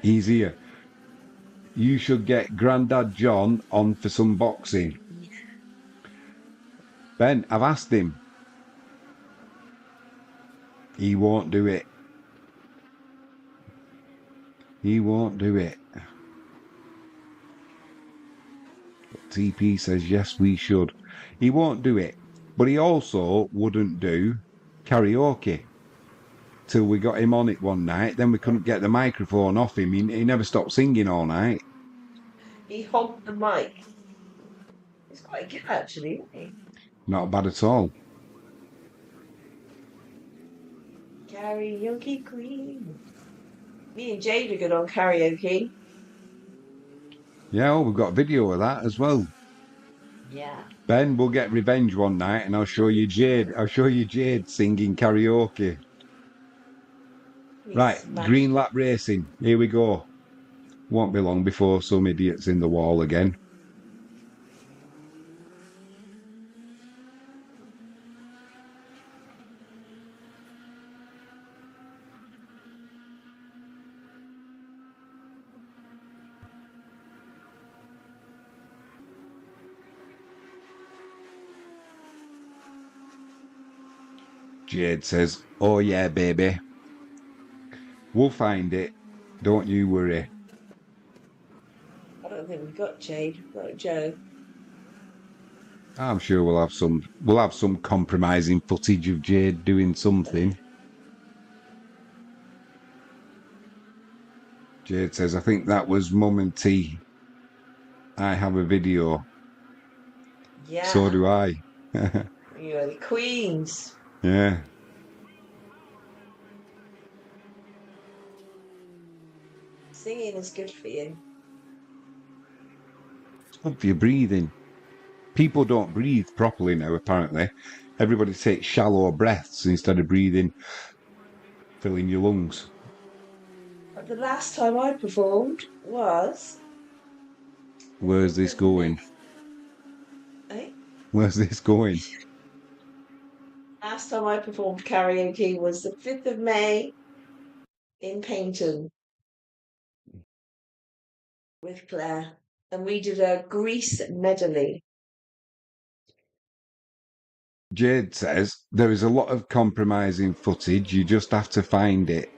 He's here. You should get Grandad John on for some boxing. Ben, I've asked him. He won't do it. He won't do it. TP says, yes, we should. He won't do it. But he also wouldn't do karaoke till we got him on it one night. Then we couldn't get the microphone off him. He never stopped singing all night. he hogged the mic. He's quite good, actually, isn't he? Not bad at all. Karaoke queen. Me and Jade are good on karaoke. Yeah, we've got video of that as well. Yeah. Ben, we'll get revenge one night and I'll show you Jade. I'll show you Jade singing karaoke. Right, green lap racing. Here we go. Won't be long before some idiot's in the wall again. Jade says, "Oh yeah, baby. We'll find it. Don't you worry." I don't think we've got Jade. We've got Joe. I'm sure we'll have some compromising footage of Jade doing something. Jade says, "I think that was Mum and T. I have a video." Yeah. So do I. You're the queens. Yeah. Singing is good for you. It's good for your breathing. People don't breathe properly now, apparently. Everybody takes shallow breaths instead of breathing, filling your lungs. But the last time I performed was... Where's this going? Eh? Where's this going? Last time I performed karaoke was the 5th of May in Paynton with Claire. And we did a Grease medley. Jade says, "There is a lot of compromising footage. You just have to find it."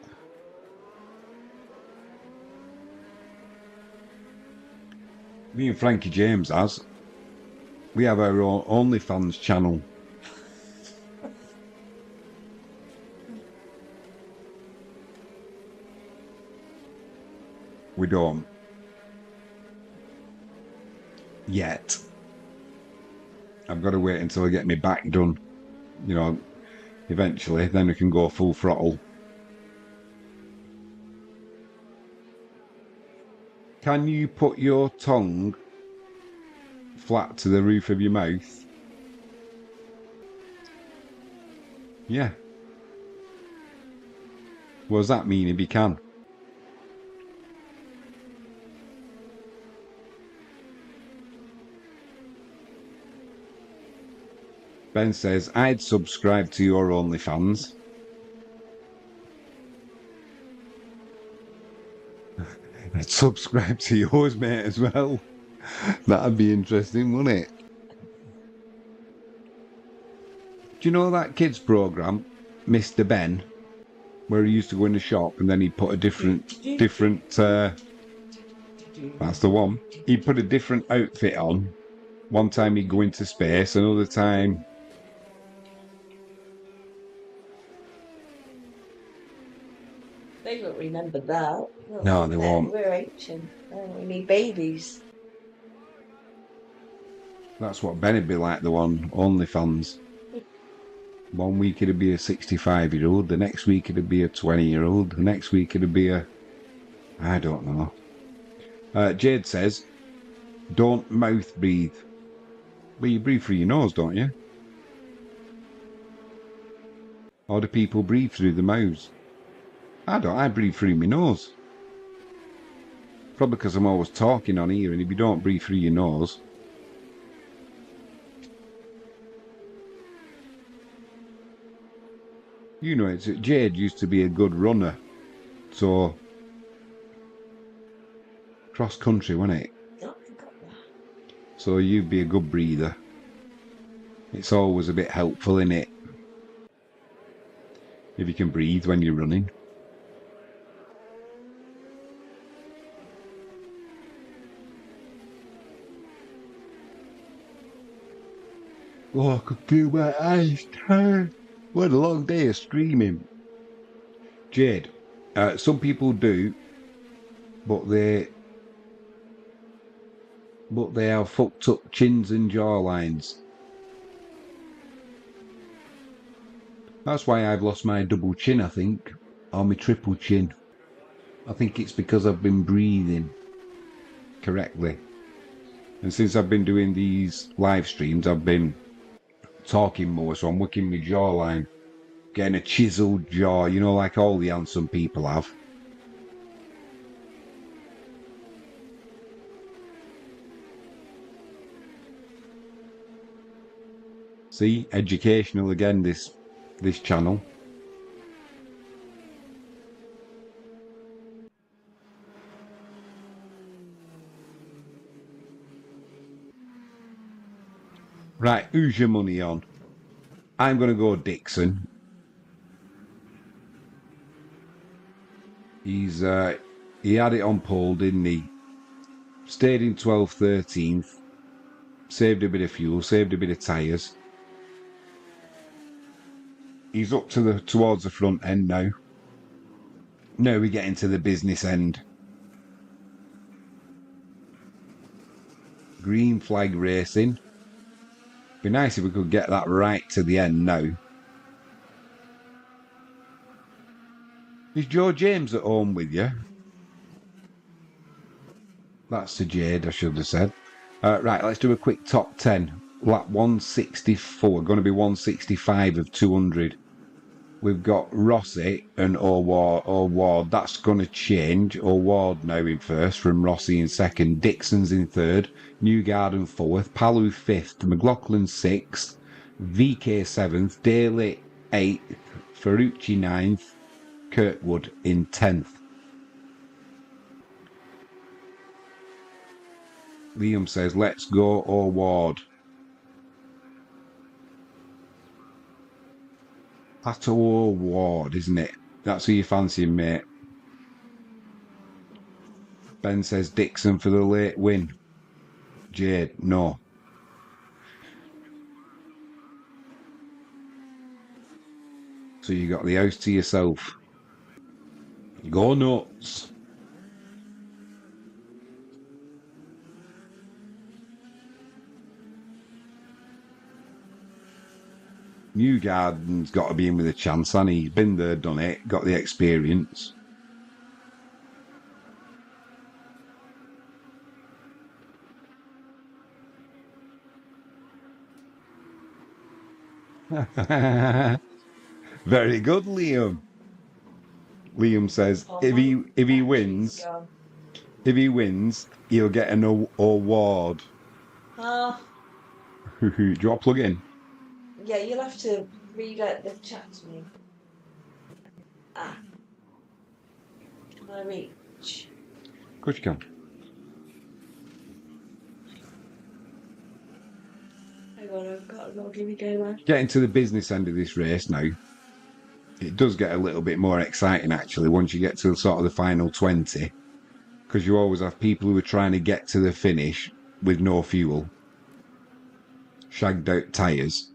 Me and Frankie James has. We have our own OnlyFans channel. We don't. Yet. I've got to wait until I get my back done. You know, eventually, then we can go full throttle. Can you put your tongue flat to the roof of your mouth? Yeah. What does that mean if you can? Ben says, "I'd subscribe to your OnlyFans." I'd subscribe to yours, mate, as well. That'd be interesting, wouldn't it? Do you know that kids program, Mr. Ben, where he used to go in the shop and then he'd put a different that's the one. He'd put a different outfit on. One time he'd go into space, another time They won't remember that. no, they won't. We're ancient. We need babies. That's what Ben would be like, the one OnlyFans. One week it'd be a 65-year-old, the next week it'd be a 20-year-old, the next week it'd be a... I don't know. Jade says, "Don't mouth breathe." Well, you breathe through your nose, don't you? Or do people breathe through the mouths? I don't. I breathe through my nose. Probably because I'm always talking on here, and if you don't breathe through your nose... You know, Jade used to be a good runner. So... cross country, wasn't it? Oh, I got that. So you'd be a good breather. It's always a bit helpful, innit? If you can breathe when you're running. Oh, I could feel my eyes turn. What a long day of streaming. Jade, some people do, but they have fucked up chins and jawlines. That's why I've lost my double chin, I think, or my triple chin. I think it's because I've been breathing correctly. And since I've been doing these live streams, I've been talking more, so I'm working my jawline, getting a chiseled jaw, you know, like all the handsome people have. See, educational again, this channel. Right, who's your money on? I'm going to go Dixon. He had it on pole, didn't he? Stayed in 12th, 13th. Saved a bit of fuel, saved a bit of tyres. He's up towards the front end now. Now we get into the business end. Green flag racing. Be nice if we could get that right to the end now. Is Joe James at home with you? That's to Jade, I should have said. Right, let's do a quick top 10. Lap 164, going to be 165 of 200. We've got Rossi and O'Ward. That's going to change. O'Ward now in first, from Rossi in second. Dixon's in third. Newgarden fourth. Palu fifth. McLaughlin sixth. VK seventh. Daly eighth. Ferrucci ninth. Kirkwood in 10th. Liam says, let's go O'Ward. That's O'Ward, isn't it? That's who you fancy, mate. Ben says Dixon for the late win. Jade, no. So you got the house to yourself. Go nuts. Newgarden's got to be in with a chance, and he's been there, done it, got the experience. Very good, Liam. Liam says if he wins, he'll get an award. Ah. Do you want to plug in? Yeah, you'll have to read out the chat to me. Ah. Can I reach? Of course you can. Hang on, I've got a log. Here we go, man. Getting to the business end of this race now. It does get a little bit more exciting, actually, once you get to sort of the final 20. Because you always have people who are trying to get to the finish with no fuel. Shagged out tyres.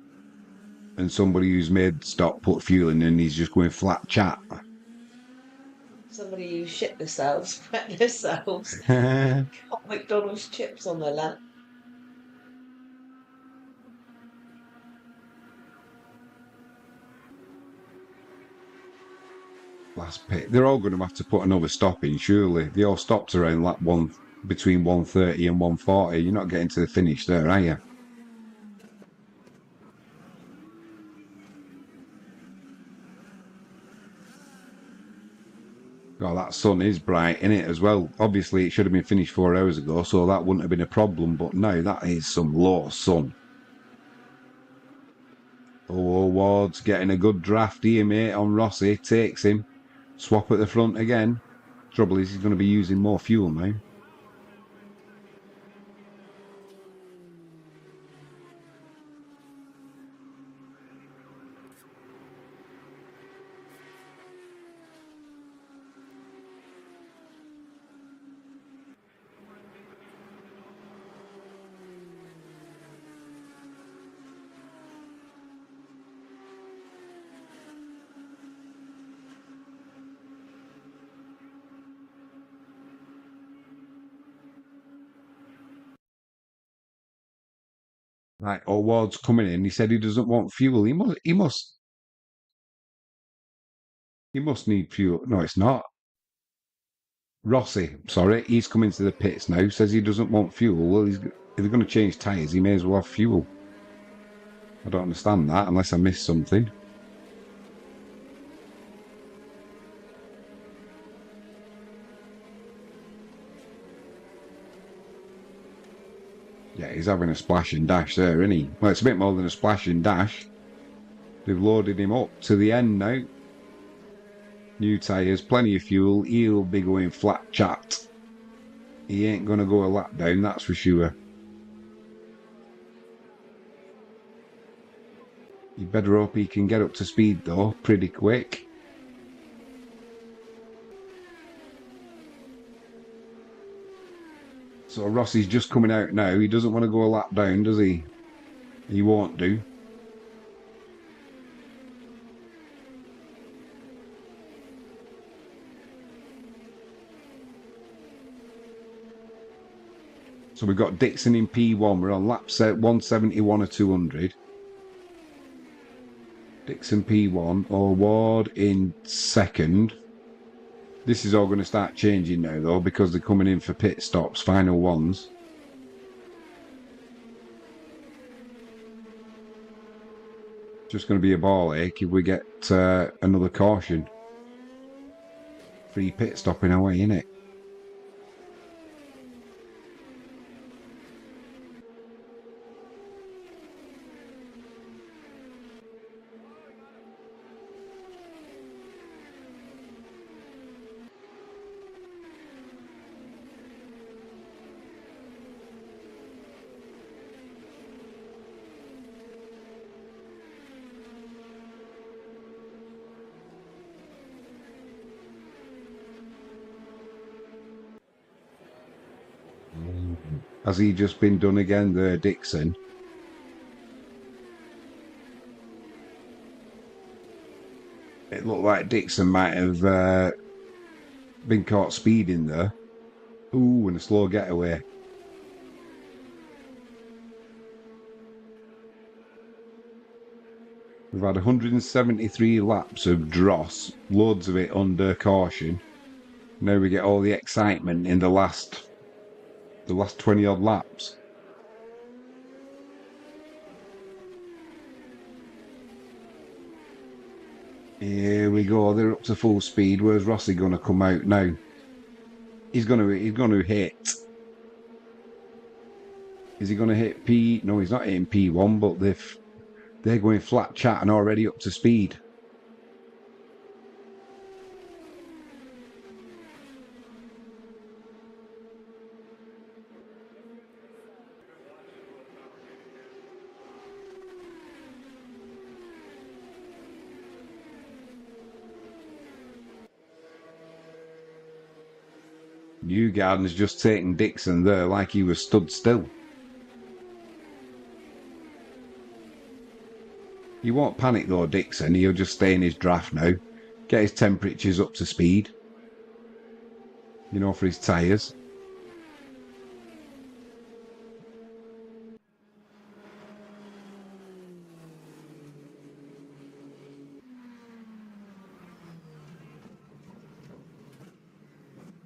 And somebody who's made stop, put fuel in, and he's just going flat chat. Somebody who shit themselves, wet themselves, got McDonald's chips on their lap. Last pit. They're all going to have to put another stop in, surely. They all stopped around lap one, between 130 and 140. You're not getting to the finish there, are you? Oh, that sun is bright in it as well. Obviously, it should have been finished 4 hours ago, so that wouldn't have been a problem. But now that is some low sun. Oh, Ward's getting a good draft here, mate, on Rossi. Takes him. Swap at the front again. Trouble is, he's going to be using more fuel now. Right, Ward's coming in. He said he doesn't want fuel. He must need fuel. No, it's not. Rossi, sorry, he's coming to the pits now. Says he doesn't want fuel. Well, if they're going to change tyres, he may as well have fuel. I don't understand that unless I missed something. Yeah, he's having a splash and dash there, isn't he? Well, it's a bit more than a splash and dash. They've loaded him up to the end now. New tyres, plenty of fuel. He'll be going flat chat. He ain't going to go a lap down, that's for sure. You better hope he can get up to speed, though, pretty quick. So Rossi's just coming out now. He doesn't want to go a lap down, does he? He won't do. So we've got Dixon in P1. We're on lap set 171 or 200. Dixon P1 or Ward in second. This is all going to start changing now, though, because they're coming in for pit stops, final ones. Just going to be a ball ache if we get another caution. Free pit stopping away, innit? Has he just been done again there, Dixon? It looked like Dixon might have been caught speeding there. Ooh, and a slow getaway. We've had 173 laps of dross, loads of it under caution. Now we get all the excitement in the last 20 odd laps. Here we go. They're up to full speed. Where's Rossi going to come out now? He's going to hit. Is he going to hit P? No, he's not hitting P1, but they're going flat chat and already up to speed. Newgarden's just taken Dixon there like he was stood still. He won't panic though, Dixon. He'll just stay in his draft now. Get his temperatures up to speed. You know, for his tyres.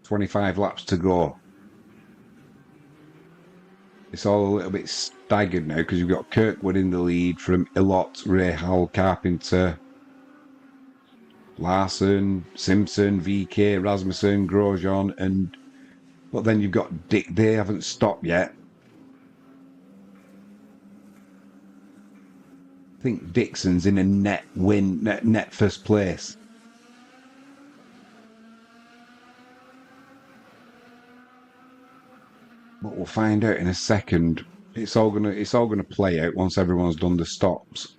"25 laps to go." It's all a little bit staggered now because you've got Kirkwood in the lead from Ilott, Rahal, Carpenter, Larson, Simpson, VK, Rasmussen, Grosjean, but then you've got Dick. They haven't stopped yet. I think Dixon's in a net first place. But we'll find out in a second. It's all gonna play out once everyone's done the stops.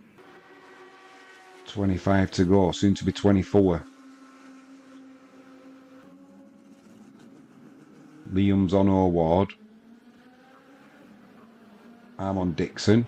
25 to go, soon to be 24. Liam's on O'Ward. I'm on Dixon.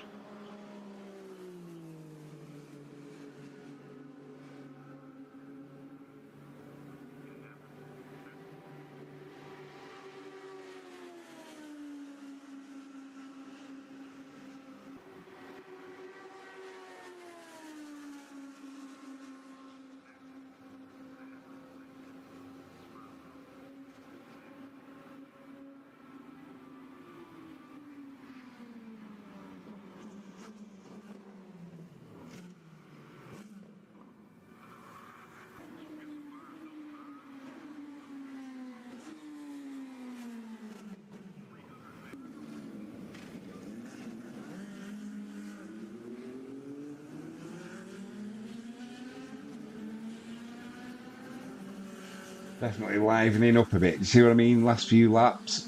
Definitely livening up a bit. You see what I mean? Last few laps.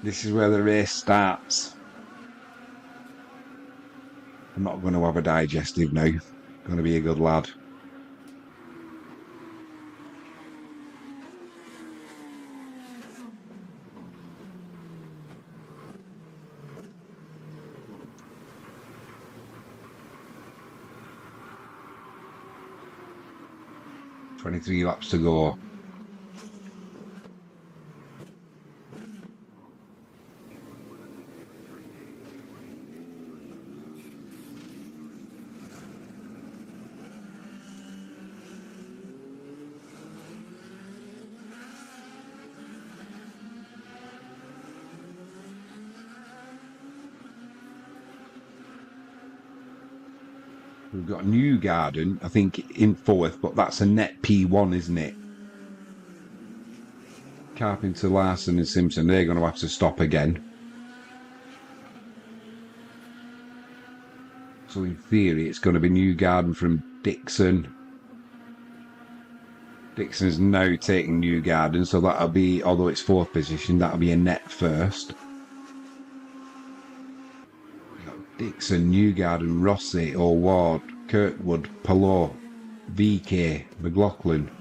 This is where the race starts. I'm not going to have a digestive now. Going to be a good lad. 23 laps to go. We've got New Garden, I think, in fourth, but that's a net P1, isn't it? Carpenter, Larson and Simpson, they're going to have to stop again. So in theory, it's going to be New Garden from Dixon. Dixon's now taking New Garden, so that'll be, although it's fourth position, that'll be a net first. Dixon, New Garden, Rossi, O'Ward, Kirkwood, Palot, VK, McLaughlin,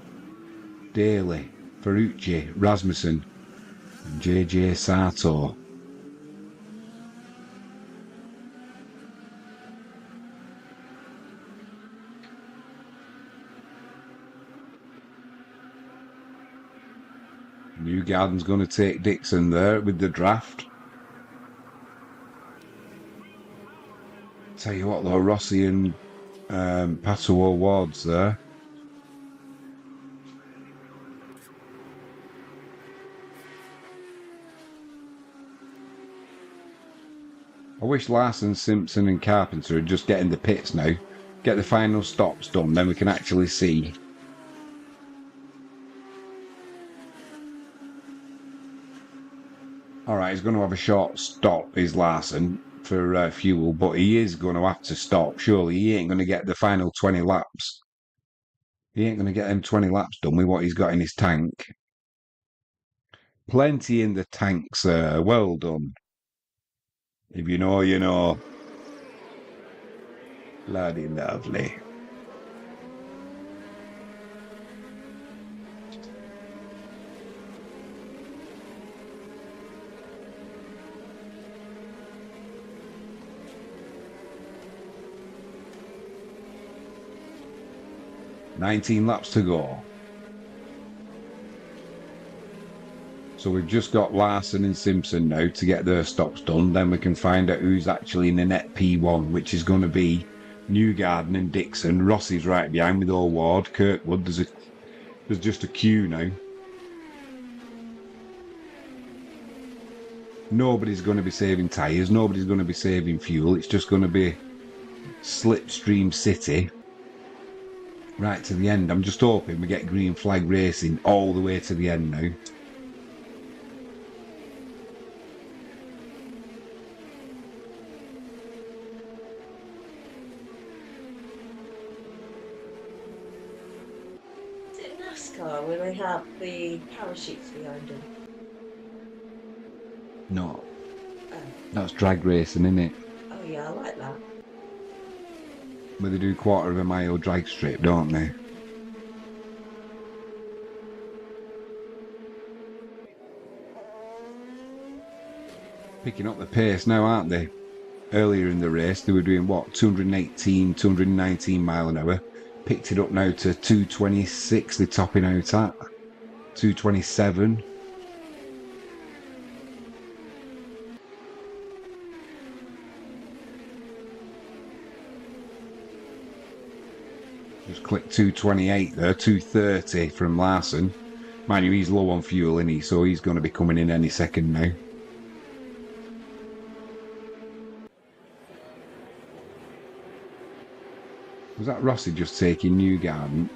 Daly, Ferrucci, Rasmussen, and JJ Sato. New Garden's going to take Dixon there with the draft. Tell you what though, Rossi and Pato O'Ward's there. I wish Larson, Simpson and Carpenter are just getting the pits now. Get the final stops done, then we can actually see. Alright, he's going to have a short stop, is Larson, for fuel, but he is going to have to stop. Surely he ain't going to get the final 20 laps. He ain't going to get them 20 laps done with what he's got in his tank. Plenty in the tank, sir. Well done. If you know, you know. Bloody lovely. "19 laps to go." So we've just got Larson and Simpson now to get their stops done. Then we can find out who's actually in the net P1, which is going to be New Garden and Dixon. Rossi's right behind with O'Ward. Kirkwood, there's just a queue now. Nobody's going to be saving tyres. Nobody's going to be saving fuel. It's just going to be Slipstream City right to the end. I'm just hoping we get green flag racing all the way to the end now. Is it NASCAR when they have the parachutes behind them? No, Oh, that's drag racing, isn't it? oh yeah, I like that. Where they do quarter of a mile drag strip, don't they? Picking up the pace now, aren't they? Earlier in the race, they were doing what, 218, 219 mile an hour. Picked it up now to 226, they're topping out at 227. Just click 228 there, 230 from Larson. Mind you, he's low on fuel, isn't he? So he's going to be coming in any second now. Was that Rossi just taking New Garden?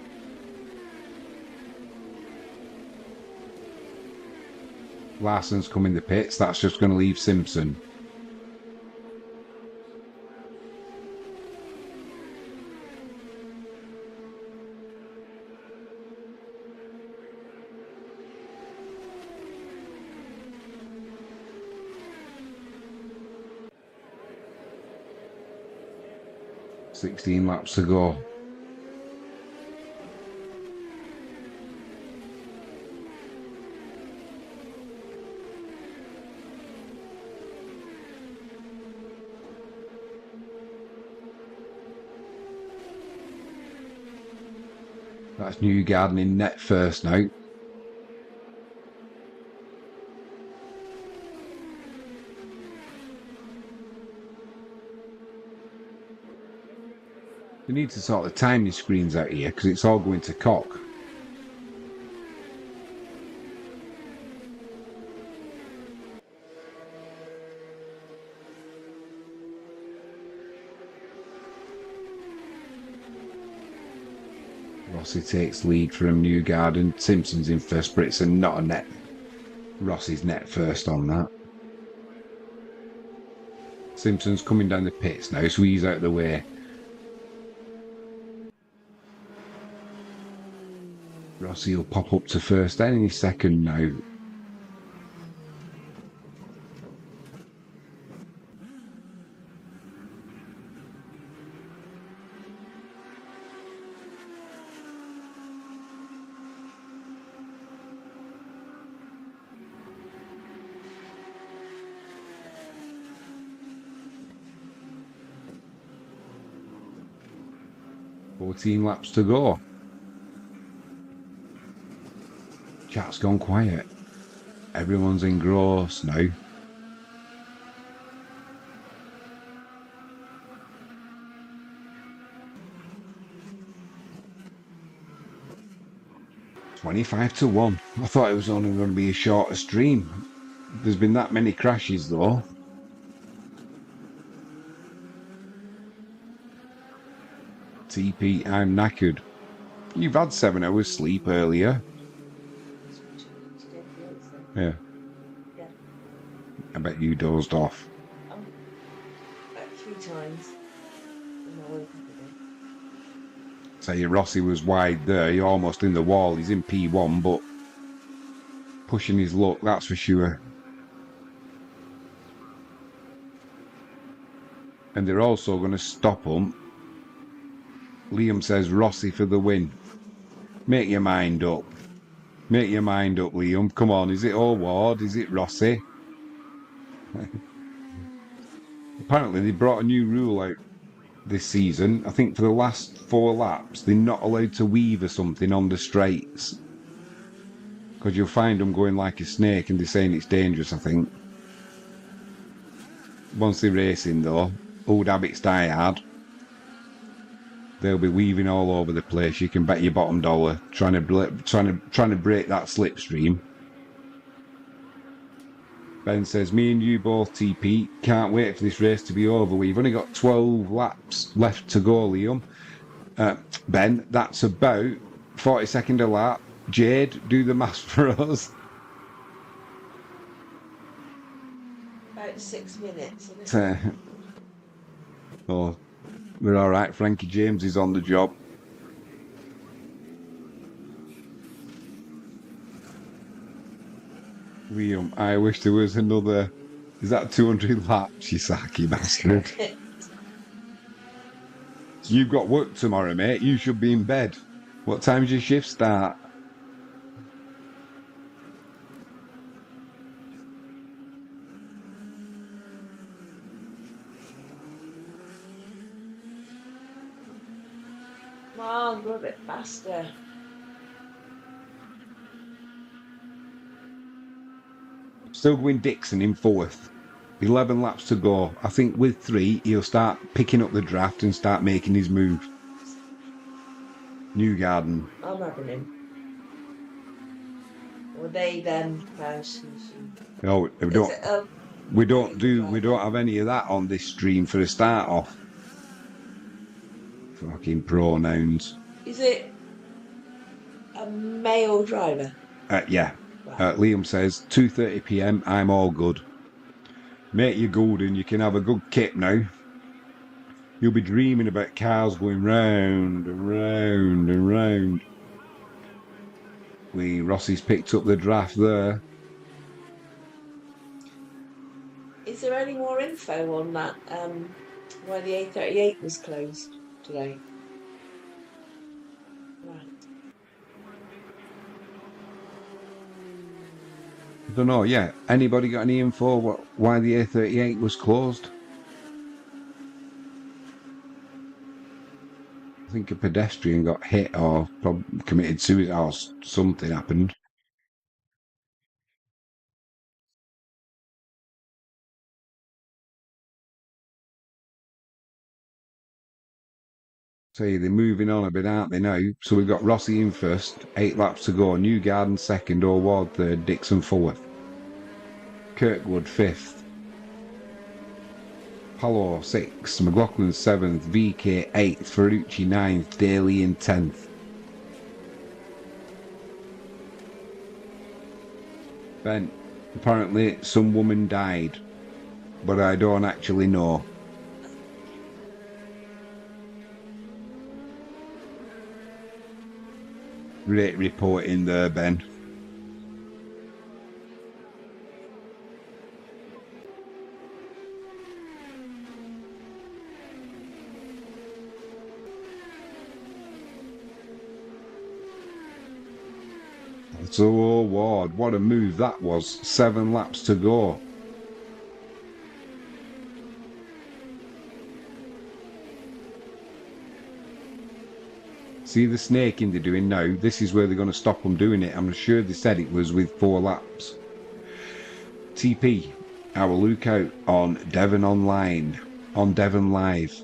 Larson's coming the pits. That's just going to leave Simpson. "16 laps to go." That's Newgarden in net first now. They need to sort the timing screens out here because it's all going to cock. Rossi takes lead from Newgarden. Simpson's in first, but it's not a net. Rossi's net first on that. Simpson's coming down the pits now, so he's out of the way. Rossi will pop up to first any second now. "14 laps to go." Chat's gone quiet. Everyone's engrossed now. "25-1. I thought it was only going to be a shorter stream. There's been that many crashes though. TP, I'm knackered. You've had 7 hours sleep earlier. Yeah. Yeah. I bet you dozed off. About 3 times. And I woke up again. Say Rossi was wide there. You're almost in the wall. He's in P1, but pushing his luck, that's for sure. And they're also going to stop him. Liam says Rossi for the win. Make your mind up. Make your mind up, Liam. Come on, is it O'Ward? Is it Rossi? Apparently they brought a new rule out this season. I think for the last 4 laps they're not allowed to weave or something on the straights, because you'll find them going like a snake, and they're saying it's dangerous. I think once they're racing though, old habits die hard. They'll be weaving all over the place. You can bet your bottom dollar trying to break that slipstream. Ben says, "Me and you both, TP. Can't wait for this race to be over. We've only got 12 laps left to go, Liam." Ben, that's about 40-second a lap. Jade, do the maths for us. About 6 minutes. Isn't it? Oh, we're all right. Frankie James is on the job. Liam, I wish there was another. Is that 200 laps, you sacky bastard? You've got work tomorrow, mate. You should be in bed. What time's your shift start? Come on, go a bit faster. Still going Dixon in 4th. 11 laps to go. I think with 3, he'll start picking up the draft and start making his move. Newgarden. I'm having him. Or they then house. No, we don't have any of that on this stream for a start off. Fucking pronouns. Is it a male driver? Yeah. Right. Liam says 2:30 p.m. I'm all good. Mate, you're golden. You can have a good kip now. You'll be dreaming about cars going round and round and round. Rossi's picked up the draft there. Is there any more info on that? Why the A38 was closed today? Right. I don't know. Yeah. Anybody got any info why the A38 was closed? I think a pedestrian got hit or committed suicide or something happened. So they're moving on a bit, aren't they now? So we've got Rossi in first, 8 laps to go. Newgarden second, O'Ward third, Dixon fourth. Kirkwood fifth. Palor sixth, McLaughlin seventh, VK eighth, Ferrucci ninth, Daly in 10th. Ben, apparently some woman died, but I don't actually know. Great reporting there, Ben. So O'Ward, what a move that was. 7 laps to go. See the snaking they're doing now? This is where they're going to stop them doing it. I'm sure they said it was with 4 laps. TP, our lookout on Devon Online, on Devon Live.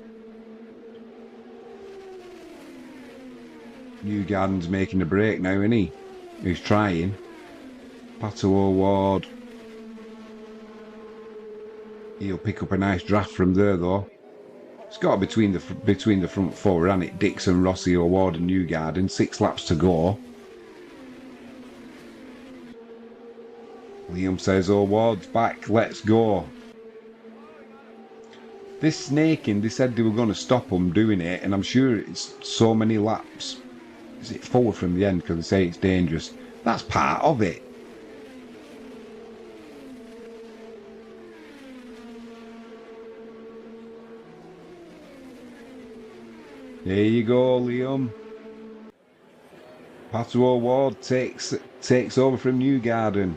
Newgarden's making a break now, isn't he? He's trying. Pato O'Ward. He'll pick up a nice draft from there, though. It's got between the front 4, hasn't it? Dixon, Rossi, O'Ward and Newgarden. 6 laps to go. Liam says, O'Ward's back, let's go. This snaking, they said they were going to stop them doing it, and I'm sure it's so many laps. Is it 4 from the end because they say it's dangerous? That's part of it. There you go, Liam. Pato O'Ward takes over from Newgarden.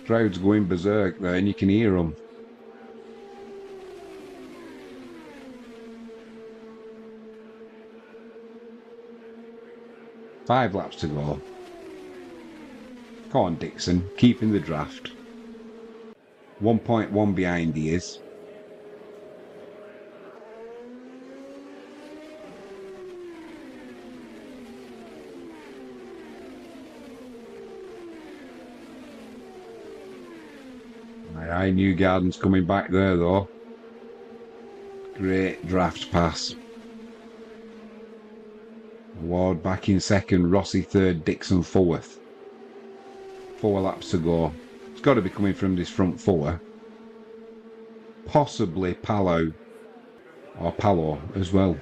Crowd's going berserk there, and you can hear them. Five laps to go. Come on, Dixon, keeping the draft. 1.1 behind he is. Aye, Newgarden's coming back there though. Great draft pass. Ward back in second, Rossi third, Dixon fourth. 4 laps to go. It's got to be coming from this front 4. Possibly Palo or Palo as well.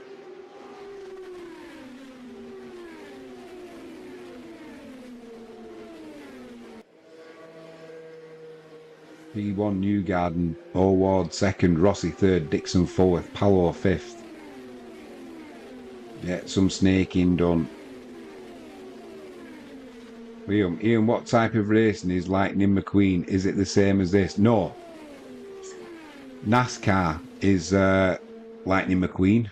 P1 Newgarden, O'Ward second, Rossi third, Dixon fourth, Palo fifth. Yeah, some snaking done. Ian, what type of racing is Lightning McQueen? Is it the same as this? No. NASCAR is Lightning McQueen.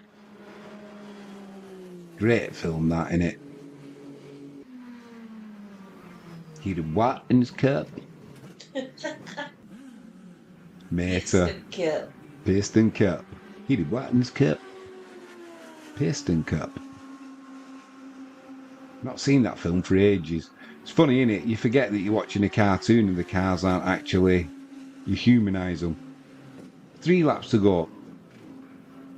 Great film, that, innit? He did what in his cup? Mater. Piston cup. He did what in his cup? Piston cup. Not seen that film for ages. It's funny, innit? You forget that you're watching a cartoon and the cars aren't actually... You humanise them. 3 laps to go.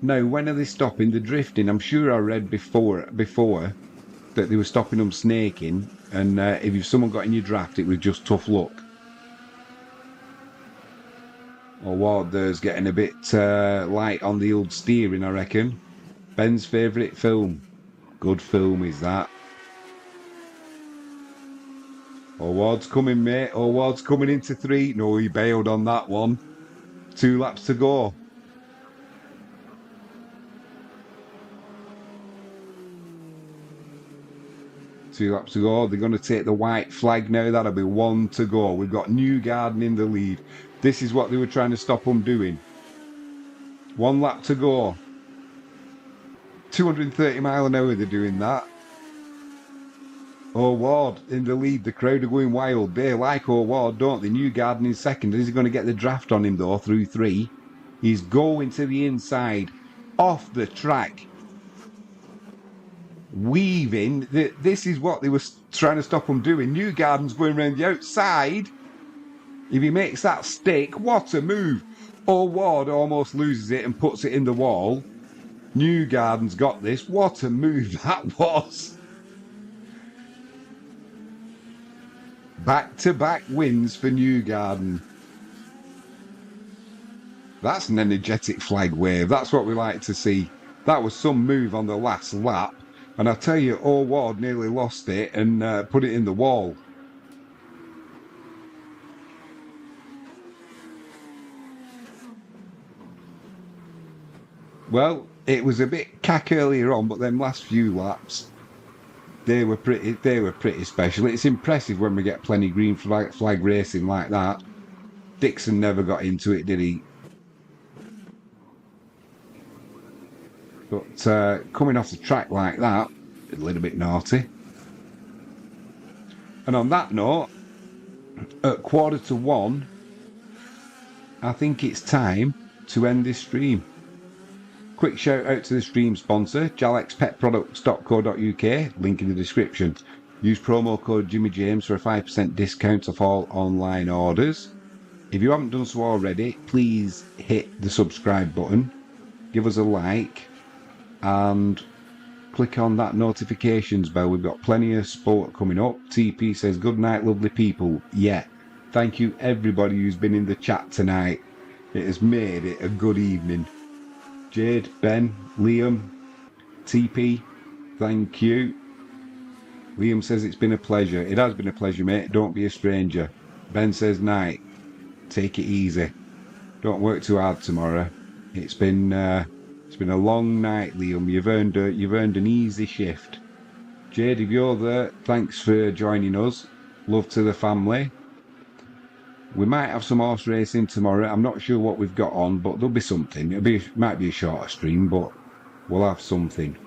Now, when are they stopping the drifting? I'm sure I read before that they were stopping them snaking, and if someone got in your draft, it was just tough luck. O'Ward there's getting a bit light on the old steering, I reckon. Ben's favourite film. Good film is that. O'Ward's coming, mate. O'Ward's coming into 3. No, he bailed on that one. 2 laps to go. 2 laps to go. They're going to take the white flag now. That'll be 1 to go. We've got Newgarden in the lead. This is what they were trying to stop them doing. 1 lap to go. 230 mile an hour they're doing that. O'Ward in the lead. The crowd are going wild. They like O'Ward, don't they? Newgarden in second. Is he going to get the draft on him though through 3? He's going to the inside. Off the track. Weaving. This is what they were trying to stop him doing. Newgarden's going around the outside. If he makes that stick, what a move. O'Ward almost loses it and puts it in the wall. Newgarden's got this. What a move that was. Back-to-back wins for Newgarden. That's an energetic flag wave. That's what we like to see. That was some move on the last lap. And I tell you, O'Ward nearly lost it and put it in the wall. Well, it was a bit cack earlier on, but them last few laps, they were pretty special. It's impressive when we get plenty green flag racing like that. Dixon never got into it, did he? But coming off the track like that, a little bit naughty. And on that note, at 1:45, I think it's time to end this stream. Quick shout out to the stream sponsor, jalexpetproducts.co.uk, link in the description. Use promo code Jimmy James for a 5% discount off all online orders. If you haven't done so already, please hit the subscribe button, give us a like, and click on that notifications bell. We've got plenty of sport coming up. TP says, good night, lovely people. Yeah, thank you everybody who's been in the chat tonight. It has made it a good evening. Jade, Ben, Liam, TP, thank you. Liam says it's been a pleasure. It has been a pleasure, mate. Don't be a stranger. Ben says night. Take it easy. Don't work too hard tomorrow. It's been a long night, Liam. You've earned an easy shift. Jade, if you're there, thanks for joining us. Love to the family. We might have some horse racing tomorrow. I'm not sure what we've got on, but there'll be something. Might be a shorter stream, but we'll have something.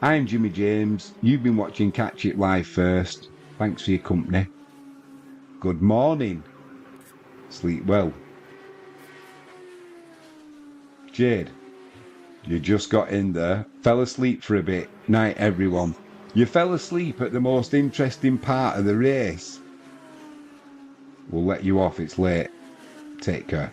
I'm Jimmy James. You've been watching Catch It Live First. Thanks for your company. Good morning. Sleep well. Jade, you just got in there. Fell asleep for a bit. Night, everyone. You fell asleep at the most interesting part of the race. We'll let you off, it's late. Take care.